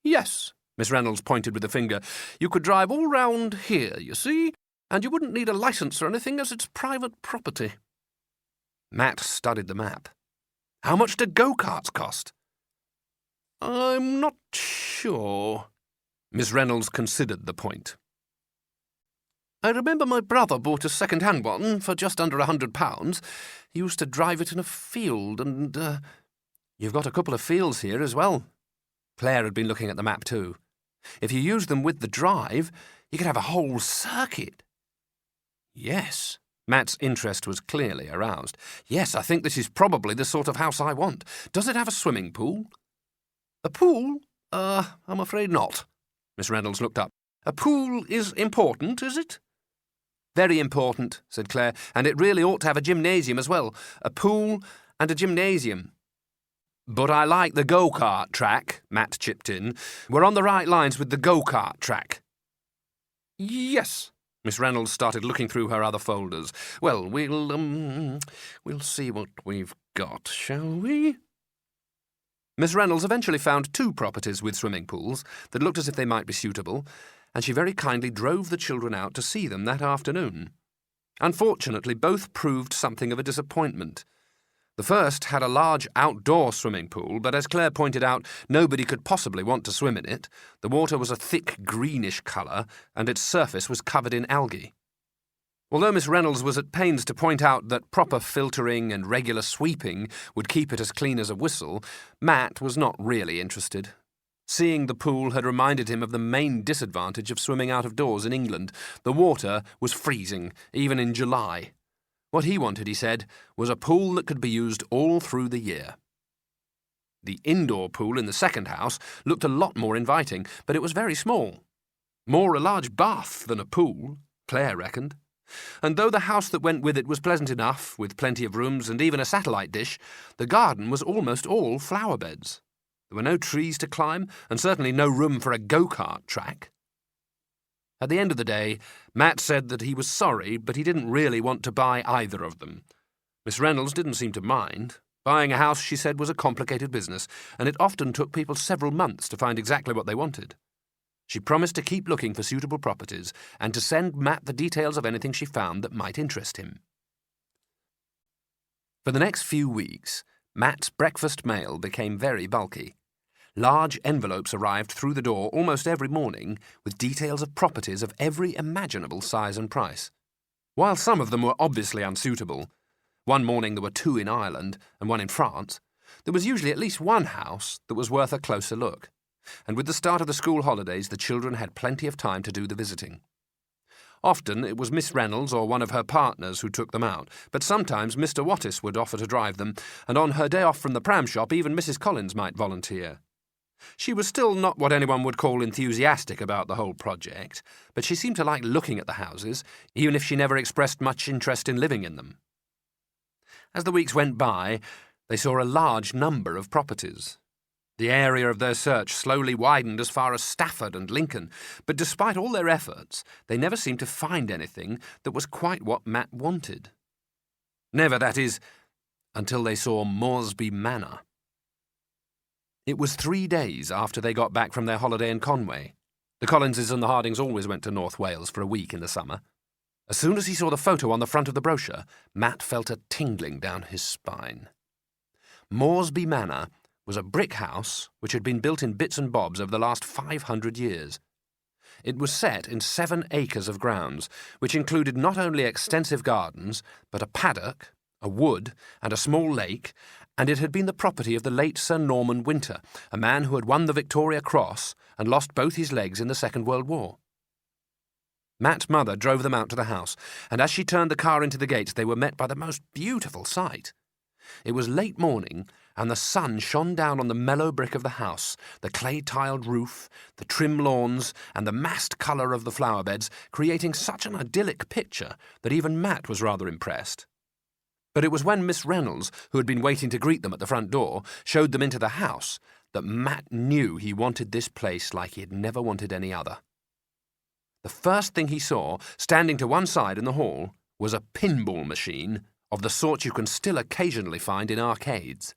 Yes, Miss Reynolds pointed with a finger. You could drive all round here, you see, and you wouldn't need a licence or anything as it's private property. Matt studied the map. How much do go-karts cost? I'm not sure. Miss Reynolds considered the point. I remember my brother bought a second-hand one for just under £100. He used to drive it in a field, and, You've got a couple of fields here as well. Claire had been looking at the map too. If you used them with the drive, you could have a whole circuit. Yes. Matt's interest was clearly aroused. Yes, I think this is probably the sort of house I want. Does it have a swimming pool? A pool? I'm afraid not. Miss Reynolds looked up. A pool is important, is it? Very important, said Claire, and it really ought to have a gymnasium as well. A pool and a gymnasium. But I like the go-kart track, Matt chipped in. We're on the right lines with the go-kart track. Yes. Miss Reynolds started looking through her other folders. Well, we'll see what we've got, shall we? Miss Reynolds eventually found 2 properties with swimming pools that looked as if they might be suitable, and she very kindly drove the children out to see them that afternoon. Unfortunately, both proved something of a disappointment. The first had a large outdoor swimming pool, but as Claire pointed out, nobody could possibly want to swim in it. The water was a thick greenish colour, and its surface was covered in algae. Although Miss Reynolds was at pains to point out that proper filtering and regular sweeping would keep it as clean as a whistle, Matt was not really interested. Seeing the pool had reminded him of the main disadvantage of swimming out of doors in England. The water was freezing, even in July. What he wanted, he said, was a pool that could be used all through the year. The indoor pool in the second house looked a lot more inviting, but it was very small. More a large bath than a pool, Claire reckoned. And though the house that went with it was pleasant enough, with plenty of rooms and even a satellite dish, the garden was almost all flower beds. There were no trees to climb, and certainly no room for a go-kart track. At the end of the day, Matt said that he was sorry, but he didn't really want to buy either of them. Miss Reynolds didn't seem to mind. Buying a house, she said, was a complicated business, and it often took people several months to find exactly what they wanted. She promised to keep looking for suitable properties and to send Matt the details of anything she found that might interest him. For the next few weeks, Matt's breakfast mail became very bulky. Large envelopes arrived through the door almost every morning with details of properties of every imaginable size and price. While some of them were obviously unsuitable, one morning there were 2 in Ireland and 1 in France, there was usually at least one house that was worth a closer look. And with the start of the school holidays, the children had plenty of time to do the visiting. Often it was Miss Reynolds or one of her partners who took them out, but sometimes Mr. Wattis would offer to drive them, and on her day off from the pram shop even Mrs. Collins might volunteer. She was still not what anyone would call enthusiastic about the whole project, but she seemed to like looking at the houses, even if she never expressed much interest in living in them. As the weeks went by, they saw a large number of properties. The area of their search slowly widened as far as Stafford and Lincoln, but despite all their efforts, they never seemed to find anything that was quite what Matt wanted. Never, that is, until they saw Moresby Manor. It was 3 days after they got back from their holiday in Conway. The Collinses and the Hardings always went to North Wales for a week in the summer. As soon as he saw the photo on the front of the brochure, Matt felt a tingling down his spine. Moresby Manor was a brick house which had been built in bits and bobs over the last 500 years. It was set in 7 acres of grounds, which included not only extensive gardens, but a paddock, a wood, and a small lake, and it had been the property of the late Sir Norman Winter, a man who had won the Victoria Cross and lost both his legs in the Second World War. Matt's mother drove them out to the house, and as she turned the car into the gates, they were met by the most beautiful sight. It was late morning, and the sun shone down on the mellow brick of the house, the clay-tiled roof, the trim lawns, and the massed colour of the flower beds, creating such an idyllic picture that even Matt was rather impressed. But it was when Miss Reynolds, who had been waiting to greet them at the front door, showed them into the house, that Matt knew he wanted this place like he had never wanted any other. The first thing he saw, standing to one side in the hall, was a pinball machine of the sort you can still occasionally find in arcades.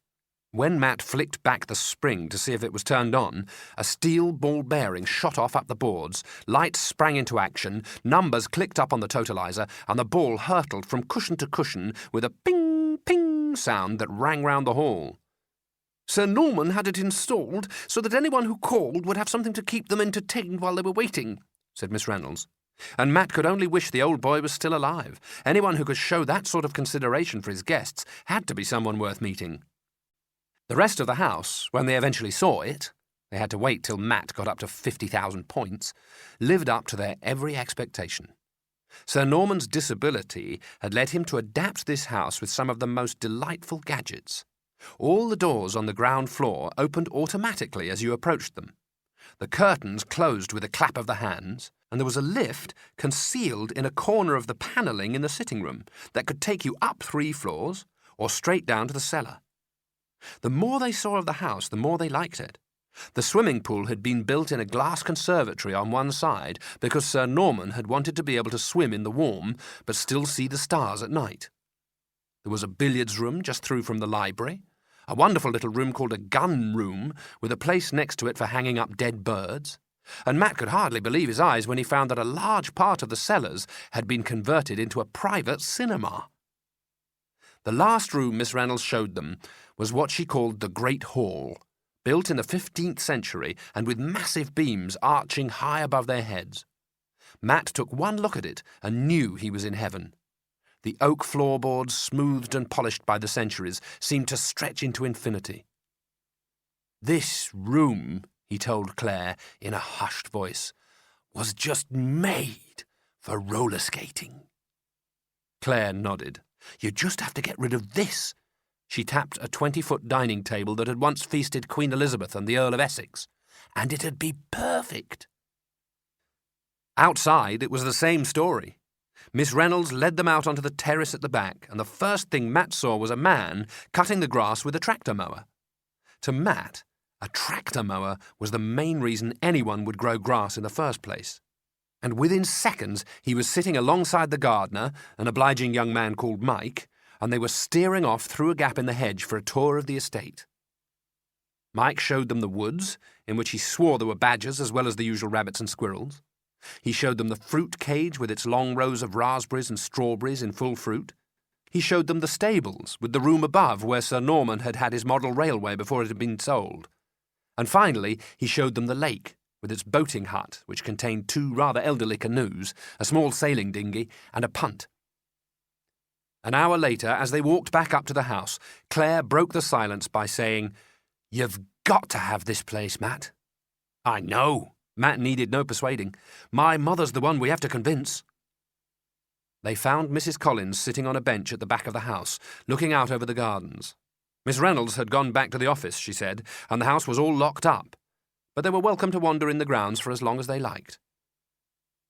When Matt flicked back the spring to see if it was turned on, a steel ball bearing shot off up the boards, lights sprang into action, numbers clicked up on the totalizer, and the ball hurtled from cushion to cushion with a ping, ping sound that rang round the hall. Sir Norman had it installed so that anyone who called would have something to keep them entertained while they were waiting, said Miss Reynolds. And Matt could only wish the old boy was still alive. Anyone who could show that sort of consideration for his guests had to be someone worth meeting. The rest of the house, when they eventually saw it, they had to wait till Matt got up to 50,000 points, lived up to their every expectation. Sir Norman's disability had led him to adapt this house with some of the most delightful gadgets. All the doors on the ground floor opened automatically as you approached them. The curtains closed with a clap of the hands, and there was a lift concealed in a corner of the panelling in the sitting room that could take you up 3 floors or straight down to the cellar. The more they saw of the house, the more they liked it. The swimming pool had been built in a glass conservatory on one side because Sir Norman had wanted to be able to swim in the warm but still see the stars at night. There was a billiards room just through from the library, a wonderful little room called a gun room with a place next to it for hanging up dead birds, and Matt could hardly believe his eyes when he found that a large part of the cellars had been converted into a private cinema. The last room Miss Reynolds showed them was what she called the Great Hall, built in the 15th century and with massive beams arching high above their heads. Matt took one look at it and knew he was in heaven. The oak floorboards, smoothed and polished by the centuries, seemed to stretch into infinity. This room, he told Claire in a hushed voice, was just made for roller skating. Claire nodded. You just have to get rid of this. She tapped a 20-foot dining table that had once feasted Queen Elizabeth and the Earl of Essex, and it'd be perfect. Outside, it was the same story. Miss Reynolds led them out onto the terrace at the back, and the first thing Matt saw was a man cutting the grass with a tractor mower. To Matt, a tractor mower was the main reason anyone would grow grass in the first place. And within seconds he was sitting alongside the gardener, an obliging young man called Mike, and they were steering off through a gap in the hedge for a tour of the estate. Mike showed them the woods, in which he swore there were badgers as well as the usual rabbits and squirrels. He showed them the fruit cage with its long rows of raspberries and strawberries in full fruit. He showed them the stables, with the room above where Sir Norman had had his model railway before it had been sold. And finally he showed them the lake, with its boating hut, which contained 2 rather elderly canoes, a small sailing dinghy, and a punt. An hour later, as they walked back up to the house, Claire broke the silence by saying, "You've got to have this place, Matt." "I know." Matt needed no persuading. "My mother's the one we have to convince." They found Mrs. Collins sitting on a bench at the back of the house, looking out over the gardens. Miss Reynolds had gone back to the office, she said, and the house was all locked up, but they were welcome to wander in the grounds for as long as they liked.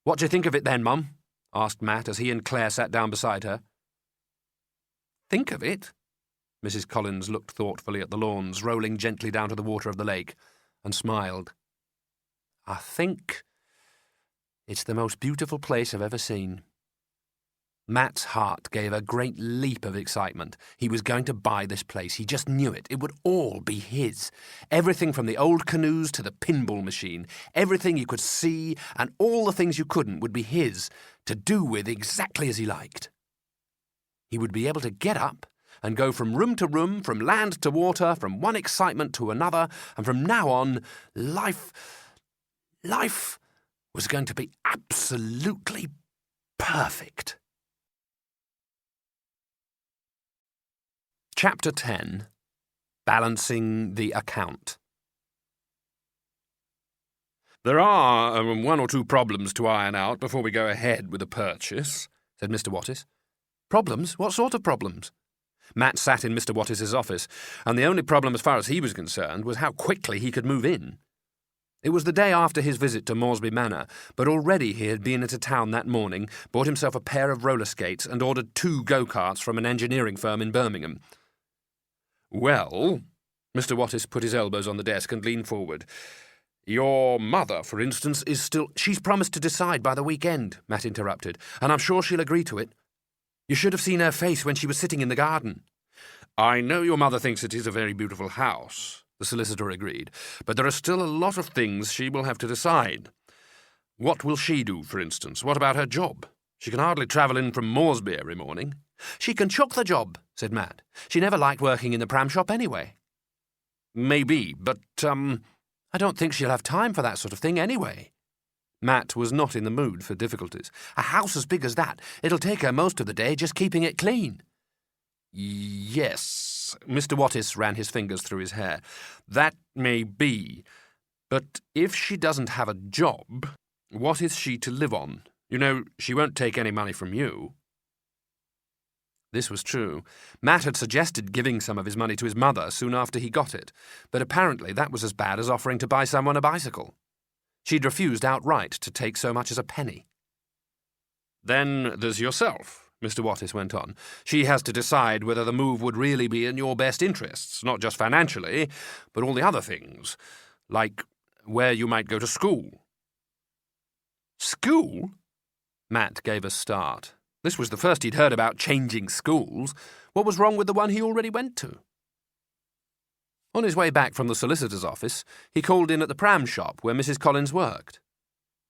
"What do you think of it then, Mum?" asked Matt as he and Claire sat down beside her. "Think of it?" Mrs. Collins looked thoughtfully at the lawns rolling gently down to the water of the lake, and smiled. "I think it's the most beautiful place I've ever seen." Matt's heart gave a great leap of excitement. He was going to buy this place. He just knew it. It would all be his. Everything from the old canoes to the pinball machine, everything you could see and all the things you couldn't would be his, to do with exactly as he liked. He would be able to get up and go from room to room, from land to water, from one excitement to another, and from now on, life was going to be absolutely perfect. Chapter 10. balancing the account.
There are one or two problems to iron out before we go ahead with the purchase, said Mr. Wattis.
Problems? What sort of problems?
Matt sat in Mr. Wattis's office, and the only problem as far as he was concerned was how quickly he could move in.
It was the day after his visit to Moresby Manor, but already he had been into town that morning, bought himself a pair of roller skates, and ordered 2 go-karts from an engineering firm in Birmingham.
Well, Mr. Wattis put his elbows on the desk and leaned forward. Your mother, for instance, is still...
She's promised to decide by the weekend, Matt interrupted, and I'm sure she'll agree to it. You should have seen her face when she was sitting in the garden.
I know your mother thinks it is a very beautiful house, the solicitor agreed, but there are still a lot of things she will have to decide. What will she do, for instance? What about her job? She can hardly travel in from Moresby every morning.
She can chuck the job, said Matt. She never liked working in the pram shop anyway.
Maybe, but,
I don't think she'll have time for that sort of thing anyway. Matt was not in the mood for difficulties. A house as big as that, it'll take her most of the day just keeping it clean.
Yes, Mr. Wattis ran his fingers through his hair. That may be. But if she doesn't have a job, what is she to live on? You know, she won't take any money from you.
This was true. Matt had suggested giving some of his money to his mother soon after he got it, but apparently that was as bad as offering to buy someone a bicycle. She'd refused outright to take so much as a penny.
Then there's yourself, Mr. Wattis went on.
She has to decide whether the move would really be in your best interests, not just financially, but all the other things, like where you might go to school.
School?
Matt gave a start. This was the first he'd heard about changing schools. What was wrong with the one he already went to? On his way back from the solicitor's office, he called in at the pram shop where Mrs. Collins worked.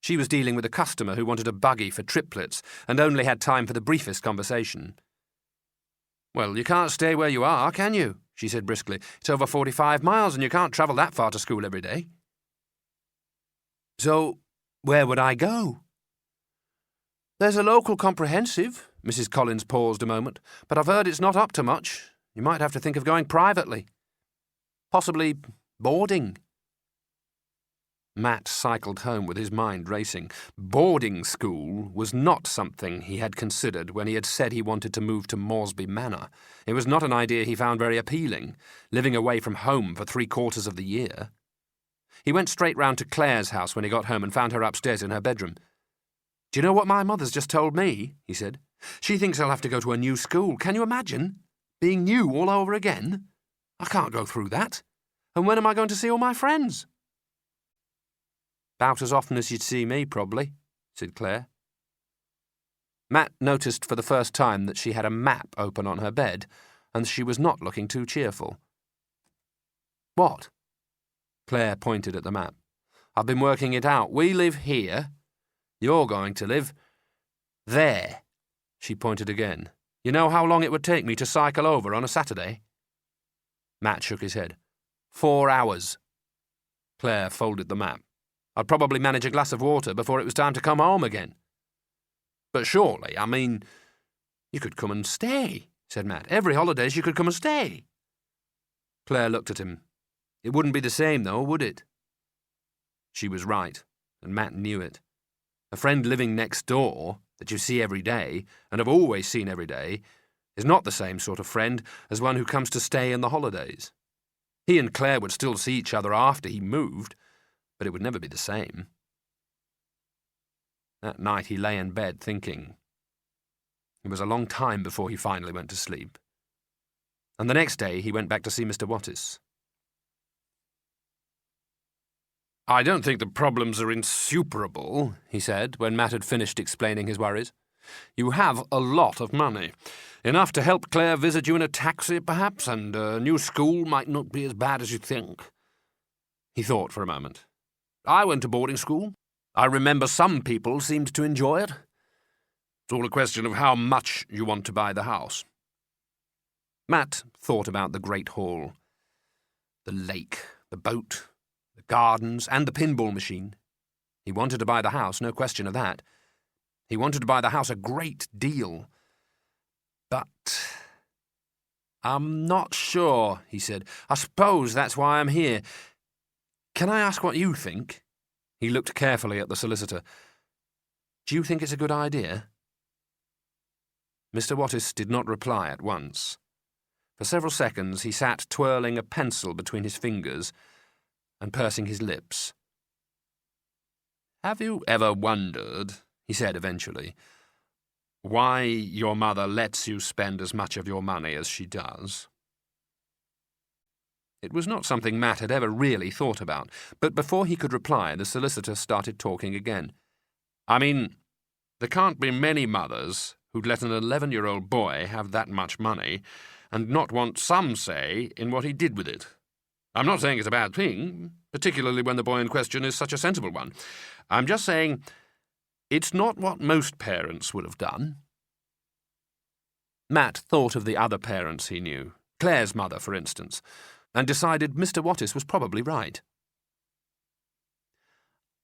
She was dealing with a customer who wanted a buggy for triplets and only had time for the briefest conversation.
Well, you can't stay where you are, can you? She said briskly. It's over 45 miles and you can't travel that far to school every day.
So, where would I go? There's a local comprehensive. Mrs. Collins paused a moment. But I've heard it's not up to much. You might have to think of going privately. Possibly boarding. Matt cycled home with his mind racing. Boarding school was not something he had considered when he had said he wanted to move to Moresby Manor. It was not an idea he found very appealing, living away from home for 3/4 of the year. He went straight round to Claire's house when he got home and found her upstairs in her bedroom. Do you know what my mother's just told me? He said. She thinks I'll have to go to a new school. Can you imagine? Being new all over again? I can't go through that. And when am I going to see all my friends? About as often as you'd see me, probably, said Claire. Matt noticed for the first time that she had a map open on her bed, and she was not looking too cheerful. What? Claire pointed at the map. I've been working it out. We live here. You're going to live there. She pointed again. You know how long it would take me to cycle over on a Saturday? Matt shook his head. 4 hours. Claire folded the map. I'd probably manage a glass of water before it was time to come home again. But surely, I mean, you could come and stay, said Matt. Every holidays you could come and stay. Claire looked at him. It wouldn't be the same, though, would it? She was right, and Matt knew it. A friend living next door, that you see every day, and have always seen every day, is not the same sort of friend as one who comes to stay in the holidays. He and Claire would still see each other after he moved, but it would never be the same. That night he lay in bed thinking. It was a long time before he finally went to sleep. And the next day he went back to see Mr. Wattis.
I don't think the problems are insuperable, he said, when Matt had finished explaining his worries. You have a lot of money. Enough to help Claire visit you in a taxi, perhaps, and a new school might not be as bad as you think.
He thought for a moment. I went to boarding school. I remember some people seemed to enjoy it.
It's all a question of how much you want to buy the house.
Matt thought about the Great Hall, the lake, the boat, the gardens, and the pinball machine. He wanted to buy the house, no question of that. He wanted to buy the house a great deal. But I'm not sure, he said. I suppose that's why I'm here. Can I ask what you think? He looked carefully at the solicitor. Do you think it's a good idea? Mr. Wattis did not reply at once. For several seconds he sat twirling a pencil between his fingers and pursing his lips. Have you ever wondered, he said eventually, why your mother lets you spend as much of your money as she does? It was not something Matt had ever really thought about, but before he could reply, the solicitor started talking again. I mean, there can't be many mothers who'd let an 11-year-old boy have that much money and not want some say in what he did with it. I'm not saying it's a bad thing, particularly when the boy in question is such a sensible one. I'm just saying it's not what most parents would have done. Matt thought of the other parents he knew, Claire's mother, for instance, and decided Mr. Wattis was probably right.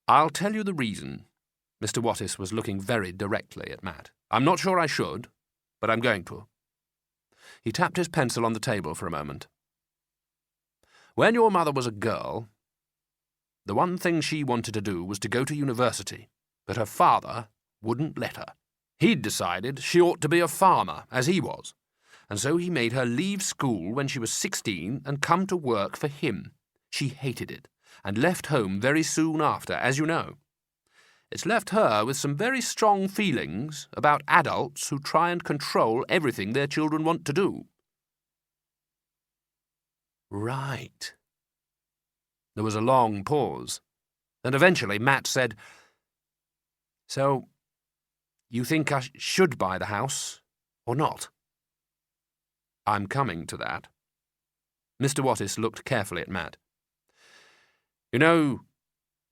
I'll tell you the reason. Mr. Wattis was looking very directly at Matt. I'm not sure I should, but I'm going to. He tapped his pencil on the table for a moment. When your mother was a girl, the one thing she wanted to do was to go to university, but her father wouldn't let her. He'd decided she ought to be a farmer, as he was, and so he made her leave school when she was 16 and come to work for him. She hated it, and left home very soon after, as you know. It's left her with some very strong feelings about adults who try and control everything their children want to do. Right. There was a long pause, and eventually Matt said, So, you think I should buy the house, or not? I'm coming to that. Mr. Wattis looked carefully at Matt. You know,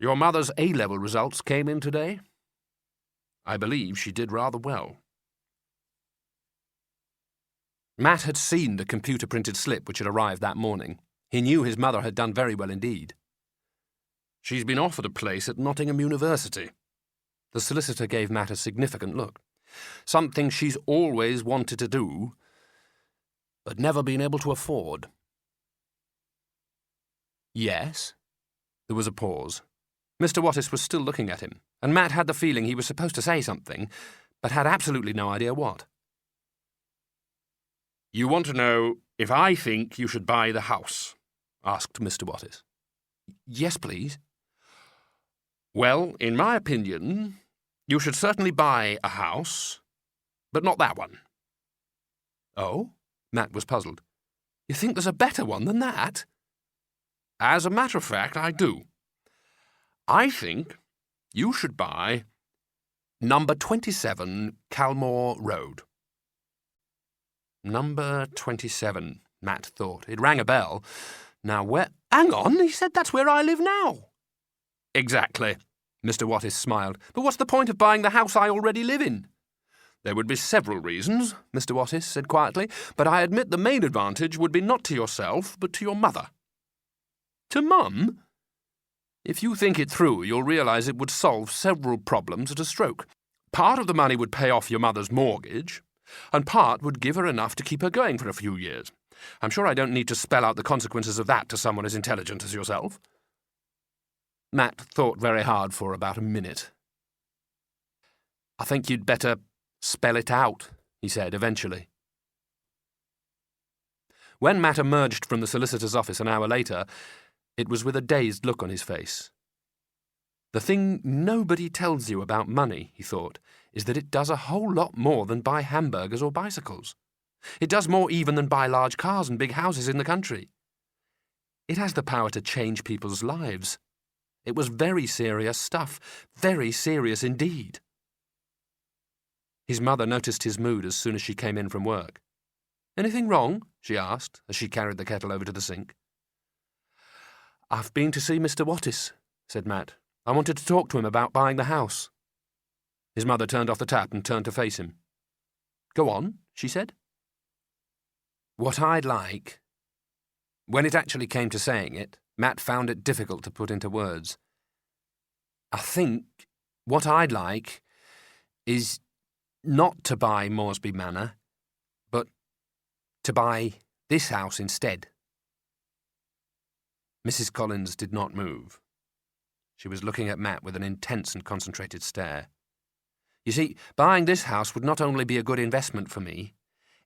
your mother's A-level results came in today. I believe she did rather well. Matt had seen the computer-printed slip which had arrived that morning. He knew his mother had done very well indeed. She's been offered a place at Nottingham University. The solicitor gave Matt a significant look. Something she's always wanted to do, but never been able to afford. Yes? There was a pause. Mr. Wattis was still looking at him, and Matt had the feeling he was supposed to say something, but had absolutely no idea what. You want to know if I think you should buy the house? Asked Mr. Wattis. Yes, please. Well, in my opinion, you should certainly buy a house, but not that one. Oh? Matt was puzzled. You think there's a better one than that? As a matter of fact, I do. I think you should buy number 27 Calmore Road. Number 27, Matt thought. It rang a bell. Now where... Hang on, he said that's where I live now. Exactly, Mr. Wattis smiled. But what's the point of buying the house I already live in? There would be several reasons, Mr. Wattis said quietly, but I admit the main advantage would be not to yourself, but to your mother. To Mum? If you think it through, you'll realise it would solve several problems at a stroke. Part of the money would pay off your mother's mortgage, and part would give her enough to keep her going for a few years. I'm sure I don't need to spell out the consequences of that to someone as intelligent as yourself. Matt thought very hard for about a minute. I think you'd better spell it out, he said eventually. When Matt emerged from the solicitor's office an hour later, it was with a dazed look on his face. The thing nobody tells you about money, he thought, is that it does a whole lot more than buy hamburgers or bicycles. It does more even than buy large cars and big houses in the country. It has the power to change people's lives. It was very serious stuff, very serious indeed. His mother noticed his mood as soon as she came in from work. Anything wrong? She asked, as she carried the kettle over to the sink. I've been to see Mr. Wattis, said Matt. I wanted to talk to him about buying the house. His mother turned off the tap and turned to face him. Go on, she said. What I'd like... When it actually came to saying it, Matt found it difficult to put into words. I think what I'd like is not to buy Moresby Manor, but to buy this house instead." Mrs. Collins did not move. She was looking at Matt with an intense and concentrated stare. "You see, buying this house would not only be a good investment for me,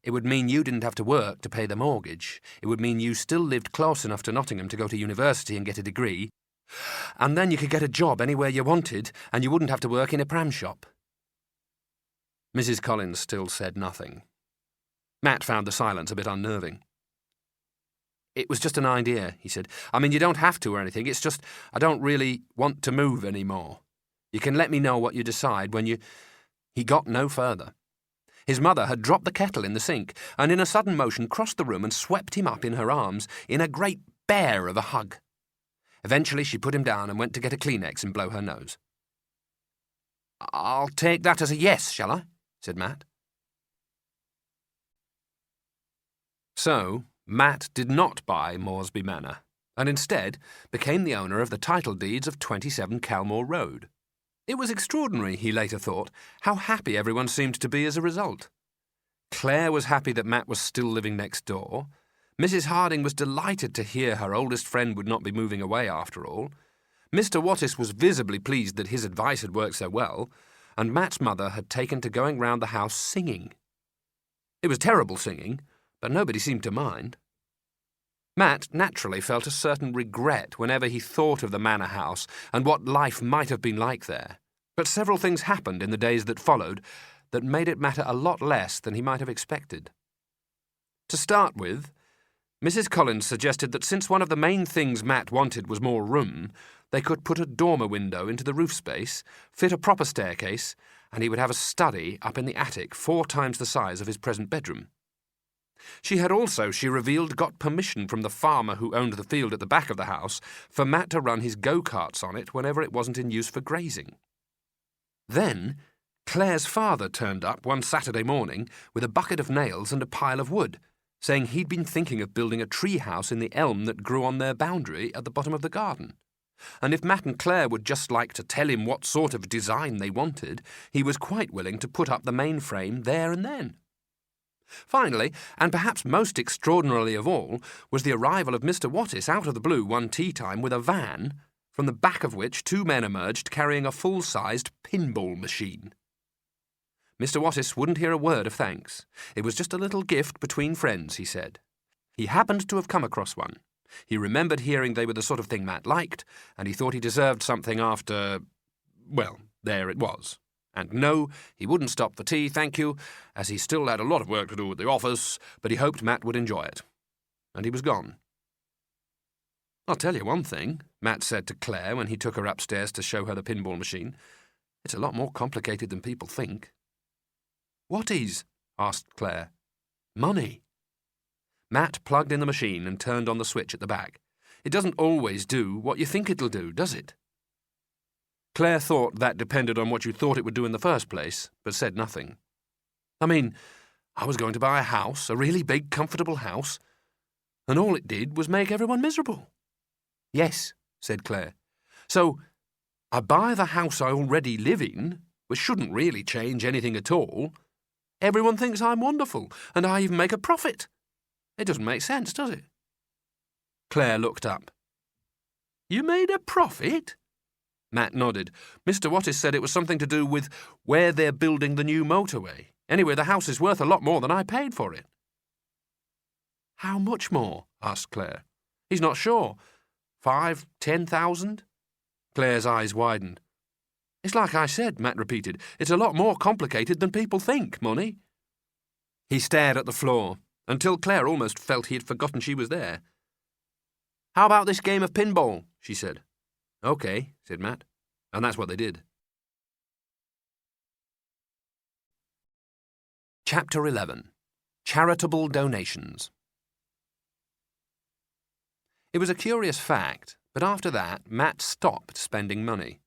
it would mean you didn't have to work to pay the mortgage. It would mean you still lived close enough to Nottingham to go to university and get a degree, and then you could get a job anywhere you wanted, and you wouldn't have to work in a pram shop." Mrs. Collins still said nothing. Matt found the silence a bit unnerving. "It was just an idea," he said. "I mean, you don't have to or anything. It's just I don't really want to move anymore. You can let me know what you decide when you—" He got no further. His mother had dropped the kettle in the sink and in a sudden motion crossed the room and swept him up in her arms in a great bear of a hug. Eventually she put him down and went to get a Kleenex and blow her nose. "I'll take that as a yes, shall I?" said Matt. So, Matt did not buy Moresby Manor, and instead became the owner of the title deeds of 27 Calmore Road. It was extraordinary, he later thought, how happy everyone seemed to be as a result. Claire was happy that Matt was still living next door. Mrs. Harding was delighted to hear her oldest friend would not be moving away after all. Mr. Wattis was visibly pleased that his advice had worked so well, and Matt's mother had taken to going round the house singing. It was terrible singing, but nobody seemed to mind. Matt naturally felt a certain regret whenever he thought of the manor house and what life might have been like there, but several things happened in the days that followed that made it matter a lot less than he might have expected. To start with, Mrs. Collins suggested that since one of the main things Matt wanted was more room, they could put a dormer window into the roof space, fit a proper staircase, and he would have a study up in the attic 4 times the size of his present bedroom. She had also, she revealed, got permission from the farmer who owned the field at the back of the house for Matt to run his go-karts on it whenever it wasn't in use for grazing. Then, Claire's father turned up one Saturday morning with a bucket of nails and a pile of wood, saying he'd been thinking of building a tree house in the elm that grew on their boundary at the bottom of the garden. And if Matt and Claire would just like to tell him what sort of design they wanted, he was quite willing to put up the main frame there and then. Finally, and perhaps most extraordinarily of all, was the arrival of Mr. Wattis out of the blue one tea time with a van, from the back of which 2 men emerged carrying a full-sized pinball machine. Mr. Wattis wouldn't hear a word of thanks. It was just a little gift between friends, he said. He happened to have come across one. He remembered hearing they were the sort of thing Matt liked, and he thought he deserved something after... well, there it was. And no, he wouldn't stop for tea, thank you, as he still had a lot of work to do at the office, but he hoped Matt would enjoy it. And he was gone. "I'll tell you one thing," Matt said to Claire when he took her upstairs to show her the pinball machine. "It's a lot more complicated than people think." "What is?" asked Claire. "Money." Matt plugged in the machine and turned on the switch at the back. "It doesn't always do what you think it'll do, does it?" Claire thought that depended on what you thought it would do in the first place, but said nothing. "I mean, I was going to buy a house, a really big, comfortable house, and all it did was make everyone miserable." "Yes," said Claire. "So, I buy the house I already live in, which shouldn't really change anything at all. Everyone thinks I'm wonderful, and I even make a profit. It doesn't make sense, does it?" Claire looked up. "You made a profit?" Matt nodded. "Mr. Wattis said it was something to do with where they're building the new motorway. Anyway, the house is worth a lot more than I paid for it." "How much more?" asked Claire. "He's not sure. 5, 10,000? Claire's eyes widened. "It's like I said," Matt repeated. "It's a lot more complicated than people think, money." He stared at the floor, until Claire almost felt he had forgotten she was there. "How about this game of pinball?" she said. "OK," said Matt, and that's what they did. Chapter 11. Charitable Donations. It was a curious fact, but after that Matt stopped spending money.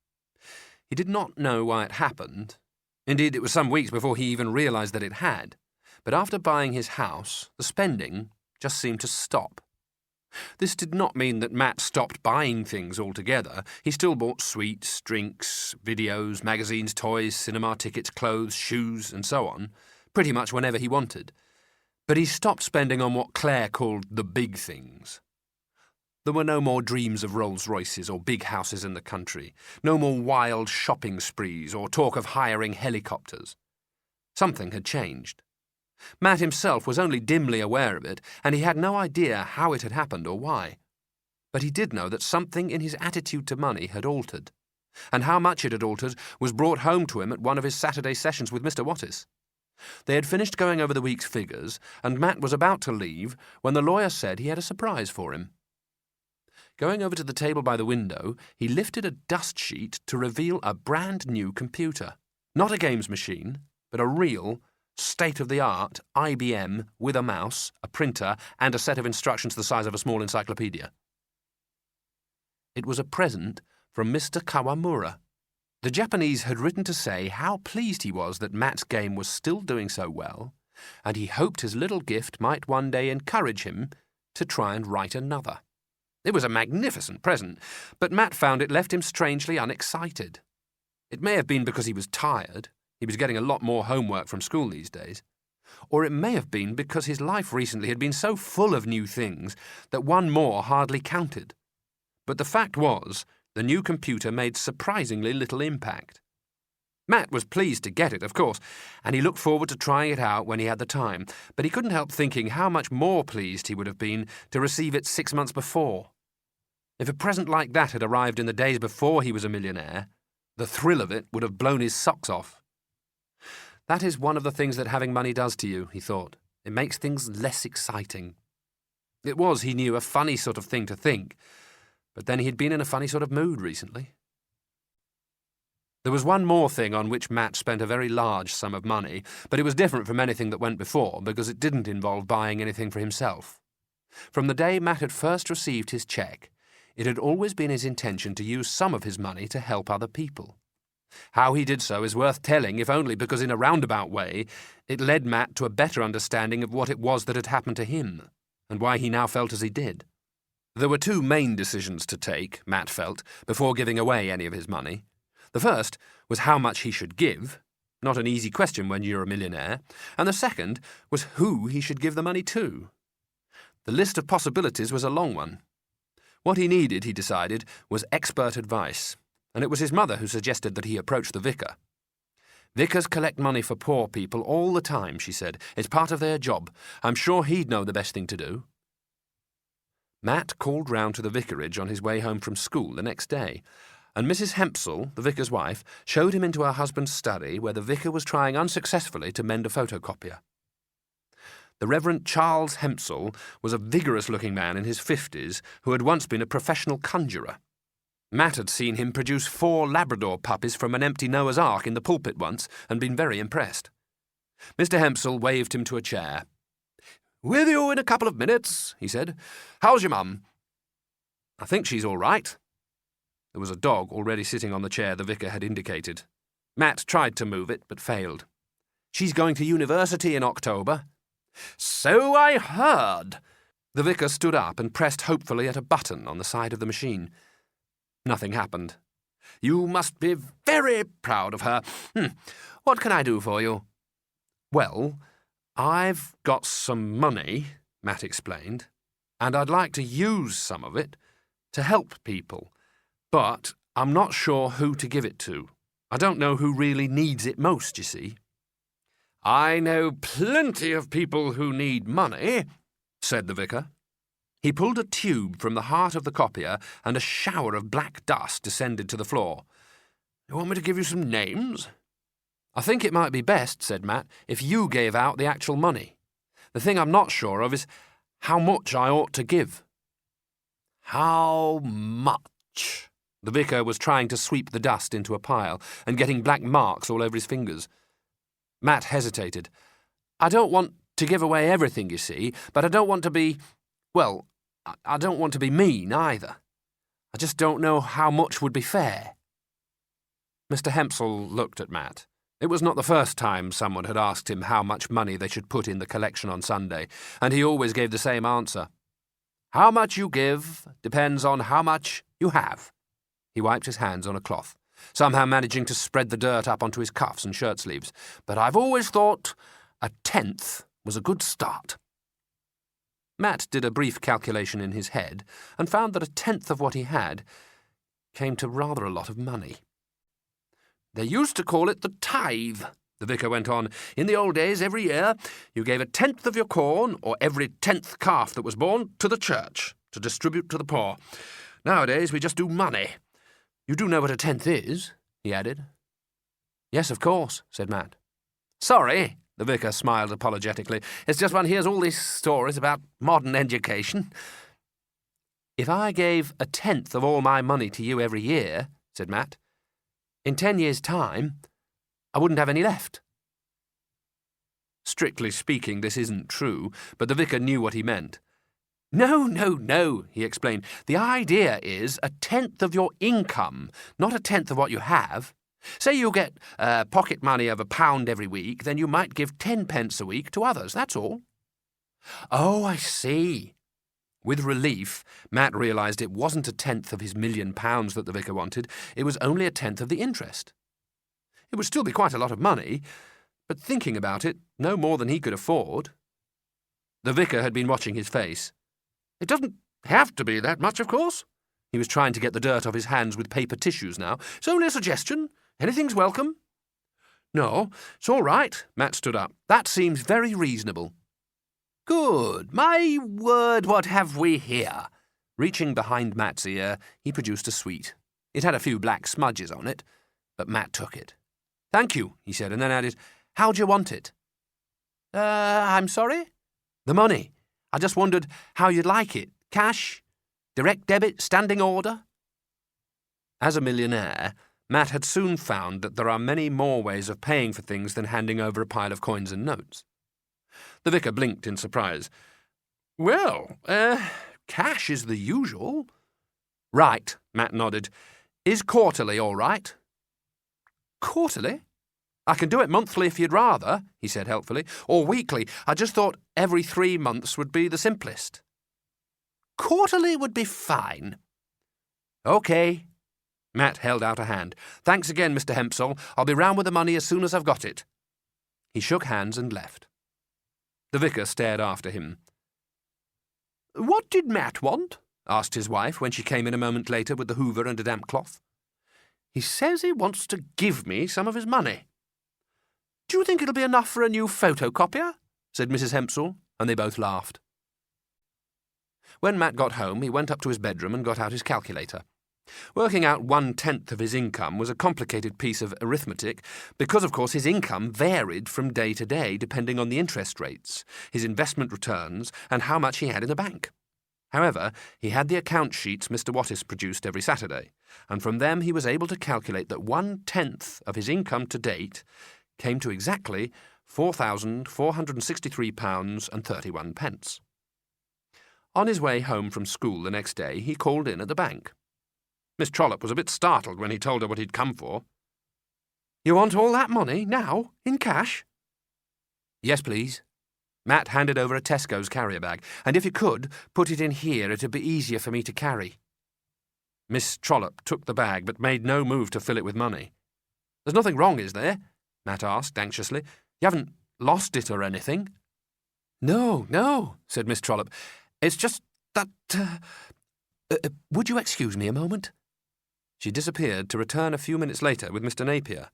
He did not know why it happened. Indeed, it was some weeks before he even realised that it had. But after buying his house, the spending just seemed to stop. This did not mean that Matt stopped buying things altogether. He still bought sweets, drinks, videos, magazines, toys, cinema tickets, clothes, shoes, and so on, pretty much whenever he wanted. But he stopped spending on what Claire called the big things. There were no more dreams of Rolls-Royces or big houses in the country, no more wild shopping sprees or talk of hiring helicopters. Something had changed. Matt himself was only dimly aware of it, and he had no idea how it had happened or why. But he did know that something in his attitude to money had altered, and how much it had altered was brought home to him at one of his Saturday sessions with Mr. Wattis. They had finished going over the week's figures, and Matt was about to leave when the lawyer said he had a surprise for him. Going over to the table by the window, he lifted a dust sheet to reveal a brand-new computer. Not a games machine, but a real, state-of-the-art IBM with a mouse, a printer, and a set of instructions the size of a small encyclopedia. It was a present from Mr. Kawamura. The Japanese had written to say how pleased he was that Matt's game was still doing so well, and he hoped his little gift might one day encourage him to try and write another. It was a magnificent present, but Matt found it left him strangely unexcited. It may have been because he was tired. He was getting a lot more homework from school these days. Or it may have been because his life recently had been so full of new things that one more hardly counted. But the fact was, the new computer made surprisingly little impact. Matt was pleased to get it, of course, and he looked forward to trying it out when he had the time, but he couldn't help thinking how much more pleased he would have been to receive it 6 months before. If a present like that had arrived in the days before he was a millionaire, the thrill of it would have blown his socks off. That is one of the things that having money does to you, he thought. It makes things less exciting. It was, he knew, a funny sort of thing to think, but then he'd been in a funny sort of mood recently. There was one more thing on which Matt spent a very large sum of money, but it was different from anything that went before because it didn't involve buying anything for himself. From the day Matt had first received his cheque, it had always been his intention to use some of his money to help other people. How he did so is worth telling, if only because in a roundabout way it led Matt to a better understanding of what it was that had happened to him, and why he now felt as he did. There were two main decisions to take, Matt felt, before giving away any of his money. The first was how much he should give, not an easy question when you're a millionaire, and the second was who he should give the money to. The list of possibilities was a long one. What he needed, he decided, was expert advice, and it was his mother who suggested that he approach the vicar. Vicars collect money for poor people all the time, she said. It's part of their job. I'm sure he'd know the best thing to do. Matt called round to the vicarage on his way home from school the next day, and Mrs. Hempsall, the vicar's wife, showed him into her husband's study where the vicar was trying unsuccessfully to mend a photocopier. The Reverend Charles Hempsall was a vigorous-looking man in his 50s who had once been a professional conjurer. Matt had seen him produce 4 Labrador puppies from an empty Noah's Ark in the pulpit once and been very impressed. Mr. Hempsall waved him to a chair. "With you in a couple of minutes," he said. "How's your mum?" "I think she's all right." There was a dog already sitting on the chair the vicar had indicated. Matt tried to move it, but failed. "She's going to university in October." "So I heard." The vicar stood up and pressed hopefully at a button on the side of the machine. Nothing happened. "You must be very proud of her. What can I do for you?" "Well, I've got some money," Matt explained, "and I'd like to use some of it to help people, but I'm not sure who to give it to. I don't know who really needs it most, you see." "I know plenty of people who need money," said the vicar. He pulled a tube from the heart of the copier, and a shower of black dust descended to the floor. "You want me to give you some names?" "I think it might be best," said Matt, "if you gave out the actual money. The thing I'm not sure of is how much I ought to give." "How much?" The vicar was trying to sweep the dust into a pile and getting black marks all over his fingers. Matt hesitated. "I don't want to give away everything, you see, but I don't want to be... well, I don't want to be mean either. I just don't know how much would be fair." Mr. Hempsall looked at Matt. It was not the first time someone had asked him how much money they should put in the collection on Sunday, and he always gave the same answer. "How much you give depends on how much you have." He wiped his hands on a cloth, somehow managing to spread the dirt up onto his cuffs and shirt sleeves. "But I've always thought a tenth was a good start. Matt did a brief calculation in his head and found that a tenth of what he had came to rather a lot of money. They used to call it the tithe, the vicar went on. In the old days, every year, you gave a tenth of your corn, or every 10th calf that was born, to the church, to distribute to the poor. Nowadays, we just do money. You do know what a tenth is, he added. Yes, of course, said Matt. Sorry, the vicar smiled apologetically. It's just one hears all these stories about modern education. If I gave a tenth of all my money to you every year, said Matt, in 10 years' time, I wouldn't have any left. Strictly speaking, this isn't true, but the vicar knew what he meant. No, he explained. The idea is a tenth of your income, not a tenth of what you have. Say you get pocket money of £1 every week, then you might give 10 pence a week to others, that's all. Oh, I see. With relief, Matt realised it wasn't a tenth of his £1 million that the vicar wanted, it was only a tenth of the interest. It would still be quite a lot of money, but thinking about it, no more than he could afford. The vicar had been watching his face. It doesn't have to be that much, of course. He was trying to get the dirt off his hands with paper tissues now. It's only a suggestion. Anything's welcome. No, it's all right, Matt stood up. That seems very reasonable. Good. My word, what have we here? Reaching behind Matt's ear, he produced a sweet. It had a few black smudges on it, but Matt took it. Thank you, he said, and then added, How do you want it? I'm sorry? The money. I just wondered how you'd like it. Cash? Direct debit? Standing order? As a millionaire, Matt had soon found that there are many more ways of paying for things than handing over a pile of coins and notes. The vicar blinked in surprise. Well, cash is the usual. Right, Matt nodded. Is quarterly all right? Quarterly? I can do it monthly if you'd rather, he said helpfully, or weekly. I just thought every 3 months would be the simplest. Quarterly would be fine. OK. Matt held out a hand. Thanks again, Mr. Hempsall. I'll be round with the money as soon as I've got it. He shook hands and left. The vicar stared after him. What did Matt want? Asked his wife when she came in a moment later with the hoover and a damp cloth. He says he wants to give me some of his money. Do you think it'll be enough for a new photocopier? Said Mrs. Hempsall, and they both laughed. When Matt got home, he went up to his bedroom and got out his calculator. Working out 1/10 of his income was a complicated piece of arithmetic because, of course, his income varied from day to day depending on the interest rates, his investment returns, and how much he had in the bank. However, he had the account sheets Mr. Wattis produced every Saturday, and from them he was able to calculate that 1/10 of his income to date came to exactly £4,463.31. On his way home from school the next day, he called in at the bank. Miss Trollope was a bit startled when he told her what he'd come for. You want all that money, now, in cash? Yes, please. Matt handed over a Tesco's carrier bag, and if you could, put it in here, it'd be easier for me to carry. Miss Trollope took the bag, but made no move to fill it with money. There's nothing wrong, is there? Matt asked anxiously. You haven't lost it or anything? No, said Miss Trollope. It's just that... would you excuse me a moment? She disappeared to return a few minutes later with Mr. Napier.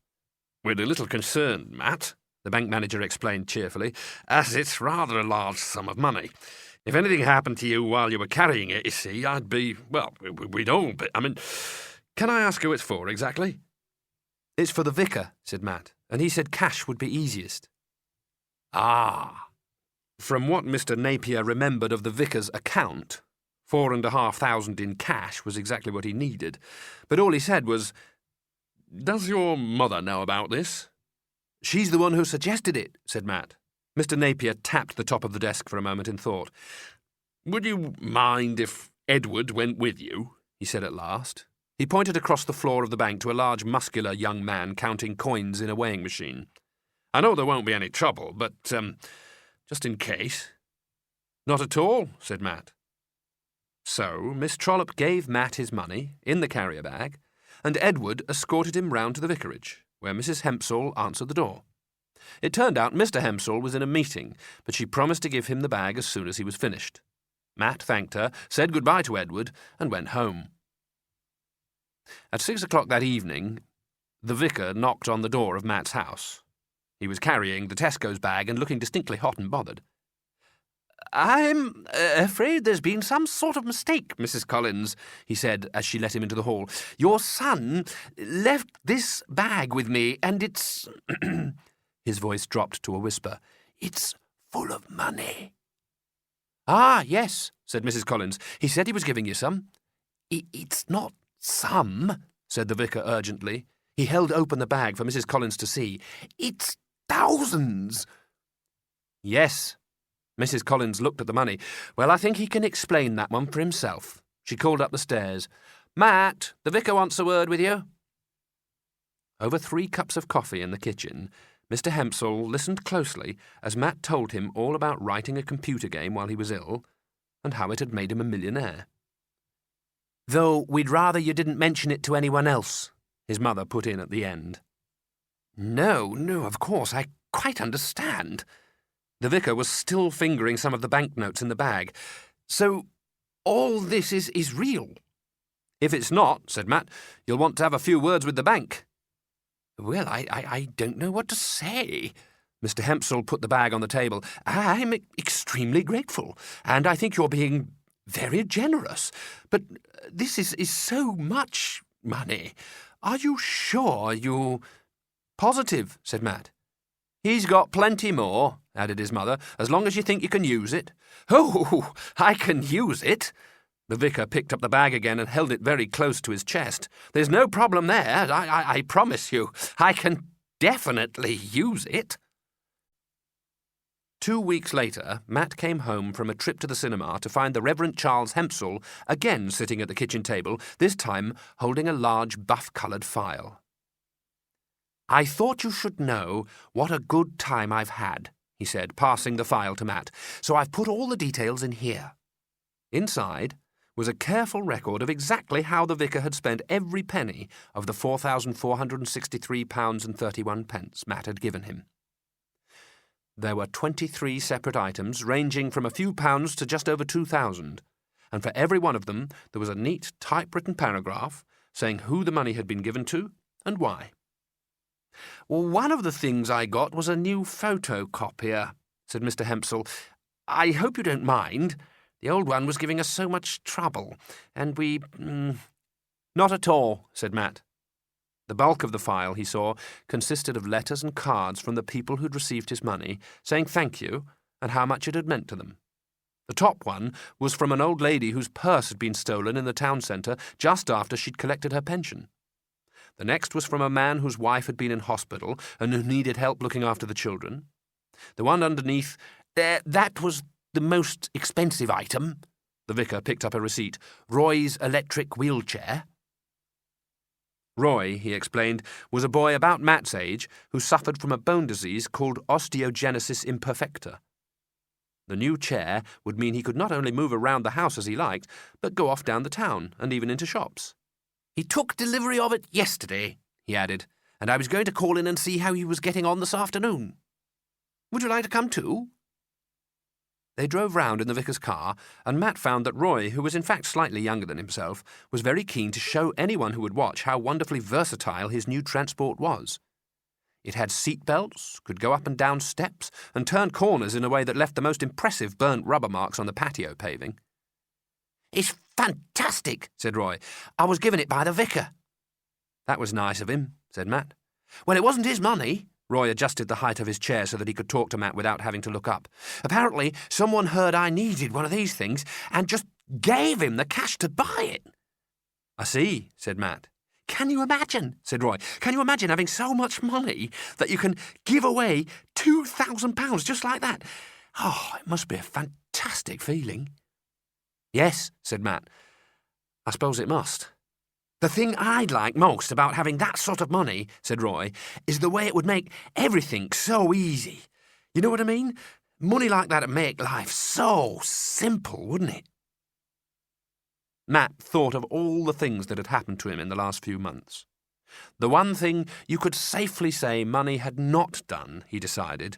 We're a little concerned, Matt, the bank manager explained cheerfully, as it's rather a large sum of money. If anything happened to you while you were carrying it, you see, I'd be, well, we'd all be. I mean, can I ask who it's for exactly? It's for the vicar, said Matt, and he said cash would be easiest. Ah. From what Mr. Napier remembered of the vicar's account, 4,500 in cash was exactly what he needed, but all he said was, Does your mother know about this? She's the one who suggested it, said Matt. Mr. Napier tapped the top of the desk for a moment in thought. Would you mind if Edward went with you? He said at last. He pointed across the floor of the bank to a large, muscular young man counting coins in a weighing machine. I know there won't be any trouble, but, just in case. Not at all, said Matt. So Miss Trollope gave Matt his money, in the carrier bag, and Edward escorted him round to the vicarage, where Mrs. Hempsall answered the door. It turned out Mr. Hempsall was in a meeting, but she promised to give him the bag as soon as he was finished. Matt thanked her, said goodbye to Edward, and went home. At 6 o'clock that evening, the vicar knocked on the door of Matt's house. He was carrying the Tesco's bag and looking distinctly hot and bothered. "I'm afraid there's been some sort of mistake, Mrs. Collins," he said as she let him into the hall. "Your son left this bag with me, and it's—" His voice dropped to a whisper. "It's full of money." "Ah, yes," said Mrs. Collins. "He said he was giving you some." "It's not some," said the vicar urgently. He held open the bag for Mrs. Collins to see. "It's thousands." "Yes." Mrs. Collins looked at the money. "Well, I think he can explain that one for himself." She called up the stairs. "Matt, the vicar wants a word with you." Over 3 cups of coffee in the kitchen, Mr. Hempsall listened closely as Matt told him all about writing a computer game while he was ill, and how it had made him a millionaire. "Though we'd rather you didn't mention it to anyone else," his mother put in at the end. No, of course, I quite understand." The vicar was still fingering some of the banknotes in the bag. "So all this is real?" "If it's not," said Matt, "you'll want to have a few words with the bank." "Well, I don't know what to say." Mr. Hempsall put the bag on the table. "I'm extremely grateful, and I think you're being very generous. But this is so much money. Are you sure you—" "Positive," said Matt. "He's got plenty more," added his mother, "as long as you think you can use it." "Oh, I can use it." The vicar picked up the bag again and held it very close to his chest. "There's no problem there, I promise you. I can definitely use it." 2 weeks later, Matt came home from a trip to the cinema to find the Reverend Charles Hempsall again sitting at the kitchen table, this time holding a large buff-coloured file. "I thought you should know what a good time I've had," he said, passing the file to Matt, "so I've put all the details in here." Inside was a careful record of exactly how the vicar had spent every penny of the £4,463.31 Matt had given him. There were 23 separate items, ranging from a few pounds to just over 2,000, and for every one of them there was a neat typewritten paragraph saying who the money had been given to and why. "One of the things I got was a new photocopier," said Mr. Hempsall. "I hope you don't mind. The old one was giving us so much trouble, and we—" "Not at all," said Matt. The bulk of the file, he saw, consisted of letters and cards from the people who'd received his money, saying thank you and how much it had meant to them. The top one was from an old lady whose purse had been stolen in the town centre just after she'd collected her pension. The next was from a man whose wife had been in hospital and who needed help looking after the children. The one underneath, that was the most expensive item. The vicar picked up a receipt. Roy's electric wheelchair. Roy, he explained, was a boy about Matt's age who suffered from a bone disease called osteogenesis imperfecta. The new chair would mean he could not only move around the house as he liked, but go off down the town and even into shops. "He took delivery of it yesterday," he added, "and I was going to call in and see how he was getting on this afternoon. Would you like to come too?" They drove round in the vicar's car, and Matt found that Roy, who was in fact slightly younger than himself, was very keen to show anyone who would watch how wonderfully versatile his new transport was. It had seat belts, could go up and down steps, and turn corners in a way that left the most impressive burnt rubber marks on the patio paving. "It's fantastic," said Roy. "I was given it by the vicar." "That was nice of him," said Matt. "Well, it wasn't his money." Roy adjusted the height of his chair so that he could talk to Matt without having to look up. "Apparently, someone heard I needed one of these things and just gave him the cash to buy it." "I see," said Matt. "Can you imagine?" said Roy. "Can you imagine having so much money that you can give away £2,000 just like that? Oh, it must be a fantastic feeling." "Yes," said Matt. "I suppose it must." "The thing I'd like most about having that sort of money," said Roy, "is the way it would make everything so easy. You know what I mean? Money like that'd make life so simple, wouldn't it?" Matt thought of all the things that had happened to him in the last few months. The one thing you could safely say money had not done, he decided,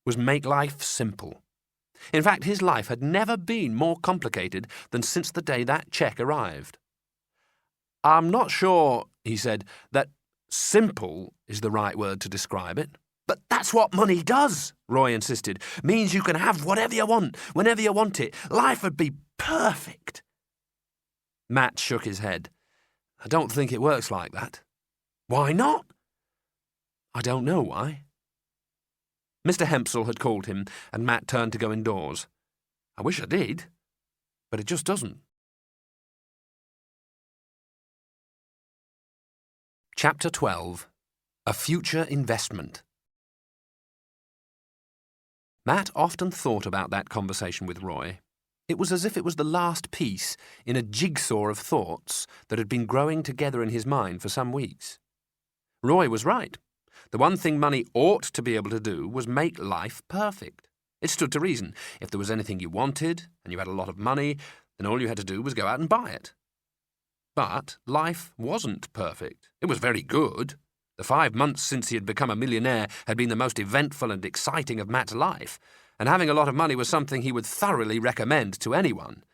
was make life simple. In fact, his life had never been more complicated than since the day that cheque arrived. "I'm not sure," he said, "that simple is the right word to describe it." "But that's what money does," Roy insisted. "Means you can have whatever you want, whenever you want it. Life would be perfect." Matt shook his head. "I don't think it works like that." "Why not?" "I don't know why." Mr. Hempsel had called him, and Matt turned to go indoors. "I wish I did, but it just doesn't." Chapter 12. A Future Investment. Matt often thought about that conversation with Roy. It was as if it was the last piece in a jigsaw of thoughts that had been growing together in his mind for some weeks. Roy was right. The one thing money ought to be able to do was make life perfect. It stood to reason. If there was anything you wanted, and you had a lot of money, then all you had to do was go out and buy it. But life wasn't perfect. It was very good. The 5 months since he had become a millionaire had been the most eventful and exciting of Matt's life, and having a lot of money was something he would thoroughly recommend to anyone.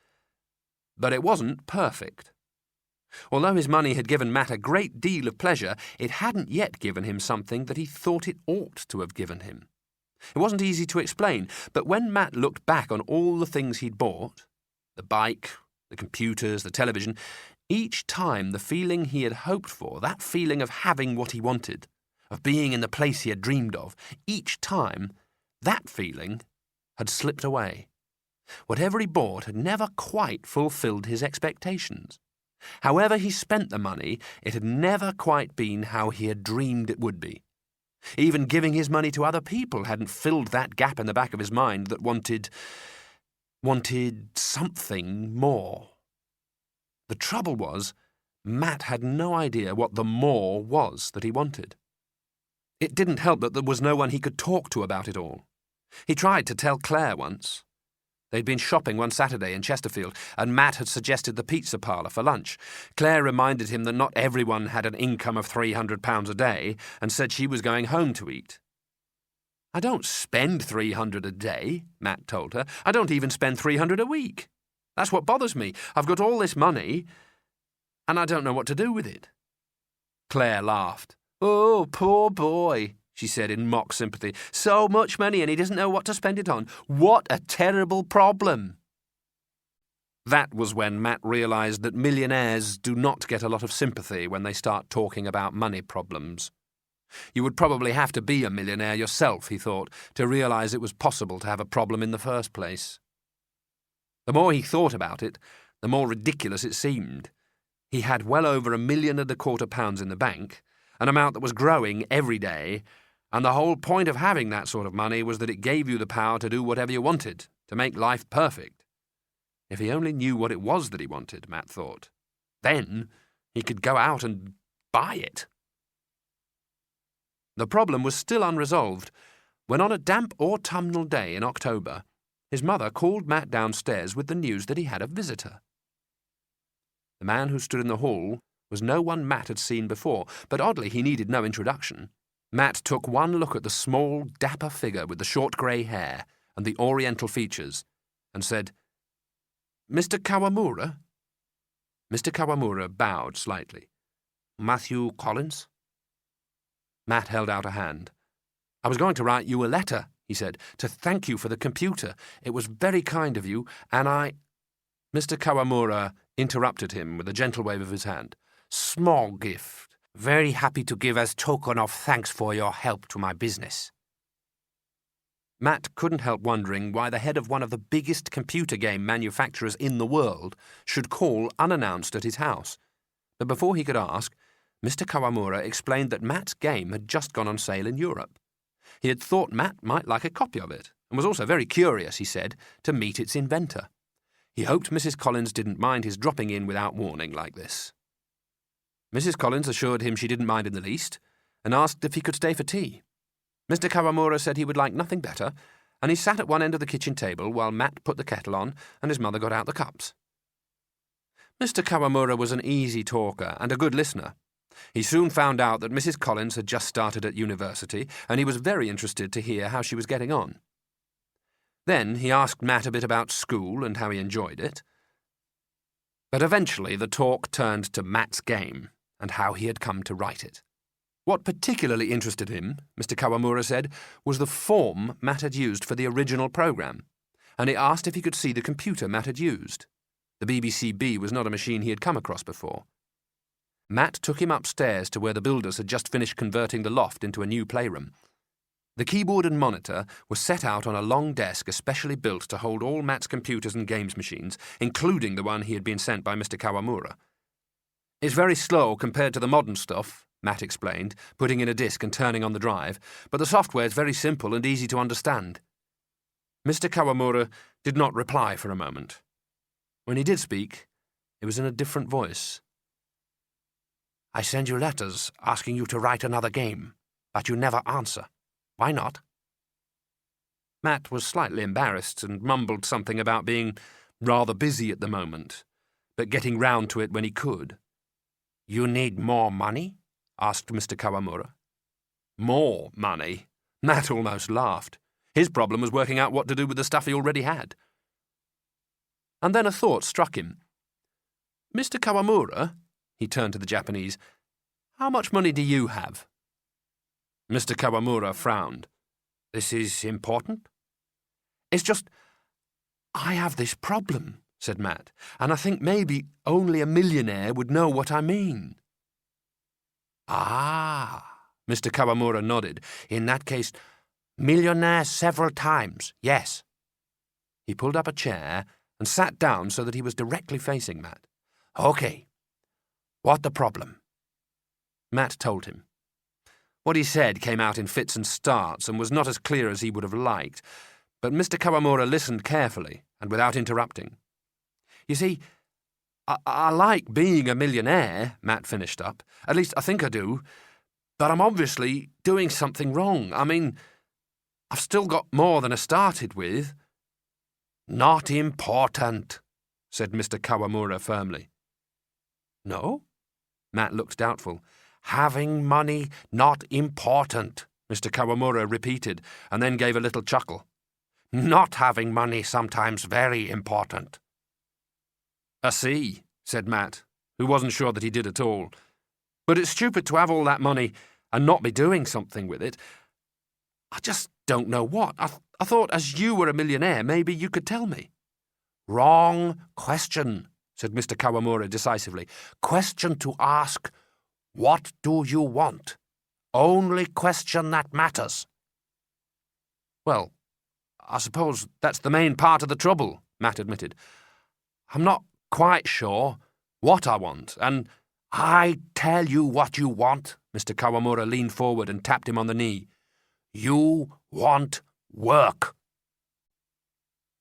But it wasn't perfect. Although his money had given Matt a great deal of pleasure, it hadn't yet given him something that he thought it ought to have given him. It wasn't easy to explain, but when Matt looked back on all the things he'd bought, the bike, the computers, the television, each time the feeling he had hoped for, that feeling of having what he wanted, of being in the place he had dreamed of, each time that feeling had slipped away. Whatever he bought had never quite fulfilled his expectations. However he spent the money, it had never quite been how he had dreamed it would be. Even giving his money to other people hadn't filled that gap in the back of his mind that wanted something more. The trouble was, Matt had no idea what the more was that he wanted. It didn't help that there was no one he could talk to about it all. He tried to tell Claire once. They'd been shopping one Saturday in Chesterfield, and Matt had suggested the pizza parlour for lunch. Claire reminded him that not everyone had an income of £300 a day, and said she was going home to eat. "I don't spend £300 a day," Matt told her. "I don't even spend £300 a week. That's what bothers me. I've got all this money, and I don't know what to do with it." Claire laughed. "Oh, poor boy," she said in mock sympathy. "So much money and he doesn't know what to spend it on. What a terrible problem." That was when Matt realised that millionaires do not get a lot of sympathy when they start talking about money problems. You would probably have to be a millionaire yourself, he thought, to realise it was possible to have a problem in the first place. The more he thought about it, the more ridiculous it seemed. He had well over £1.25 million in the bank, an amount that was growing every day, and the whole point of having that sort of money was that it gave you the power to do whatever you wanted, to make life perfect. If he only knew what it was that he wanted, Matt thought. Then he could go out and buy it. The problem was still unresolved when on a damp autumnal day in October, his mother called Matt downstairs with the news that he had a visitor. The man who stood in the hall was no one Matt had seen before, but oddly he needed no introduction. Matt took one look at the small, dapper figure with the short grey hair and the oriental features, and said, "Mr. Kawamura?" Mr. Kawamura bowed slightly. "Matthew Collins?" Matt held out a hand. "I was going to write you a letter," he said, "to thank you for the computer. It was very kind of you, and I—" Mr. Kawamura interrupted him with a gentle wave of his hand. "Small gift. Very happy to give as token of thanks for your help to my business." Matt couldn't help wondering why the head of one of the biggest computer game manufacturers in the world should call unannounced at his house. But before he could ask, Mr. Kawamura explained that Matt's game had just gone on sale in Europe. He had thought Matt might like a copy of it, and was also very curious, he said, to meet its inventor. He hoped Mrs. Collins didn't mind his dropping in without warning like this. Mrs. Collins assured him she didn't mind in the least, and asked if he could stay for tea. Mr. Kawamura said he would like nothing better, and he sat at one end of the kitchen table while Matt put the kettle on and his mother got out the cups. Mr. Kawamura was an easy talker and a good listener. He soon found out that Mrs. Collins had just started at university, and he was very interested to hear how she was getting on. Then he asked Matt a bit about school and how he enjoyed it. But eventually the talk turned to Matt's game and how he had come to write it. What particularly interested him, Mr. Kawamura said, was the form Matt had used for the original programme, and he asked if he could see the computer Matt had used. The BBC-B was not a machine he had come across before. Matt took him upstairs to where the builders had just finished converting the loft into a new playroom. The keyboard and monitor were set out on a long desk especially built to hold all Matt's computers and games machines, including the one he had been sent by Mr. Kawamura. "It's very slow compared to the modern stuff," Matt explained, putting in a disk and turning on the drive, "but the software is very simple and easy to understand." Mr. Kawamura did not reply for a moment. When he did speak, it was in a different voice. "I send you letters asking you to write another game, but you never answer. Why not?" Matt was slightly embarrassed and mumbled something about being rather busy at the moment, but getting round to it when he could. "You need more money?" asked Mr. Kawamura. More money? Matt almost laughed. His problem was working out what to do with the stuff he already had. And then a thought struck him. "Mr. Kawamura," he turned to the Japanese, "how much money do you have?" Mr. Kawamura frowned. "This is important?" "It's just, I have this problem," said Matt, "and I think maybe only a millionaire would know what I mean." "Ah," Mr. Kawamura nodded. "In that case, millionaire several times, yes." He pulled up a chair and sat down so that he was directly facing Matt. "Okay. What the problem?" Matt told him. What he said came out in fits and starts and was not as clear as he would have liked, but Mr. Kawamura listened carefully and without interrupting. "You see, I like being a millionaire," Matt finished up. "At least I think I do. But I'm obviously doing something wrong. I mean, I've still got more than I started with." "Not important," said Mr. Kawamura firmly. "No?" Matt looked doubtful. "Having money not important," Mr. Kawamura repeated, and then gave a little chuckle. "Not having money sometimes very important." "I see," said Matt, who wasn't sure that he did at all. "But it's stupid to have all that money and not be doing something with it. I just don't know what. I thought as you were a millionaire, maybe you could tell me." "Wrong question," said Mr. Kawamura decisively. "Question to ask, what do you want? Only question that matters." "Well, I suppose that's the main part of the trouble," Matt admitted. "I'm not quite sure what I want, and—" "I tell you what you want." Mr. Kawamura leaned forward and tapped him on the knee. "You want work."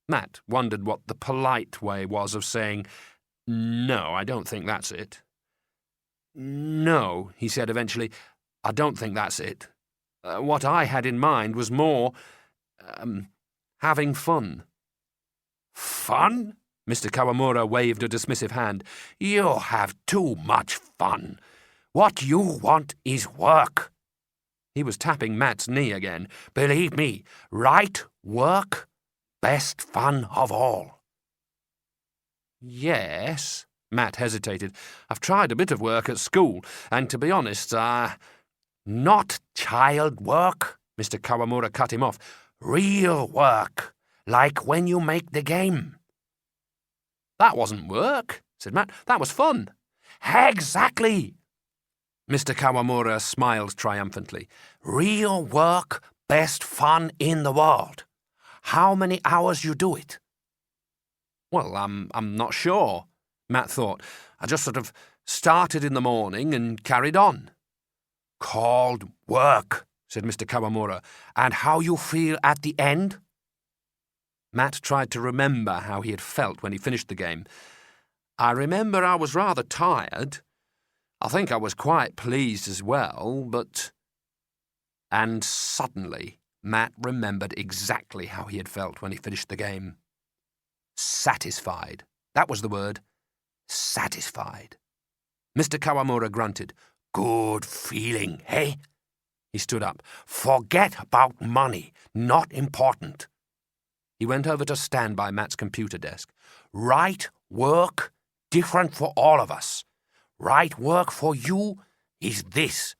Matt wondered what the polite way was of saying, "No, I don't think that's it." "No," he said eventually, "I don't think that's it. What I had in mind was more, having fun." "Fun?" Mr. Kawamura waved a dismissive hand. "You have too much fun. What you want is work." He was tapping Matt's knee again. "Believe me, right work, best fun of all." "Yes," Matt hesitated. "I've tried a bit of work at school, and to be honest, Not child work," Mr. Kawamura cut him off. "Real work, like when you make the game." "That wasn't work," said Matt. "That was fun." "Exactly." Mr. Kawamura smiled triumphantly. "Real work, best fun in the world. How many hours you do it?" "Well, I'm not sure," Matt thought. "I just sort of started in the morning and carried on." "Called work," said Mr. Kawamura. "And how you feel at the end?" Matt tried to remember how he had felt when he finished the game. "I remember I was rather tired. I think I was quite pleased as well, but—" And suddenly, Matt remembered exactly how he had felt when he finished the game. Satisfied. That was the word. Satisfied. Mr. Kawamura grunted. Good feeling, eh? He stood up. Forget about money. Not important. He went over to stand by Matt's computer desk. Right work, different for all of us. Right work for you is this.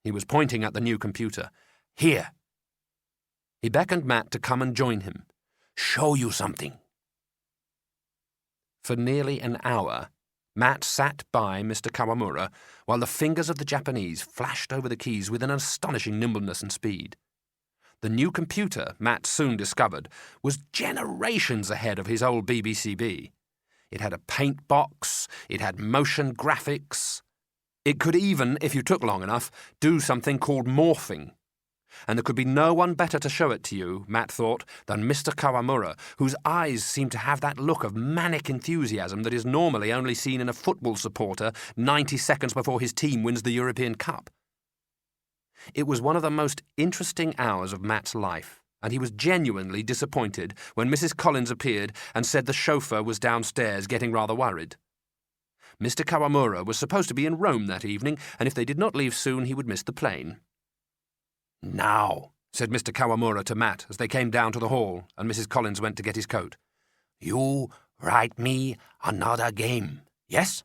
He was pointing at the new computer. Here. He beckoned Matt to come and join him. Show you something. For nearly an hour, Matt sat by Mr. Kawamura while the fingers of the Japanese flashed over the keys with an astonishing nimbleness and speed. The new computer, Matt soon discovered, was generations ahead of his old BBCB. It had a paint box, it had motion graphics. It could even, if you took long enough, do something called morphing. And there could be no one better to show it to you, Matt thought, than Mr. Kawamura, whose eyes seemed to have that look of manic enthusiasm that is normally only seen in a football supporter 90 seconds before his team wins the European Cup. It was one of the most interesting hours of Matt's life, and he was genuinely disappointed when Mrs. Collins appeared and said the chauffeur was downstairs getting rather worried. Mr. Kawamura was supposed to be in Rome that evening, and if they did not leave soon, he would miss the plane. Now, said Mr. Kawamura to Matt as they came down to the hall, and Mrs. Collins went to get his coat. You write me another game, yes?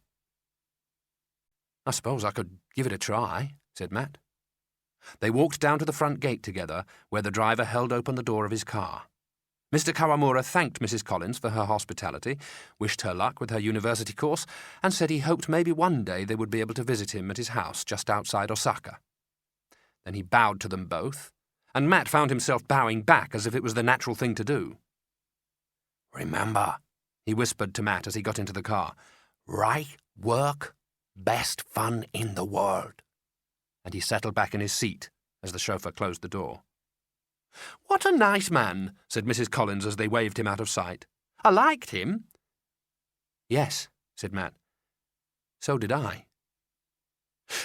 I suppose I could give it a try, said Matt. They walked down to the front gate together, where the driver held open the door of his car. Mr. Kawamura thanked Mrs. Collins for her hospitality, wished her luck with her university course, and said he hoped maybe one day they would be able to visit him at his house just outside Osaka. Then he bowed to them both, and Matt found himself bowing back as if it was the natural thing to do. Remember, he whispered to Matt as he got into the car, right work, best fun in the world. And he settled back in his seat as the chauffeur closed the door. What a nice man, said Mrs. Collins as they waved him out of sight. I liked him. Yes, said Matt. So did I.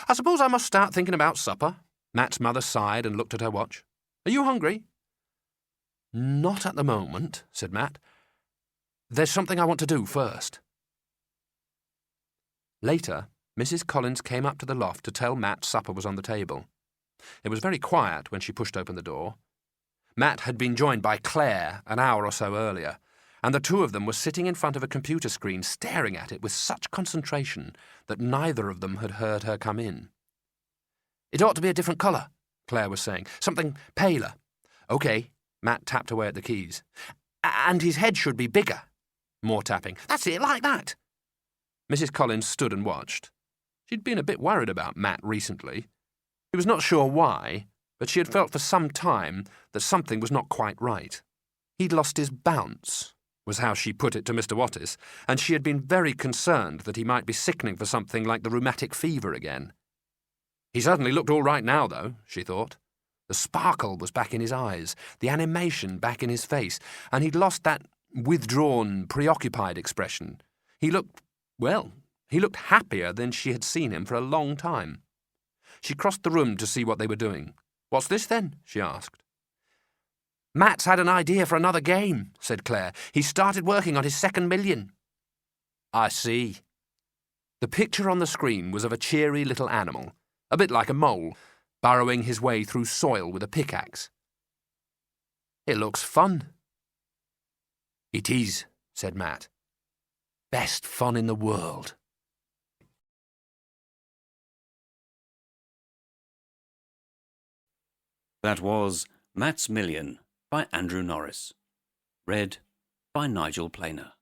I suppose I must start thinking about supper. Matt's mother sighed and looked at her watch. Are you hungry? Not at the moment, said Matt. There's something I want to do first. Later, Mrs. Collins came up to the loft to tell Matt supper was on the table. It was very quiet when she pushed open the door. Matt had been joined by Claire an hour or so earlier, and the two of them were sitting in front of a computer screen staring at it with such concentration that neither of them had heard her come in. It ought to be a different colour, Claire was saying. Something paler. OK, Matt tapped away at the keys. And his head should be bigger. More tapping. That's it, like that. Mrs. Collins stood and watched. She'd been a bit worried about Matt recently. She was not sure why, but she had felt for some time that something was not quite right. He'd lost his bounce, was how she put it to Mr. Wattis, and she had been very concerned that he might be sickening for something like the rheumatic fever again. He certainly looked all right now, though, she thought. The sparkle was back in his eyes, the animation back in his face, and he'd lost that withdrawn, preoccupied expression. He looked happier than she had seen him for a long time. She crossed the room to see what they were doing. What's this, then? She asked. Matt's had an idea for another game, said Claire. He's started working on his second million. I see. The picture on the screen was of a cheery little animal, a bit like a mole, burrowing his way through soil with a pickaxe. It looks fun. It is, said Matt. Best fun in the world.
That was Matt's Million by Andrew Norriss. Read by Nigel Planer.